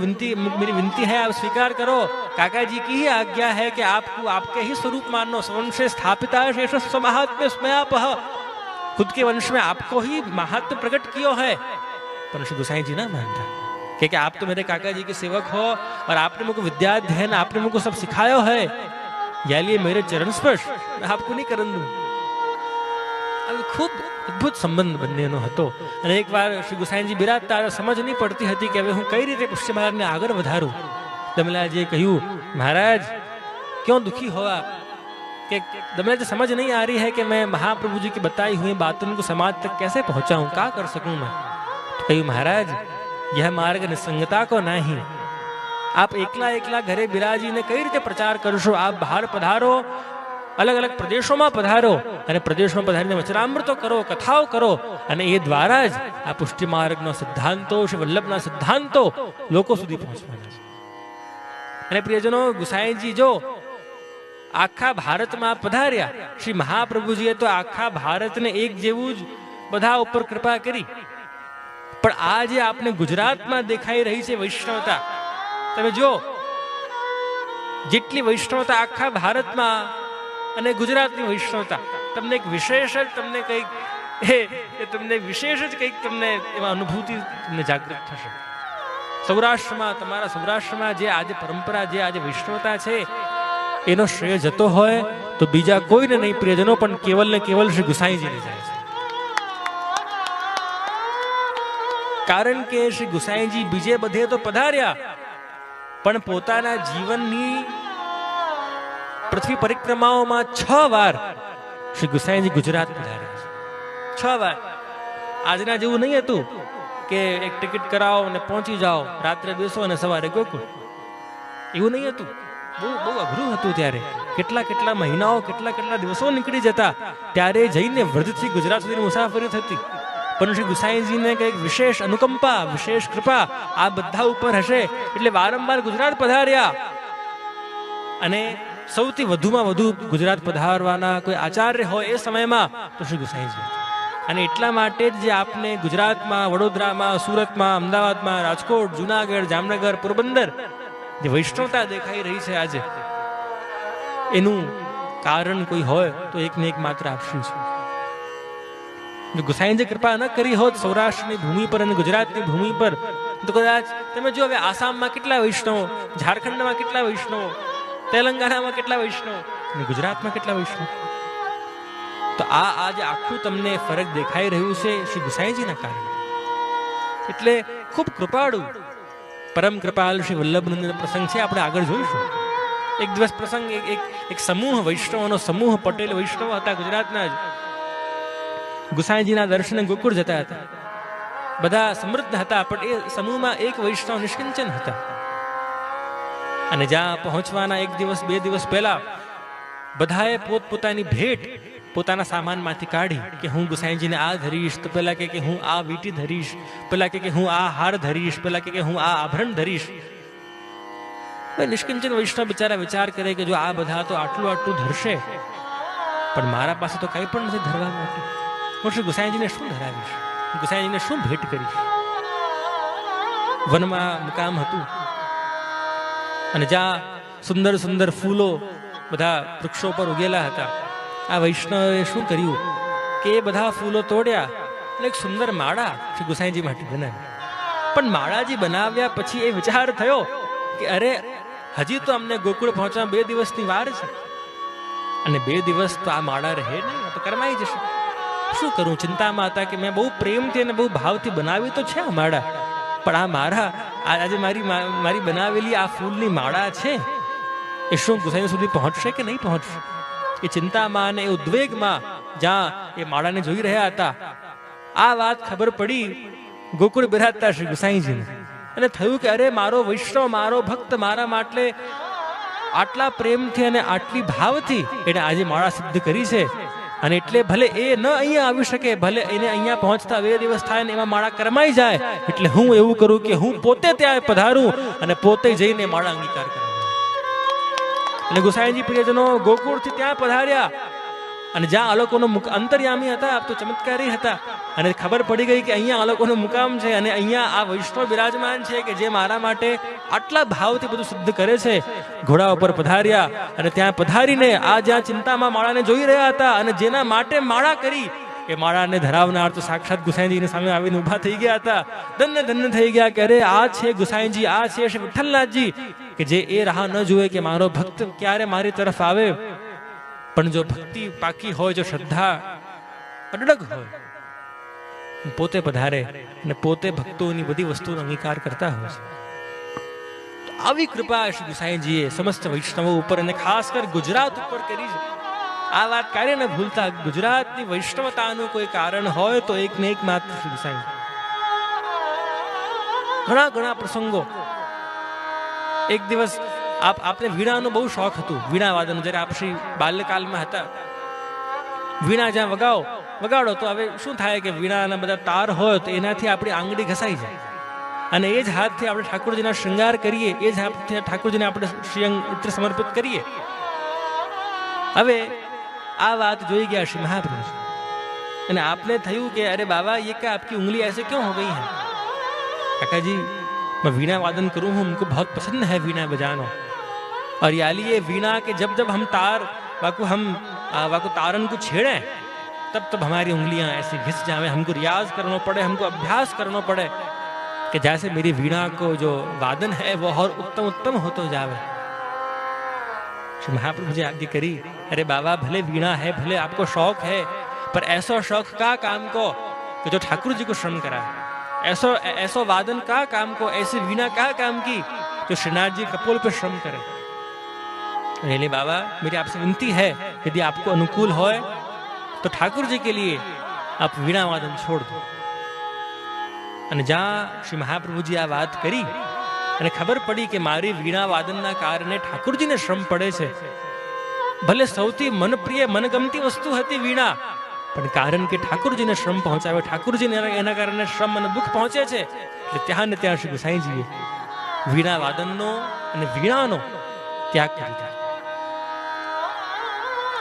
मेरी विनती है, आप स्वीकार करो. काका जी की ही आज्ञा है कि आपको आपके ही स्वरूप मानो. वंश स्थापिता शेष स्वमहात्म्य स्मयापह. खुद के वंश में आपको ही महात्म्य प्रकट किया है. पर श्री गोसाई जी ना मानता कि आप तो मेरे काका जी के सेवक हो और आपने मुझको विद्याध्ययन, आपने मुझको सब सिखाया है, या लिए मेरे चरण स्पर्श मैं आपको नहीं करन दूं. ખૂબ અદ્ભુત સંબંધ બંનેનો હતો. અને એકવાર શ્રી ગુસાઈજી બિરાજતા સમજ નહીં પડતી હતી કે હવે હું કઈ રીતે પુષ્ય માર્ગને આગળ વધારું. દમલાજીએ કહ્યું, મહારાજ क्यों दुखी हो आप? कि दमलाजी समझ नहीं आ रही है कि मैं महाप्रभु जी की बताई हुई बातों को समाज तक कैसे पहुंचाऊं, क्या कर सकूं मैं? तो कहूं, महाराज यह मार्ग निसंगता को नहीं. आप एकला एकला घरे बिराजीने कई रीते प्रचार करशो. आप बहार पधारो, अलग अलग प्रदेशों में पधारो અને પ્રદેશમાં પધારીને વચનામૃતો કરો, કથાઓ કરો, અને એ દ્વારા જ આ પુષ્ટિ માર્ગનો સિદ્ધાંતો, શ્રી વલ્લભના સિદ્ધાંતો લોકો સુધી પહોંચવાના છે. અને પ્રિયજનો, ગુસાઈજી જો આખા ભારતમાં પધાર્યા, શ્રી મહાપ્રભુજીએ તો આખા ભારતને એક જેવું જ બધા ઉપર કૃપા કરી. પણ આ જે આપને ગુજરાતમાં દેખાઈ રહી છે વૈષ્ણવતા, તમે જો જેટલી વૈષ્ણવતા આખા ભારતમાં અને ગુજરાતની વૈષ્ણવતા, તમને એક વિશેષ જ તમને કંઈક તમને વિશેષ જ કંઈક તમને એમાં અનુભૂતિ તમને જાગૃત થશે. સૌરાષ્ટ્રમાં, તમારા સૌરાષ્ટ્રમાં જે આજે પરંપરા, જે આજે વૈષ્ણવતા છે, એનો શ્રેય જતો હોય તો બીજા કોઈને નહીં પ્રિયજનો, પણ કેવલ ને કેવલ શ્રી ગુસાઈજીને જાય છે. કારણ કે શ્રી ગુસાઈજી બીજે બધે તો પધાર્યા, પણ પોતાના જીવનની પૃથ્વી પરિક્રમાઓમાં 6 વાર શ્રી ગુસાઈજી ગુજરાત પધાર્યા છે. 6 વાર. આજના જેવું નહીં હતું કે એક ટિકિટ કરાવો અને પહોંચી જાઓ, રાત્રે બેસો અને સવારે ગોકુળ. એવું નહીં હતું. બહુ અઘરું હતું ત્યારે. કેટલા મહિનાઓ, કેટલા દિવસો નીકળી જતા. ત્યારે જઈને વ્રજથી ગુજરાત સુધીની મુસાફરી થતી. પણ શ્રી ગુસાઈજીને કંઈક વિશેષ અનુકંપા, વિશેષ કૃપા આ બધા ઉપર હશે એટલે વારંવાર ગુજરાત પધાર્યા. અને સૌથી વધુમાં વધુ ગુજરાત પધારવાના કોઈ આચાર્ય હોય એ સમયમાં તો શ્રી ગુસાઈજી. અને એટલા માટે જ જે આપને ગુજરાતમાં, વડોદરામાં, સુરતમાં, અમદાવાદમાં, રાજકોટ, જુનાગઢ, જામનગર, પોરબંદર જે વૈષ્ણવતા દેખાઈ રહી છે આજે, એનું કારણ કોઈ હોય તો એક ને એક માત્ર આપશું છે. જો ગુસાઈજી કૃપા ન કરી હોત સૌરાષ્ટ્રની ભૂમિ પર અને ગુજરાતની ભૂમિ પર, તો કદાચ તમે જો હવે આસામમાં કેટલા વૈષ્ણવો, ઝારખંડમાં કેટલા વૈષ્ણવો, તેલંગાણામાં કેટલા વૈષ્ણવો અને ગુજરાતમાં કેટલા વૈષ્ણવ. તો આ આજે આખું તમને ફરક દેખાઈ રહ્યું છે શ્રી ગુસાઈજીના કારણે. એટલે ખૂબ કૃપાળુ પરમ કૃપાલ શ્રી વલ્લભનંદન પ્રસંગ છે, આપણે આગળ જોઈશું. એક દિવસ પ્રસંગ, એક સમૂહ વૈષ્ણવનો સમૂહ, પટેલ વૈષ્ણવ હતા ગુજરાતના જ, ગુસાઈજીના દર્શને ગોકુળ જતા હતા. બધા સમૃદ્ધ હતા, પણ એ સમૂહમાં એક વૈષ્ણવ નિષ્કિંચન હતા. અને જ્યાં પહોંચવાના એક દિવસ, બે દિવસ પહેલા બધાએ પોતપોતાની ભેટ પોતાના સામાનમાંથી કાઢી કે હું ગુસાઈજીને આ ધરીશ, તો પેલા કે હું આ વીંટી ધરીશ, પેલા કે હું આ હાર ધરીશ, પેલા કે હું આ આભરણ ધરીશ. નિષ્કિંચન વૈષ્ણવ બિચારા વિચાર કરે કે જો આ બધા તો આટલું આટલું ધરશે, પણ મારા પાસે તો કંઈ પણ નથી ધરવા માટે. હું શ્રી ગુસાઈજીને શું ધરાવીશ, ગુસાઈજીને શું ભેટ કરીશ. વનમાં મુકામ હતું અને જ્યાં સુંદર સુંદર ફૂલો બધા વૃક્ષો પર ઉગેલા હતા. આ વૈષ્ણવે શું કર્યું કે એ બધા ફૂલો તોડ્યા એટલે એક સુંદર માળા શ્રી ગુસાઈજી માટે બનાવી. પણ માળાજી બનાવ્યા પછી એ વિચાર થયો કે અરે હજી તો અમને ગોકુળ પહોંચવા 2 દિવસની વાર છે, અને 2 દિવસ તો આ માળા રહે નહીં, તો કરમાઈ જશે. શું કરું, ચિંતામાં હતા કે મેં બહુ પ્રેમથી અને બહુ ભાવથી બનાવી તો છે આ માળા, પણ આ મારા આજે મારી બનાવેલી આ ફૂલની માળા છે એ શું ગુસાઈ સુધી પહોંચશે કે નહીં પહોંચશે. એ ચિંતામાં અને એ ઉદ્વેગમાં જ્યાં એ માળાને જોઈ રહ્યા હતા, આ વાત ખબર પડી ગોકુળ બિરાજતા શ્રી ગુસાઈજીને. અને થયું કે અરે મારો વૈષ્ણવ, મારો ભક્ત મારા માટે આટલા પ્રેમથી અને આટલી ભાવથી એને આજે માળા સિદ્ધ કરી છે, અને એટલે ભલે એ ન અહીંયા આવી શકે, ભલે એને અહીંયા પહોંચતા 2 દિવસ થાય ને એમાં માળા કરમાઈ જાય, એટલે હું એવું કરું કે હું પોતે ત્યાં પધારું અને પોતે જઈને માળા અંગીકાર કરું. અને ગુસાઈજી પ્રિયજનો ગોકુળથી ત્યાં પધાર્યા, અને જ્યાં આ લોકોનો અંતર્યામી હતા, આપ તો ચમત્કારી હતા, અને ખબર પડી ગઈ કે અહીંયા આ લોકોનો મુકામ છે, અને અહીંયા આ વૈષ્ણવ બિરાજમાન છે કે જે મારા માટે આટલા ભાવથી બધું સિદ્ધ કરે છે. ઘોડા ઉપર પધાર્યા અને ત્યાં પધારીને આ જ્યાં ચિંતામાં માળાને જોઈ રહ્યા હતા અને જેના માટે માળા કરી, એ માળાને ધરાવનાર તો સાક્ષાત ગુસાઈજીની સામે આવીને ઊભા થઈ ગયા હતા. ધન્ય ધન્ય થઈ ગયા કે અરે આ છે ગુસાઈજી, આ છે શ્રી વિઠ્ઠલનાથજી, કે જે એ રાહ ન જુએ કે મારો ભક્ત ક્યારે મારી તરફ આવે, પણ જો ભક્તિ પાકી હોય, જો શ્રદ્ધા અડગ હોય, પોતે પધારે અને પોતે ભક્તોની બધી વસ્તુનો અંગીકાર કરતા હોય છે. આવી કૃપા શ્રી ગુસાઈજીએ સમસ્ત વૈષ્ણવો ઉપર અને ખાસ કર ગુજરાત ઉપર કરી છે. આ વાત ક્યારે ન ભૂલતા, ગુજરાતની વૈષ્ણવતાનું કોઈ કારણ હોય તો એક ને એક માત્ર શ્રી ગુસાઈ. ઘણા ઘણા પ્રસંગો. એક દિવસ આપને વીણાનો બહુ શોખ હતું, વીણા વાદન. જ્યારે આપ શ્રી બાલ્યકાલમાં હતા, વીણા જ્યાં વગાડો તો હવે શું થાય કે વીણાના બધા તાર હોય તો એનાથી આપણી આંગળી ઘસાઈ જાય, અને એ જ હાથથી આપણે ઠાકોરજીના શૃંગાર કરીએ, એ જ હાથથી ઠાકોરજીને આપણે શ્રીઅંગ ઇત્ર સમર્પિત કરીએ. હવે આ વાત જોઈ ગયા શ્રી મહાપ્રભુ, અને आपने થયું કે અરે बाबा ये क्या आपकी उंगली ऐसे क्यों हो गई है. काका जी मैं वीणा वादन करूं हूं, हमको बहुत पसंद है वीणा बजाना, और याली ये वीणा के जब जब हम वाको तारन को छेड़े तब हमारी उंगलियां ऐसे घिस जाए, हमको रियाज करना पड़े, हमको अभ्यास करना पड़े कि जैसे मेरी वीणा को जो वादन है वो और उत्तम उत्तम होता जावे. श्री महाप्रभु जी आज्ञा करी, अरे बाबा भले वीणा है, भले आपको शौक है, पर ऐसा शौक का काम को कि जो ठाकुर जी को श्रम कराए, ऐसा वादन का काम को, ऐसी वीणा का काम की जो श्रीनाथ जी कपोल पे श्रम करे. ले बाबा मेरी आपसे विनती है, यदि आपको अनुकूल हो तो ठाकुर जी के लिए आप वीणा वादन छोड़ दो. અને જ્યાં શ્રી મહાપ્રભુજી આ વાત કરી અને ખબર પડી કે મારી વીણા વાદનના કારણે ઠાકુરજીને શ્રમ પડે છે, ભલે સૌથી મનપ્રિય મનગમતી વસ્તુ હતી વીણા, પણ કારણ કે ઠાકુરજીને શ્રમ પહોંચાવે, ઠાકુરજીને એના કારણે શ્રમ અને દુઃખ પહોંચે છે, એટલે ત્યાં ને ત્યાં શ્રી ગુસાઈજીએ વીણા વાદનનો અને વીણાનો ત્યાગ કરી દીધો.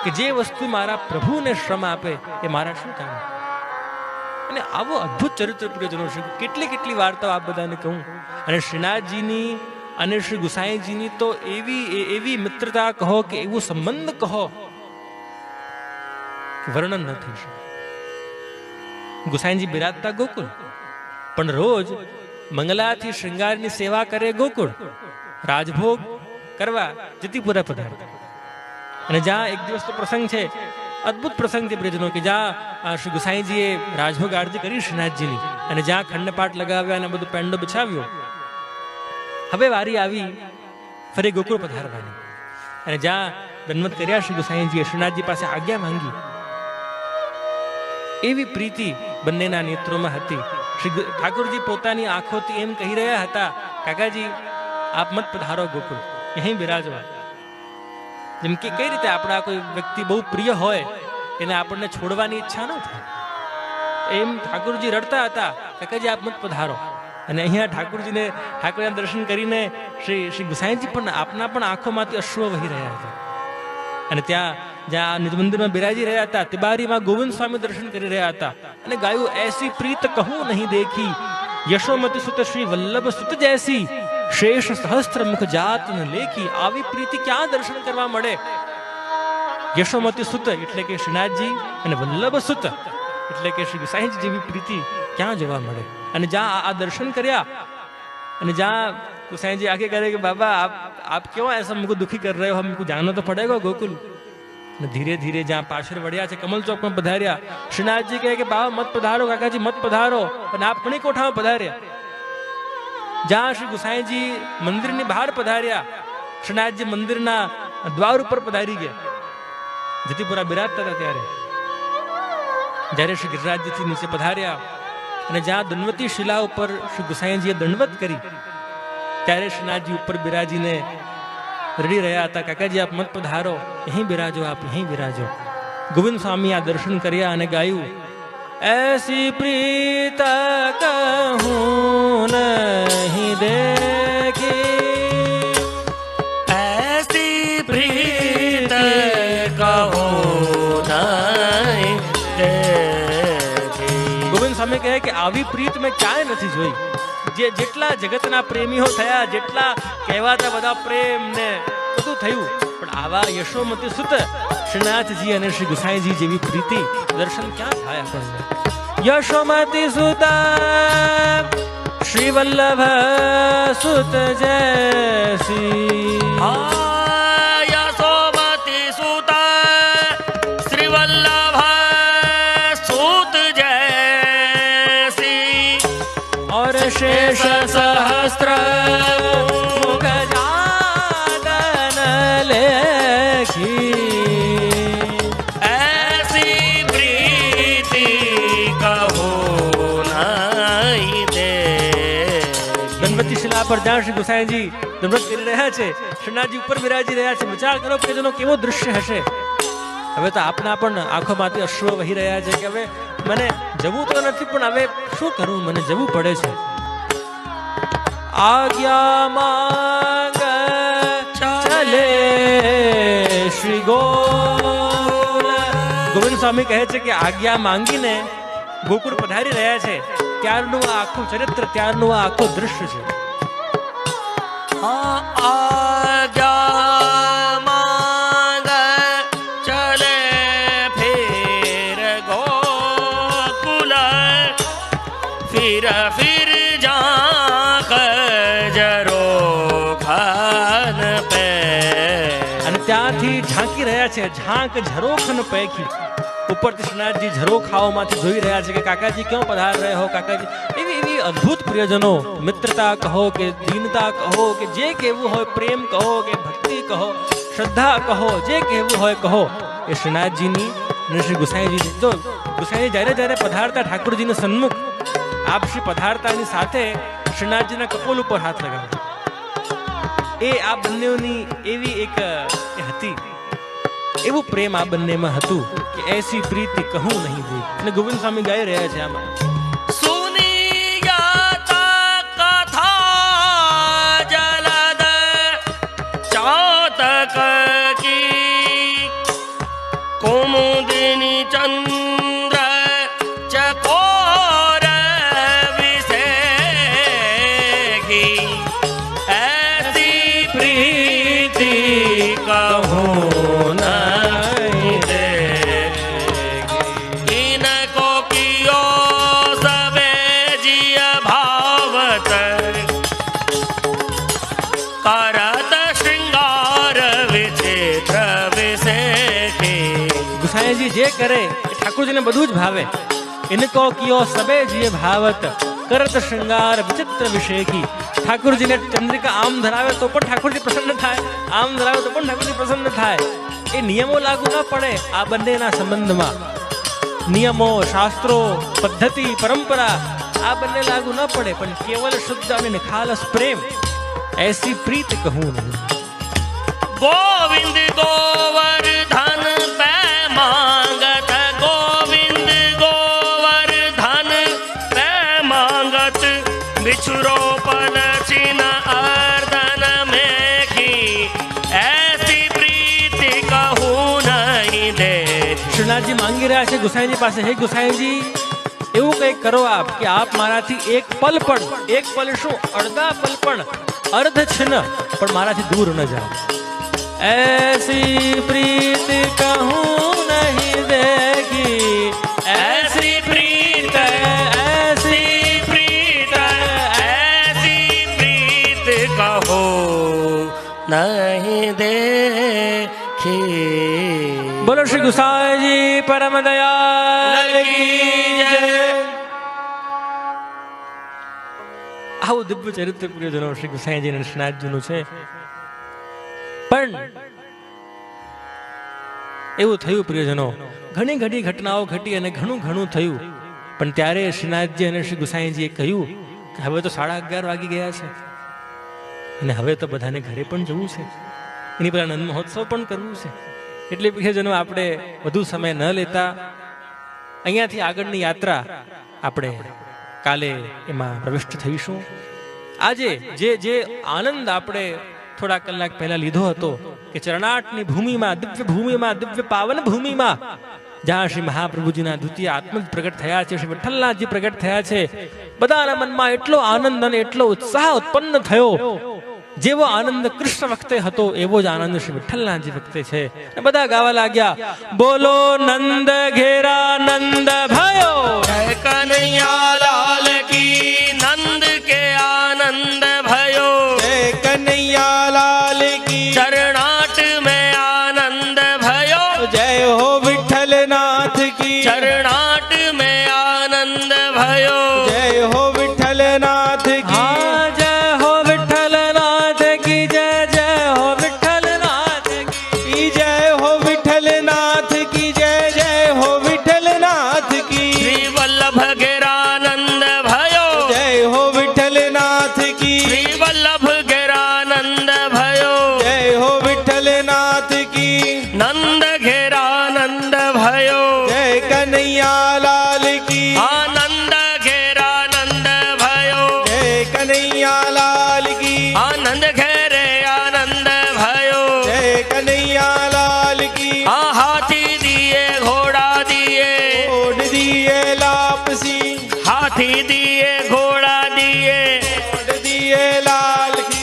કે જે વસ્તુ મારા પ્રભુને શ્રમ આપે એ મારા શું કામ. અને આવો અદ્ભુત ચરિત્ર પ્રિયજનો છે. કેટલી કેટલી વાર્તાઓ આપ બધાને કહું. અને શ્રીનાથજીની અને શ્રી ગુસાઈજીની તો એવી મિત્રતા કહો કે એવું સંબંધ કહો કે વર્ણન ન થઈ શકે. ગુસાઈજી બિરાજતા ગોકુળ, પણ રોજ મંગલાથી શૃંગારની સેવા કરે ગોકુળ, રાજભોગ કરવા જતીપુરા પધારતા. અને જ્યાં એક દિવસ તો પ્રસંગ છે, અદ્ભુત પ્રસંગ છે પ્રિયજનો, કે જ્યાં શ્રી ગુસાઈજીએ રાજભોગ આરતી કરી શ્રીનાથજીની, અને જ્યાં ખંડપાઠ લગાવ્યા અને બધું પેંડો બિછાવ્યો. હવે વારી આવી ફરી ગોકુળ પધારવાની. અને જ્યાં દંડવત કર્યા શ્રી ગુસાઈજીએ, શ્રીનાથજી પાસે આજ્ઞા માંગી. એવી પ્રીતિ બંનેના નેત્રોમાં હતી. શ્રી ઠાકોરજી પોતાની આંખોથી એમ કહી રહ્યા હતા, કાકાજી આપ મત પધારો ગોકુળ, અહીં બિરાજવા. જેમ કે કઈ રીતે આપણા કોઈ વ્યક્તિ બહુ પ્રિય હોય એને આપણને છોડવાની ઈચ્છા ન થાય, એમ ઠાકોરજી રડતા હતા, કાકાજી આપ મત પધારો. અને અહીંયા ઠાકોરના દર્શન કરીને શ્રી ગુસાઈજી પણ આપના પણ આંખોમાંથી અશ્રુ વહી રહ્યા હતા. અને ત્યાં જ્યાં નિજ મંદિરમાં બિરાજી રહ્યા હતા, તિબારીમાં ગોવિંદ સ્વામી દર્શન કરી રહ્યા હતા અને ગાયું, એસી પ્રીત કહું નહીં દેખી, યશોમતી સુત શ્રી વલ્લભ સુત જૈસી, શેષ સહસ્ત્ર મુખ જાત ન લેખી. આવી પ્રીતિ ક્યાં દર્શન કરવા મળે? યશોમતી સુત એટલે કે શ્રીનાથજી, અને વલ્લભ સુત એટલે કે શ્રી ગુસાઈજી જેવી પ્રીતિ ક્યાં જોવા મળે? અને જ્યાં આ દર્શન કર્યા અને જ્યાં गुसाई जी आगे करे कि बाबा आप क्यों ऐसा मुझको दुखी कर रहे हो, हमको जाना तो पड़ेगा गोकुल. धीरे धीरे जहाँ पाछड़ वड़िया છે कमल चौक में पधार्या. श्रीनाथजी कहे कि बाबा मत पधारो, काकाजी मत पधारो, અને આપ મણી કોઠામાં પધાર્યા. જ્યાં શ્રી ગુસાઈજી મંદિરની બહાર પધાર્યા, શ્રીનાથજી મંદિરના દ્વાર ઉપર પધારી ગયા. જતીપુરા બિરાજતા હતા ત્યારે જ્યારે શ્રી ગિરિરાજજીથી નીચે પધાર્યા અને જ્યાં દંડવતી શિલા ઉપર શ્રી ગુસાઈજીએ દંડવત કરી ત્યારે શ્રીનાથજી ઉપર બિરાજીને રડી રહ્યા હતા, કાકાજી આપ મત પધારો, અહીં બિરાજો, આપ અહીં બિરાજો. ગોવિંદ સ્વામી આ દર્શન કર્યા અને ગાયું, ऐसी प्रीत कहूं नहीं देखी, ऐसी प्रीत कहूं नहीं देखी. ગોવિંદ સ્વામી કહે કે આવી પ્રીત મેં ક્યાંય નથી જોઈ. જેટલા જગતના પ્રેમીઓ થયા, જેટલા કહેવાતા બધા પ્રેમ ને બધું થયું, પણ આવા યશોમતી સુત શ્રીનાથજી અને શ્રી ગુસાઈજી જેવી પ્રીતિ દર્શન ક્યાં થાય આપણને. યશોમતી સુત શ્રી વલ્લભ સુત જૈસી, યશોમતી સુત શ્રી વલ્લભ સુત જૈસી, और शेष सहस्त्र मुख जादन लेखी, ऐसी प्रीति कहो नहीं दे. ગણપતિ શિલા પર જ્યાં શ્રી ગુસાઈજી દંડવત કરી રહ્યા છે, શ્રીનાથજી ઉપર બિરાજી રહ્યા છે. વિચાર કરો કે જેનો કેવો દૃશ્ય હશે. હવે તો આપના પણ આંખોમાંથી અશ્રુ વહી રહ્યા છે કે હવે મને જવું તો નથી, પણ હવે શું કરું, મને જવું પડે છે. આજ્ઞા માંગ ચલે શ્રી ગોવિંદ સ્વામી કહે છે કે આજ્ઞા માંગીને ગોકુળ પધારી રહ્યા છે. ત્યારનું આ આખું ચરિત્ર, ત્યારનું આ આખું દૃશ્ય છે. आजा मांग चले फिर गोकुल, फिर जाक जरो खान पे. અને ત્યાંથી ઝાંકી રહ્યા છે, ઝાંક ઝરોખન પૈકી. ઉપરથી શ્રીનાથજી ઝરોખાઓમાંથી જોઈ રહ્યા છે કે કાકાજી ક્યાં પધાર રહે હો, કાકાજી. એવી અદ્ભુત પ્રિયજનો, મિત્રતા કહો કે દીનતા કહો કે જે કહેવું હોય, પ્રેમ કહો કે ભક્તિ કહો, શ્રદ્ધા કહો, જે કહેવું હોય કહો, એ શ્રીનાથજીની અને શ્રી ગુસાઈજીની. તો ગુસાઈ જ્યારે જ્યારે પધારતા ઠાકોરજીના સન્મુખ, આપ શ્રી પધારતાની સાથે શ્રીનાથજીના કપોલ ઉપર હાથ લગાવતા. એ આ બંનેની એવી એક હતી, એવું પ્રેમ આ બંનેમાં હતું કે એસી પ્રીતિ કહું નહીં દે. અને ગોવિંદ સ્વામી ગાઈ રહ્યા છે આમાં, सुनी जाता कथा जलद चातक की, कुमुदिनी चंद्र चकोर જે કરે એ ઠાકોરજીને બધું જ ભાવે. ઇનકો કિયો સબે જીએ ભાવત કરત શૃંગાર વિચિત્ર વિષયકી. ઠાકોરજીને ચંદ્રિકા આમ ધરાવે તો પણ ઠાકોરજી પ્રસન્ન થાય, આમ ધરાવે તો પણ ઠાકોરજી પ્રસન્ન થાય. એ નિયમો લાગુ ન પડે આ બંનેના સંબંધમાં. નિયમો, શાસ્ત્રો, પદ્ધતિ, પરંપરા આ બંને લાગુ ન પડે, પણ કેવલ શુદ્ધ અને નિખાલસ પ્રેમ, એસી પ્રીત કહું નહીં. ગોવિંદ ગોવર્ધન પે માંગત, ગોવિંદ ગોવર્ધન પે માંગત, बिछुरो पल चिन अर्दन में की, ऐसी प्रीति कहूं नहीं दे. શ્રીનાથજી માંગી રહ્યા છે ગુસાઈજી પાસે, હે ગુસાઈજી એવું કંઈક કરો આપ કે આપ મારાથી એક પલ શું અડધા પલ પણ અર્ધ છિન પણ મારાથી દૂર ન જાઓ. એસી પ્રીત કહું નહીં દેગી, ऐसी प्रीत, ऐसी प्रीत, ऐसी प्रीत कहो नहीं देखी. બોલો શ્રી ગુસાઈજી પરમ દયાલ કી જય. આવું દિવ્ય ચરિત્ર પ્રિયજનો શ્રી ગુસાઈજી અને શ્રીનાથજીનું છે. પણ એવું થયું પ્રિયજનો, ઘણી ઘણી ઘટનાઓ ઘટી અને ઘણું ઘણું થયું. પણ ત્યારે શ્રીનાથજી અને શ્રી ગુસાઈજીએ કહ્યું કે હવે તો 11:30 વાગી ગયા છે અને હવે તો બધાને ઘરે પણ જવું છે, એની પહેલા નંદ મહોત્સવ પણ કરવું છે. એટલે પ્રિયજનો આપણે વધુ સમય ન લેતા અહીંયાથી આગળની યાત્રા આપણે કાલે એમાં પ્રવિષ્ટ થઈશું. આજે જે આનંદ આપણે થોડા કલાક પહેલા લીધો હતો કે ચરણાટની ભૂમિમાં, દિવ્ય પાવન ભૂમિમાં જ્યાં શ્રી મહાપ્રભુજીના દ્વિતીય આત્મજ પ્રગટ થયા છે, શ્રી વિઠ્ઠલનાથજી પ્રગટ થયા છે, બધાના મનમાં એટલો આનંદ અને એટલો ઉત્સાહ ઉત્પન્ન થયો. જેવો આનંદ કૃષ્ણ વખતે હતો એવો જ આનંદ શ્રી વિઠ્ઠલનાથજી વખતે છે. બધા ગાવા લાગ્યા, બોલો નંદ ઘેરા નંદ ભયો, जय कन्हैया लाल की, नंद के आनंद भयो. जय कन्हैया लाल की, चरणाट में आनंद भयो. जय हो विठ्ठलनाथ की, चरणाट में आनंद भयो. जय हो विठ्ठलनाथ की, हाँ जय हो विठ्ठलनाथ की जय, जय हो विठ्ठलनाथ की, जय हो विठ्ठलनाथ की, जय जय हो विठ्ठलनाथ की, श्री वल्लभ घेरानंद भयो. जय हो विठ्ठलनाथ की, श्री वल्लभ घेरानंद भयो. जय हो विठ्ठलनाथ की, नंद घेरानंद भयो. जय कन्हैया लाल की, आनंद घेरानंद भयो. जय कन्हैया लाल की, आनंद घेरे आनंद भयो. जय कन्हैया लाल की, हाथी दिए घोड़ा दिए, ओढ़ दिए लापसी, हाथी दिए घोड़ा दिए, ओढ़ दिए लाल की,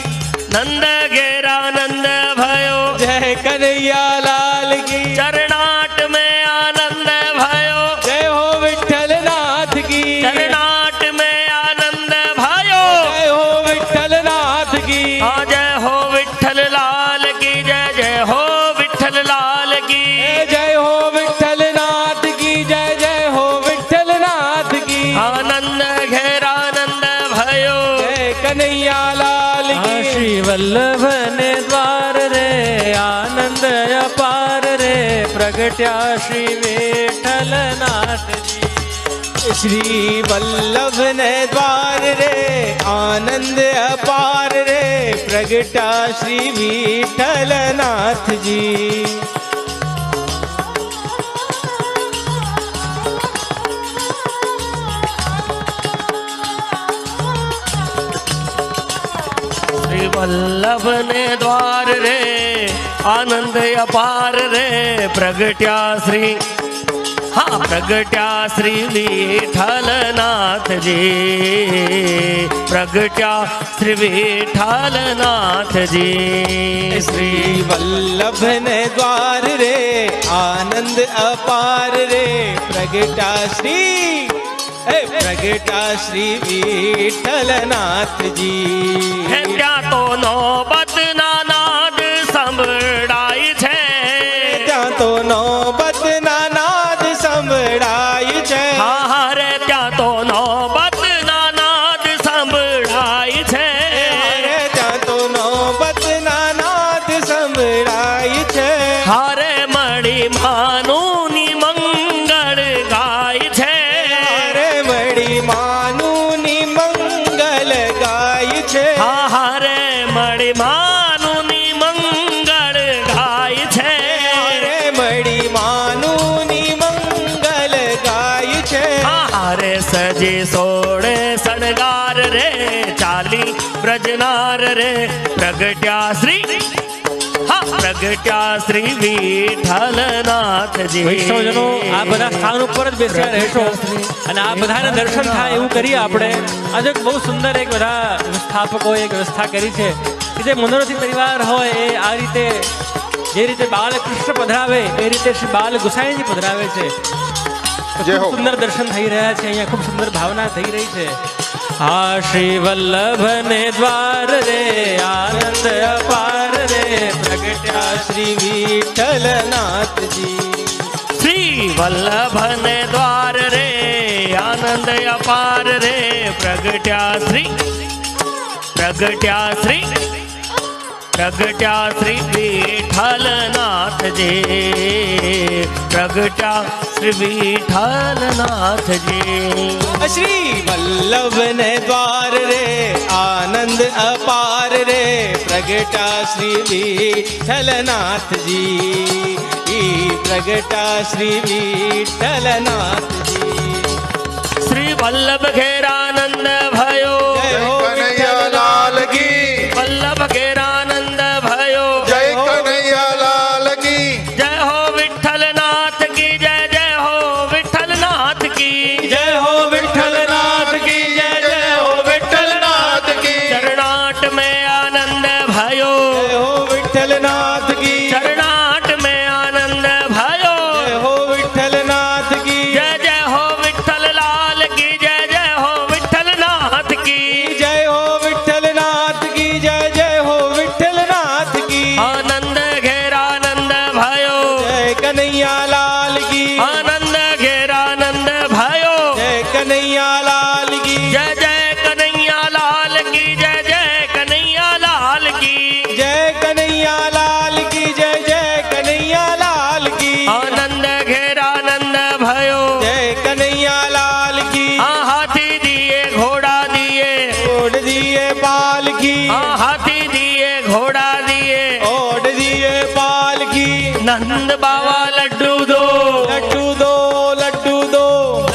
नंद घेरानंद भयो. जय कन्हैया लाल की, चरणाट में आनंद भयो. जय हो विठ्ठलनाथ की, चरणाट में आनंद भयो. जय हो विठ्ठलनाथ की, हाँ जय हो विठ्ठल लाल की जय, जय हो विठ्ठल लाल की. जय हो विठ्ठलनाथ की, जय जय हो विठ्ठलनाथ की, आनंद घेरानंद भयो. जय कन्हैया लाल हाँ की, श्री वल्लभ ने द्वार रे आनंद अपार रे प्रगट्या श्री विठ्ठलनाथ जी. श्री वल्लभ ने द्वार रे आनंद अपार रे प्रगटा श्री विठ्ठलनाथ जी. श्री वल्लभ ने द्वार रे आनंद अपार रे प्रगट्या श्री, हाँ प्रगट्या श्री विठ्ठलनाथ जी. प्रगट्या श्री विठ्ठलनाथ जी. श्री वल्लभ ने द्वार रे आनंद अपार रे प्रगटा श्री प्रगटा श्री विठ्ठलनाथ जी. त्या तो नौबत नानाद संभળાય છે. ત્યાં તો નોબત ના નાદ સજે સોળે શણગાર રે ચાલી બ્રજનાર રે પ્રગટ્યા શ્રી હા પ્રગટ્યા શ્રી વિઠ્ઠલનાથજી. વૈષ્ણવજનો આ બધા સ્થાન ઉપર જ બેસ્યા રહેશો અને આ બધાને દર્શન થાય એવું કરીએ આપણે. આજે એક બહુ સુંદર એક બધા વ્યવસ્થાપકોએ એક વ્યવસ્થા કરી છે કે જે મનોરથી પરિવાર હોય એ આ રીતે જે રીતે બાલકૃષ્ણ પધરાવે એ રીતે શ્રી બાલ ગુસાઈજી પધરાવે છે. જય હો. ખૂબ સુંદર દર્શન થઈ રહ્યા છે અહીંયા, ખૂબ સુંદર ભાવના થઈ રહી છે. હા શ્રી વલ્લભ ને દ્વાર રે આનંદ અપાર રે પ્રગટ્યા શ્રી વિઠ્ઠલનાથજી. શ્રી વલ્લભને દ્વાર રે આનંદ અપાર રે પ્રગટ્યા શ્રી વિઠ્ઠલનાથજી. પ્રગટ્યા શ્રી વિઠ્ઠલનાથજી. श्री वल्लभ ने द्वार रे आनंद अपार रे प्रगटा श्री विठ्ठलनाथ जी. प्रगटा श्री विठ्ठलनाथ जी. શ્રી વલ્લભ ઘેરાનંદ ભયો जय हो કનૈયાલાલ કી વલ્લભ ઘેરાનંદ ભયો જય કનૈયાલાલ કી જય હો વિઠ્ઠલનાથ કી જય જય હો વિઠ્ઠલનાથ કી जय हो विठ्ठलनाथ की जय जय हो विठ्ठलनाथ की. चरणाट में आनंद भयो जय हो विठ्ठलनाथ की. चरणाट में आनंद भयो जय हो विठ्ठलनाथ की. जय जय हो विठ्ठल लाल की जय जय हो विठ्ठलनाथ की जय हो विठ्ठलनाथ की जय जय हो विठ्ठलनाथ की. आनंद घेरानंद भयो जय कन्हैया लाल की. आनंद घेरानंद भयो जय कन्हैया लाल की. जय जय कन्हैया लाल की जय जय कन्हैया लाल की जय कन्हैया लाल की जय जय कन्हैया लाल की. आनंद घेरानंद भयो जय कन्हैया लाल की. हाथी दिए घोड़ा दिए ओढ़ दिए पाल की. हाथी दिए घोड़ा दिए ओढ़ दिए पाल की. नंद बाबा लड्डू दो लड्डू दो लड्डू दो.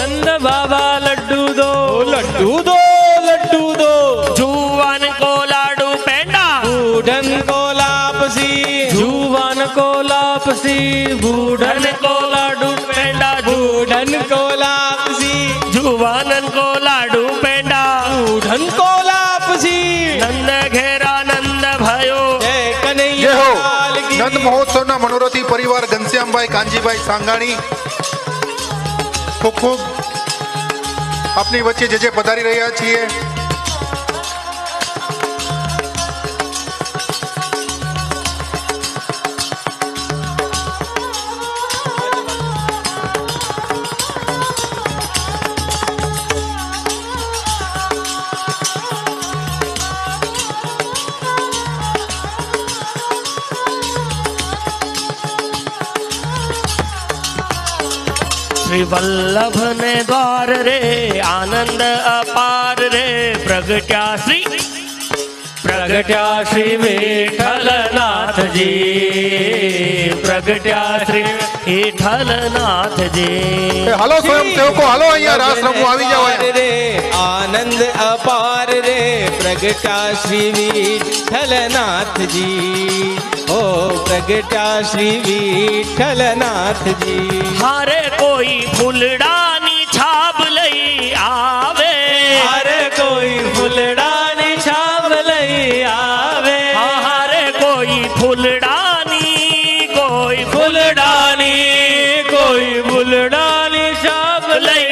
નંદ બાબા લડ્ડુ દો लड्डू दो लड्डू दो. जुआन को लाडू पेंडा बूढ़न को लापसी. જુવાન કો લાપસી બુઢન કો લાડુ पेंडा बूढ़न को लापसी. जुआनन को लाडू पेंडा बूढ़न को लापसी. नंद घेरा नंद भयो जय જય कन्हैया હો. लाल की. નંદ મહોત્સવના મનોરથી પરિવાર ઘનશ્યામભાઈ કાનજીભાઈ સાંગાણી ખૂબ ખૂબ આપની વચ્ચે જે પધારી રહ્યા છીએ. श्री वल्लभ ने द्वार रे आनंद अपार रे प्रगट्या श्री श्री विठ्ठलनाथ जी. प्रगट्या श्री विठ्ठलनाथ जी. એ હાલો સ્વયંસેવકો હાલો અહીંયા રાસ રમવા આવી જાઓ અહીંયા. रे आनंद अपार रे प्रगटा श्री विठ्ठलनाथ जी. ओ प्रगटा श्री विठ्ठलनाथ जी. हारे कोई फूलडानी छाप लई आवे અરે કોઈ ફૂલડાની છાપ લઈ આવે हारे कोई फूलडानी कोई ફૂલડાની કોઈ ફૂલડાની છાપ લઈ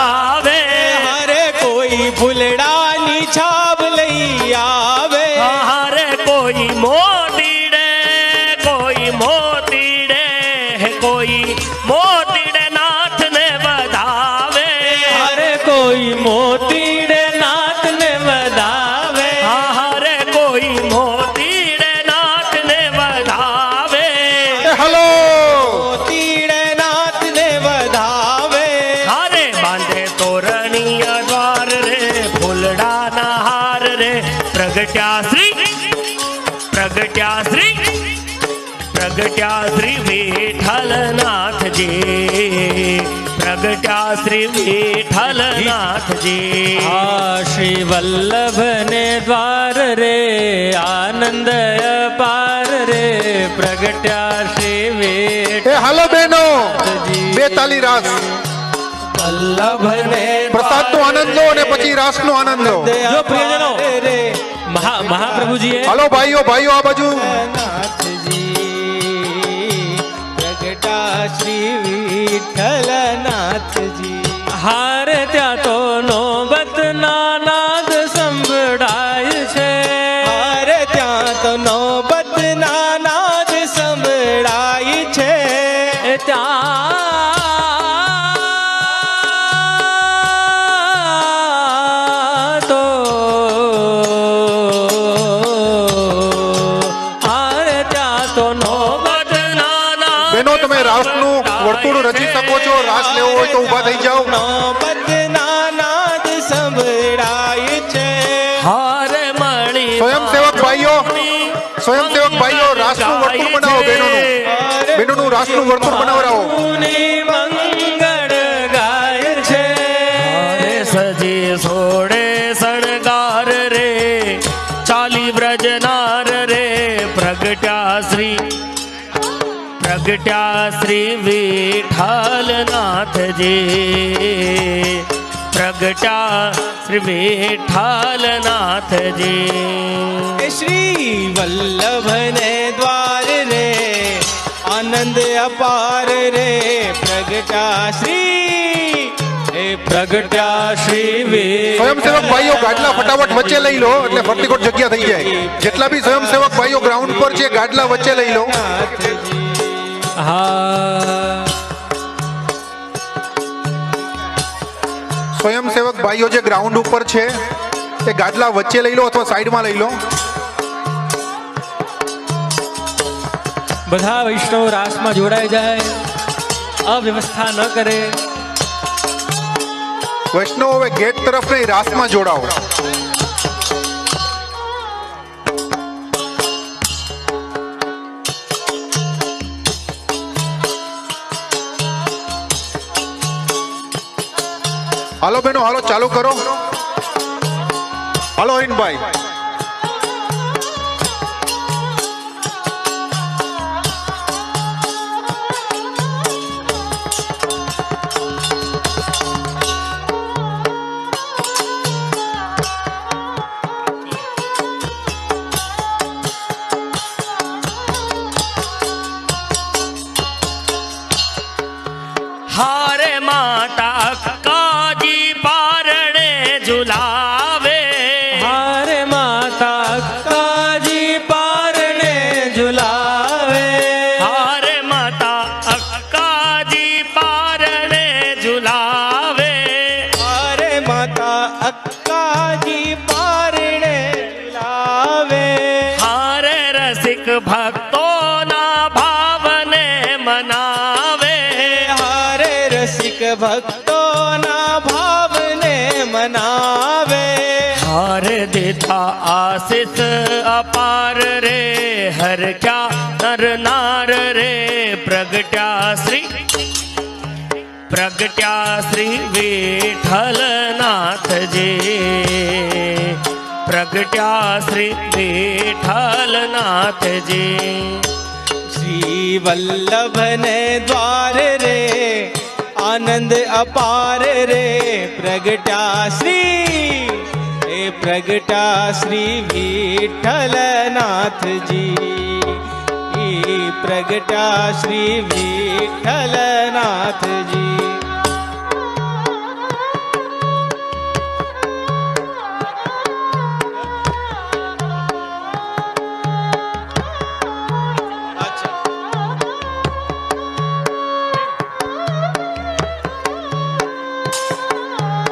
आवे हरे कोई फुलडानी छाप लई आवे. हारे कोई मोतीड़े कोई मोतीड़े कोई मोतीड़े नाथ ने बधावे અરે કોઈ મોતીડે નાથ ને વધાવે हारे कोई मोतीड़े नाथ ने बधावे એ હાલો. तीड़े नाथ ने बधावे. हारे बांधे तोरणीय द्वार रे फूलडाना हार रे प्रगट्या श्री प्रगट्या श्री विठ्ठलनाथ जी. પ્રગટ્યા શ્રી વિઠ્ઠલનાથજી હા શ્રી વલ્લભ ને દ્વાર રે આનંદ અપાર રે પ્રગટ્યા શ્રી વિઠ્ઠલ એ હાલો બહેનો બે તાલી રાસ વલ્લભ ને પ્રસાદ નો આનંદ લો અને પછી રાસ નો આનંદ લો. જો પ્રિયજનો રે મહાપ્રભુજીએ હાલો ભાઈઓ આ બાજુ. નાથજી પ્રગટા શ્રી વિઠ્ઠલનાથજી હારે ત્યાં તો નોબત નાદ સંભળાય છે મારે ત્યાં તો નોબત નાદ સંભળાય છે એ ત્યાં તો હારે ત્યાં તો નોબત બહેનો તમે રાસ નું વર્તુળ રચી શકો છો. રાસ લેવો હોય તો ઊભા થઈ જાઓ. નોબત નાદ સંભળાય છે હારે મળી સ્વયંસેવક ભાઈઓ રાસ નું વર્તુળ બનાવો. બહેનોનું રાસ નું વર્તુળ બનાવરાવો. મુનિ મંગળ ગાય છે હારે સજી સોડે શણગાર રે ચાલી વ્રજનાર રે પ્રગટ્યા શ્રી વિઠ્ઠલનાથજી પ્રગટ્યા શ્રી વિઠ્ઠલનાથજી શ્રી વલ્લભ ને દ્વાર રે આનંદ અપાર રે પ્રગટા શ્રી પ્રગટ્યા શ્રી સ્વયંસેવક ભાઈઓ ગાડલા ફટાફટ વચ્ચે લઈ લો એટલે ફરતીકોટ જગ્યા થઈ જાય. જેટલા બી સ્વયંસેવક ભાઈઓ ગ્રાઉન્ડ પર છે ગાડલા વચ્ચે લઈ લો. હા સ્વયંસેવક ભાઈઓ જે ગ્રાઉન્ડ ઉપર છે એ ગાડલા વચ્ચે લઈ લો અથવા સાઈડમાં લઈ લો. બધા વૈષ્ણવ રાસમાં જોડાઈ જાય અવ્યવસ્થા ન કરે. વૈષ્ણવ હવે ગેટ તરફ નહીં રાસમાં જોડાઓ. હાલો બેનો હાલો ચાલુ કરો. હાલો હરીનભાઈ. હારે માતા અક્કાજી પારણે ઝુલાવે હારે માતા કાજી પારણે ઝુલાવે હારે માતા અક્કાજી પારણે ઝુલાવે અરે માતા અક્કાજી પારણે લાવે હારે રસિક ભક્તોના ભાવને મનાવે હારે રસિક ભક્તોના ભાવને મનાવે હારે દેતા આશિષ અપાર રે હર ક્યા નર નાર રે પ્રગટ્યા શ્રી વિઠ્ઠલનાથજી પ્રગટ્યા શ્રી વિઠ્ઠલનાથજી શ્રી વલ્લભ ને દ્વાર રે આનંદ અપાર રે પ્રગટા શ્રી વિઠ્ઠલનાથજી પ્રગટા શ્રી વિઠ્ઠલનાથજી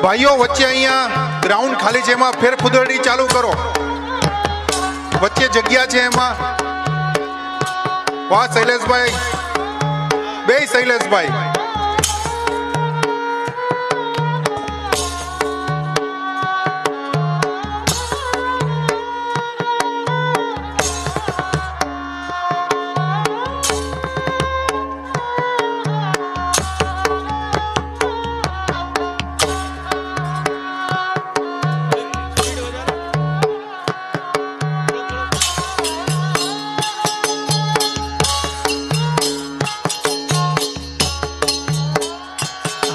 ભાઈઓ વચ્ચે અહીંયા ગ્રાઉન્ડ ખાલી છે એમાં ફેર ફુદરડી ચાલુ કરો. વચ્ચે જગ્યા છે એમાં. વાહ શૈલેષભાઈ, બે શૈલેષભાઈ.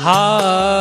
હા